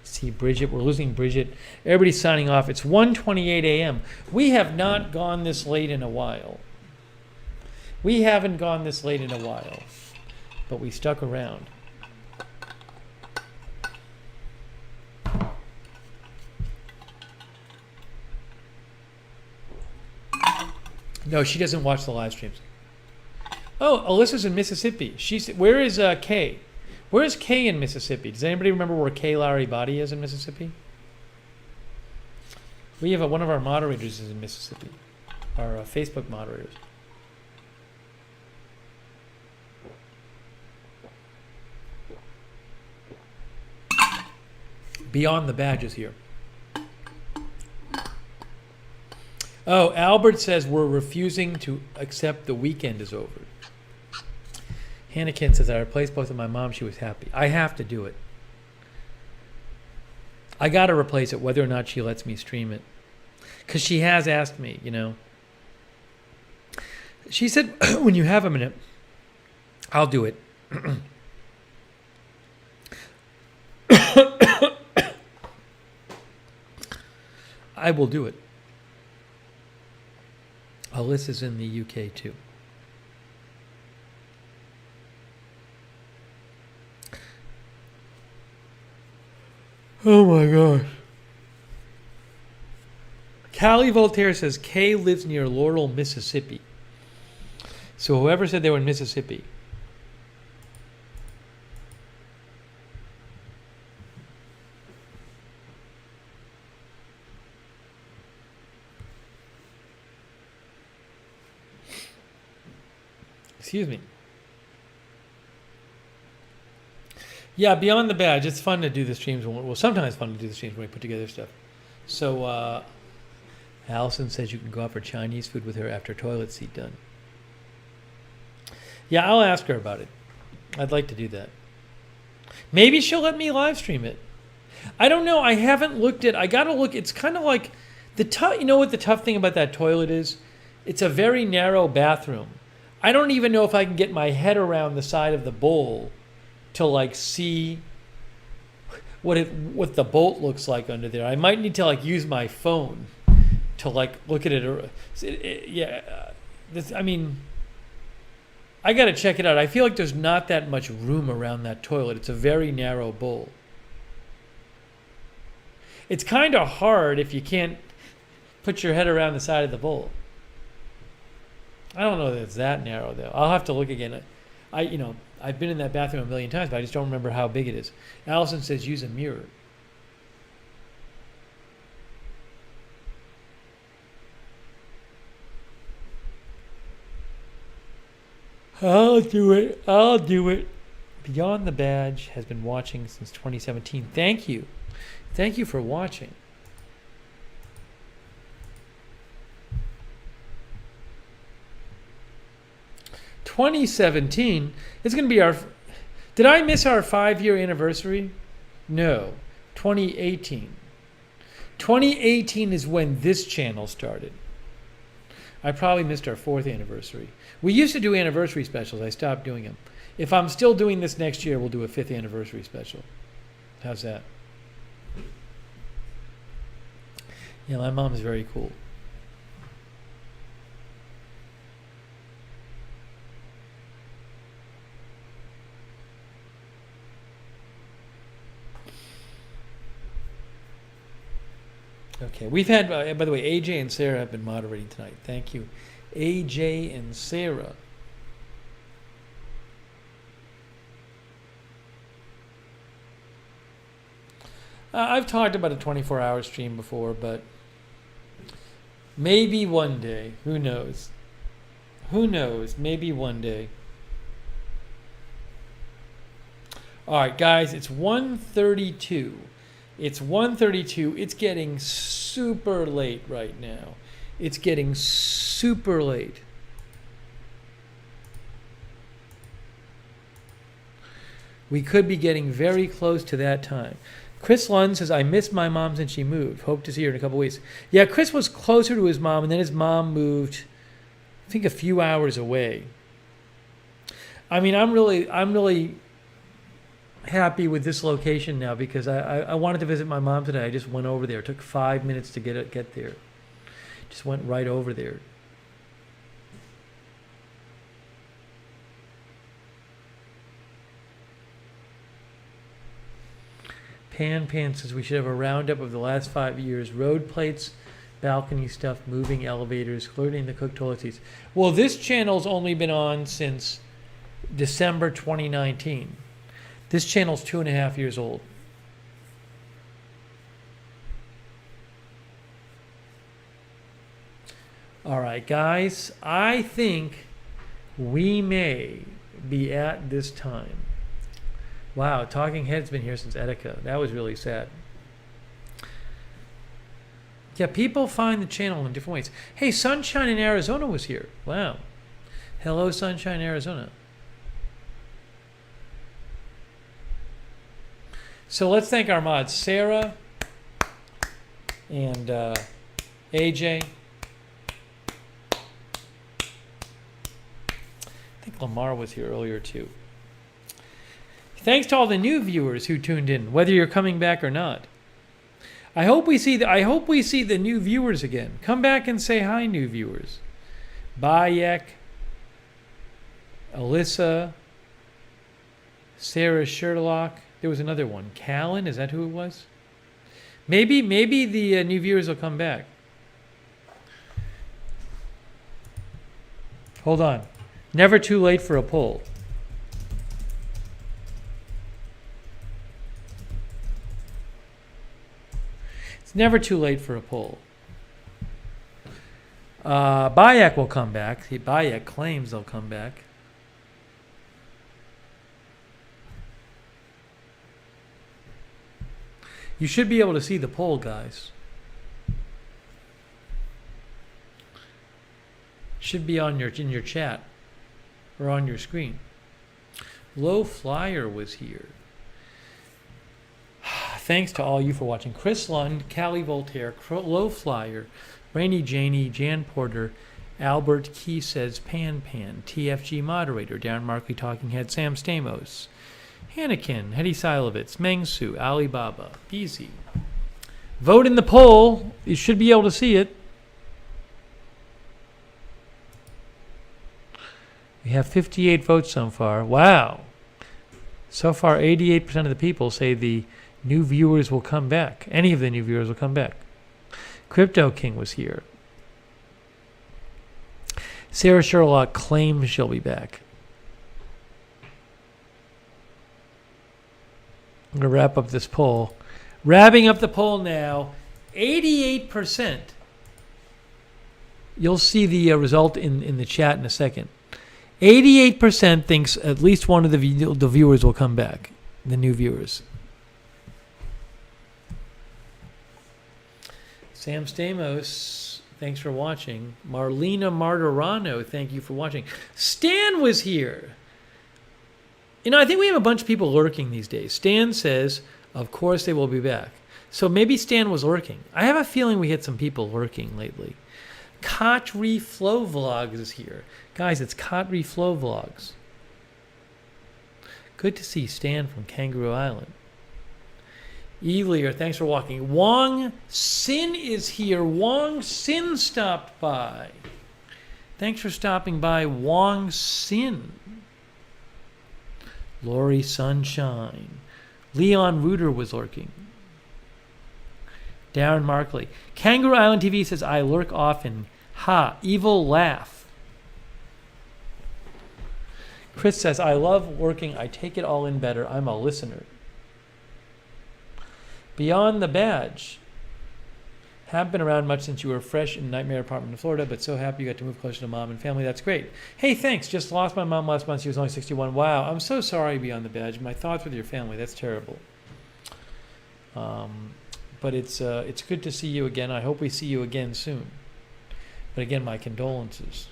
See Bridget, we're losing Bridget. Everybody's signing off. It's 1:28 a.m. We have not gone this late in a while. We haven't gone this late in a while, but we stuck around. No, she doesn't watch the live streams. Oh, Alyssa's in Mississippi. Where is Kay? Where is Kay in Mississippi? Does anybody remember where Kay Lowry Body is in Mississippi? We have one of our moderators is in Mississippi. Our Facebook moderators. Beyond the Badges here. Oh, Albert says we're refusing to accept the weekend is over. Hannikin says, I replaced both of my mom. She was happy. I have to do it. I got to replace it whether or not she lets me stream it. Because she has asked me, you know. She said, when you have a minute, I'll do it. I will do it. Alyssa's in the UK too. Oh my gosh. Callie Voltaire says Kay lives near Laurel, Mississippi. So whoever said they were in Mississippi. Excuse me. Yeah, Beyond the Badge. It's fun to do the streams. Well, sometimes fun to do the streams when we put together stuff. So, Allison says you can go out for Chinese food with her after toilet seat done. Yeah, I'll ask her about it. I'd like to do that. Maybe she'll let me live stream it. I don't know. I haven't looked at. I gotta look. It's kind of like the tough. You know what the tough thing about that toilet is? It's a very narrow bathroom. I don't even know if I can get my head around the side of the bowl to like see what the bolt looks like under there. I might need to like use my phone to like look at it. I mean, I got to check it out. I feel like there's not that much room around that toilet. It's a very narrow bowl. It's kind of hard if you can't put your head around the side of the bowl. I don't know that it's that narrow though. I'll have to look again. I've been in that bathroom a million times, but I just don't remember how big it is. Allison says use a mirror. I'll do it. Beyond the Badge has been watching since 2017. Thank you. Thank you for watching. '17 is going to be our. Did I miss our 5-year anniversary? No. 2018. 2018 is when this channel started. I probably missed our 4th anniversary. We used to do anniversary specials. I stopped doing them. If I'm still doing this next year, we'll do a 5th anniversary special. How's that? Yeah, my mom's very cool. Okay, we've had, by the way, AJ and Sarah have been moderating tonight. Thank you. AJ and Sarah. I've talked about a 24-hour stream before, but maybe one day. Who knows? Who knows? Maybe one day. All right, guys, it's 1:32. It's 1:32. It's getting super late right now. It's getting super late. We could be getting very close to that time. Chris Lund says, I miss my mom since she moved. Hope to see her in a couple weeks. Yeah, Chris was closer to his mom, and then his mom moved, I think, a few hours away. I mean, I'm really happy with this location now because I wanted to visit my mom today. I just went over there. It took 5 minutes to get there. Just went right over there. Pan says we should have a roundup of the last 5 years. Road plates, balcony stuff, moving elevators, including the cook toilet seats. Well, this channel's only been on since December 2019. This channel's 2.5 years old. All right, guys, I think we may be at this time. Wow, Talking Head's been here since Etika. That was really sad. Yeah, people find the channel in different ways. Hey, Sunshine in Arizona was here. Wow. Hello, Sunshine, Arizona. So let's thank our mods, Sarah and AJ. I think Lamar was here earlier too. Thanks to all the new viewers who tuned in, whether you're coming back or not. I hope we see the new viewers again. Come back and say hi, new viewers. Bayek, Alyssa, Sarah Sherlock. There was another one. Callan, is that who it was? Maybe the new viewers will come back. Hold on. Never too late for a poll. It's never too late for a poll. Bayek will come back. Bayek claims they'll come back. You should be able to see the poll, guys. Should be in your chat. or on your screen. Low Flyer was here. Thanks to all you for watching. Chris Lund, Callie Voltaire, Low Flyer, Brainy Janey, Jan Porter, Albert Key says Pan, TFG Moderator, Darren Markley, Talking Head, Sam Stamos, Hannikin, Hetty Silovitz, Mengsu, Alibaba, Easy. Vote in the poll. You should be able to see it. We have 58 votes so far. Wow. So far, 88% of the people say the new viewers will come back. Any of the new viewers will come back. Crypto King was here. Sarah Sherlock claims she'll be back. I'm going to wrap up this poll. Wrapping up the poll now. 88%. You'll see the result in the chat in a second. 88% thinks at least one of the viewers will come back. The new viewers. Sam Stamos, thanks for watching. Marlena Martirano, thank you for watching. Stan was here. You know, I think we have a bunch of people lurking these days. Stan says, of course they will be back. So maybe Stan was lurking. I have a feeling we had some people lurking lately. Kotri Flow Vlogs is here. Guys, it's Kotri Flow Vlogs. Good to see Stan from Kangaroo Island. Evelier, thanks for walking. Wong Sin is here. Wong Sin stopped by. Thanks for stopping by, Wong Sin. Lori Sunshine. Leon Reuter was lurking. Darren Markley. Kangaroo Island TV says, I lurk often. Ha, evil laugh. Chris says, I love working. I take it all in better. I'm a listener. Beyond the Badge. Haven't been around much since you were fresh in Nightmare Apartment in Florida, but so happy you got to move closer to mom and family. That's great. Hey, thanks. Just lost my mom last month. She was only 61. Wow. I'm so sorry, Beyond the Badge. My thoughts with your family. That's terrible. But it's good to see you again. I hope we see you again soon. But again, my condolences.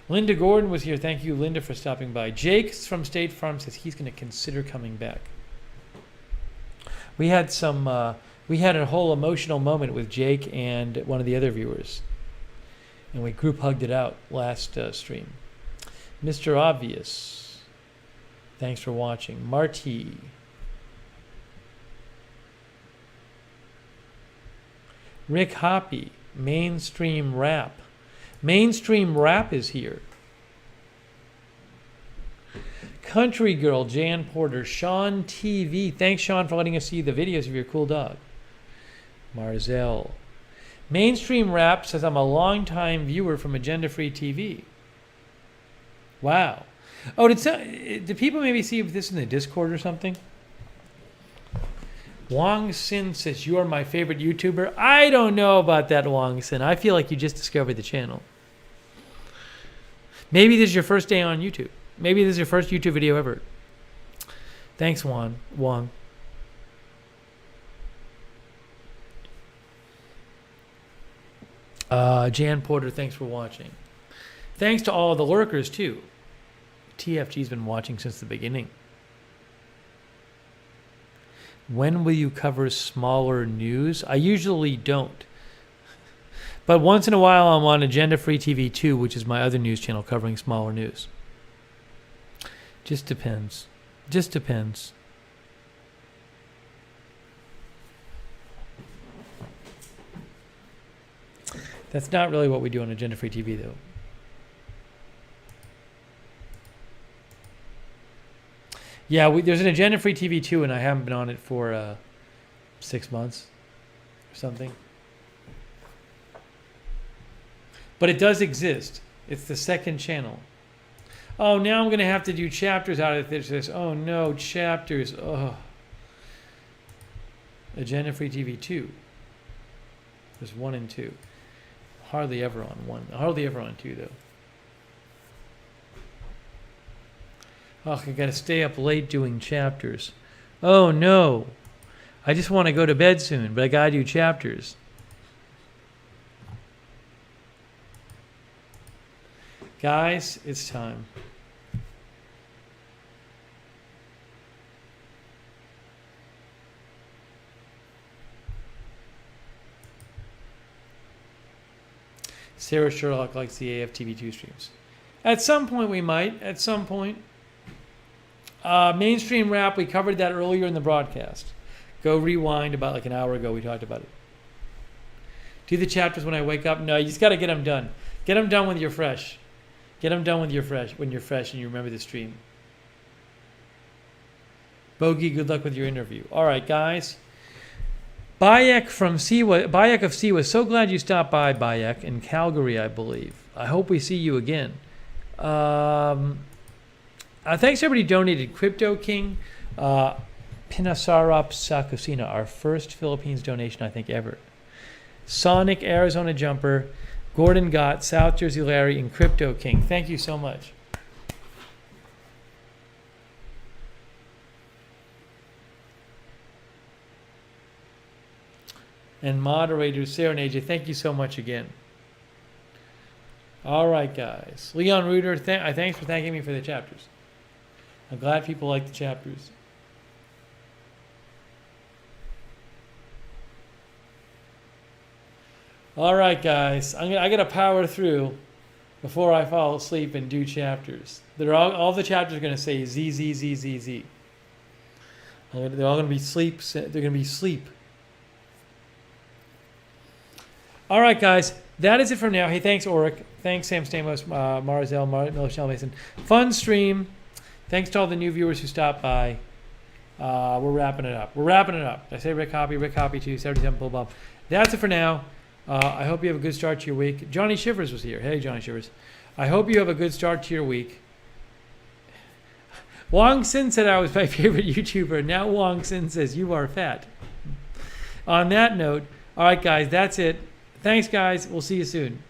Linda Gordon was here. Thank you, Linda, for stopping by. Jake from State Farm says he's going to consider coming back. We had a whole emotional moment with Jake and one of the other viewers, and we group hugged it out last stream. Mr. Obvious, thanks for watching. Marty. Rick Hoppy, Mainstream Rap. Mainstream Rap is here. Country Girl, Jan Porter, Shahn TV. Thanks, Shahn, for letting us see the videos of your cool dog. Marzell. Mainstream Rap says, I'm a long-time viewer from Agenda Free TV. Wow. Oh, did people maybe see this in the Discord or something? Wong Sin says, you are my favorite YouTuber. I don't know about that, Wong Sin. I feel like you just discovered the channel. Maybe this is your first day on YouTube. Maybe this is your first YouTube video ever. Thanks, Wong. Jan Porter, thanks for watching. Thanks to all the lurkers, too. TFG's been watching since the beginning. When will you cover smaller news? I usually don't. But once in a while, I'm on Agenda Free TV 2, which is my other news channel covering smaller news. Just depends. Just depends. That's not really what we do on Agenda Free TV, though. Yeah, there's an Agenda Free TV 2, and I haven't been on it for 6 months or something. But it does exist. It's the second channel. Oh, now I'm going to have to do chapters out of this. Oh, no, chapters. Oh. Agenda Free TV 2. There's 1 and 2. Hardly ever on 1. Hardly ever on 2, though. Oh, I got to stay up late doing chapters. Oh, no. I just want to go to bed soon, but I got to do chapters. Guys, it's time. Sarah Sherlock likes the AFTV2 streams. At some point we might. At some point. Mainstream rap, we covered that earlier in the broadcast. Go rewind about like an hour ago. We talked about it. Do the chapters when I wake up. No, you just got to get them done. Get them done when you're fresh. Get them done when you're fresh and you remember the stream. Bogey, good luck with your interview. All right, guys. Bayek of Siwa, so glad you stopped by, Bayek, in Calgary, I believe. I hope we see you again. Thanks everybody who donated. Crypto King, Pinasarap Sakusina, our first Philippines donation, I think, ever. Sonic Arizona Jumper, Gordon Gott, South Jersey Larry, and Crypto King. Thank you so much. And moderators, Sarah and AJ, thank you so much again. All right, guys. Leon Reuter, thanks for thanking me for the chapters. I'm glad people like the chapters. All right, guys. I got to power through before I fall asleep and do chapters. All the chapters are going to say Z, Z, Z, Z, Z. They're all going to be sleep. They're going to be sleep. All right, guys. That is it for now. Hey, thanks, Oric. Thanks, Sam Stamos, Marzell, Michelle Mason. Fun stream. Thanks to all the new viewers who stopped by. We're wrapping it up. I say Rick Hoppy 277 Bull Bob. That's it for now. I hope you have a good start to your week. Johnny Shivers was here. Hey, Johnny Shivers. I hope you have a good start to your week. Wong Sin said I was my favorite YouTuber. Now Wong Sin says you are fat. On that note, all right, guys, that's it. Thanks, guys. We'll see you soon.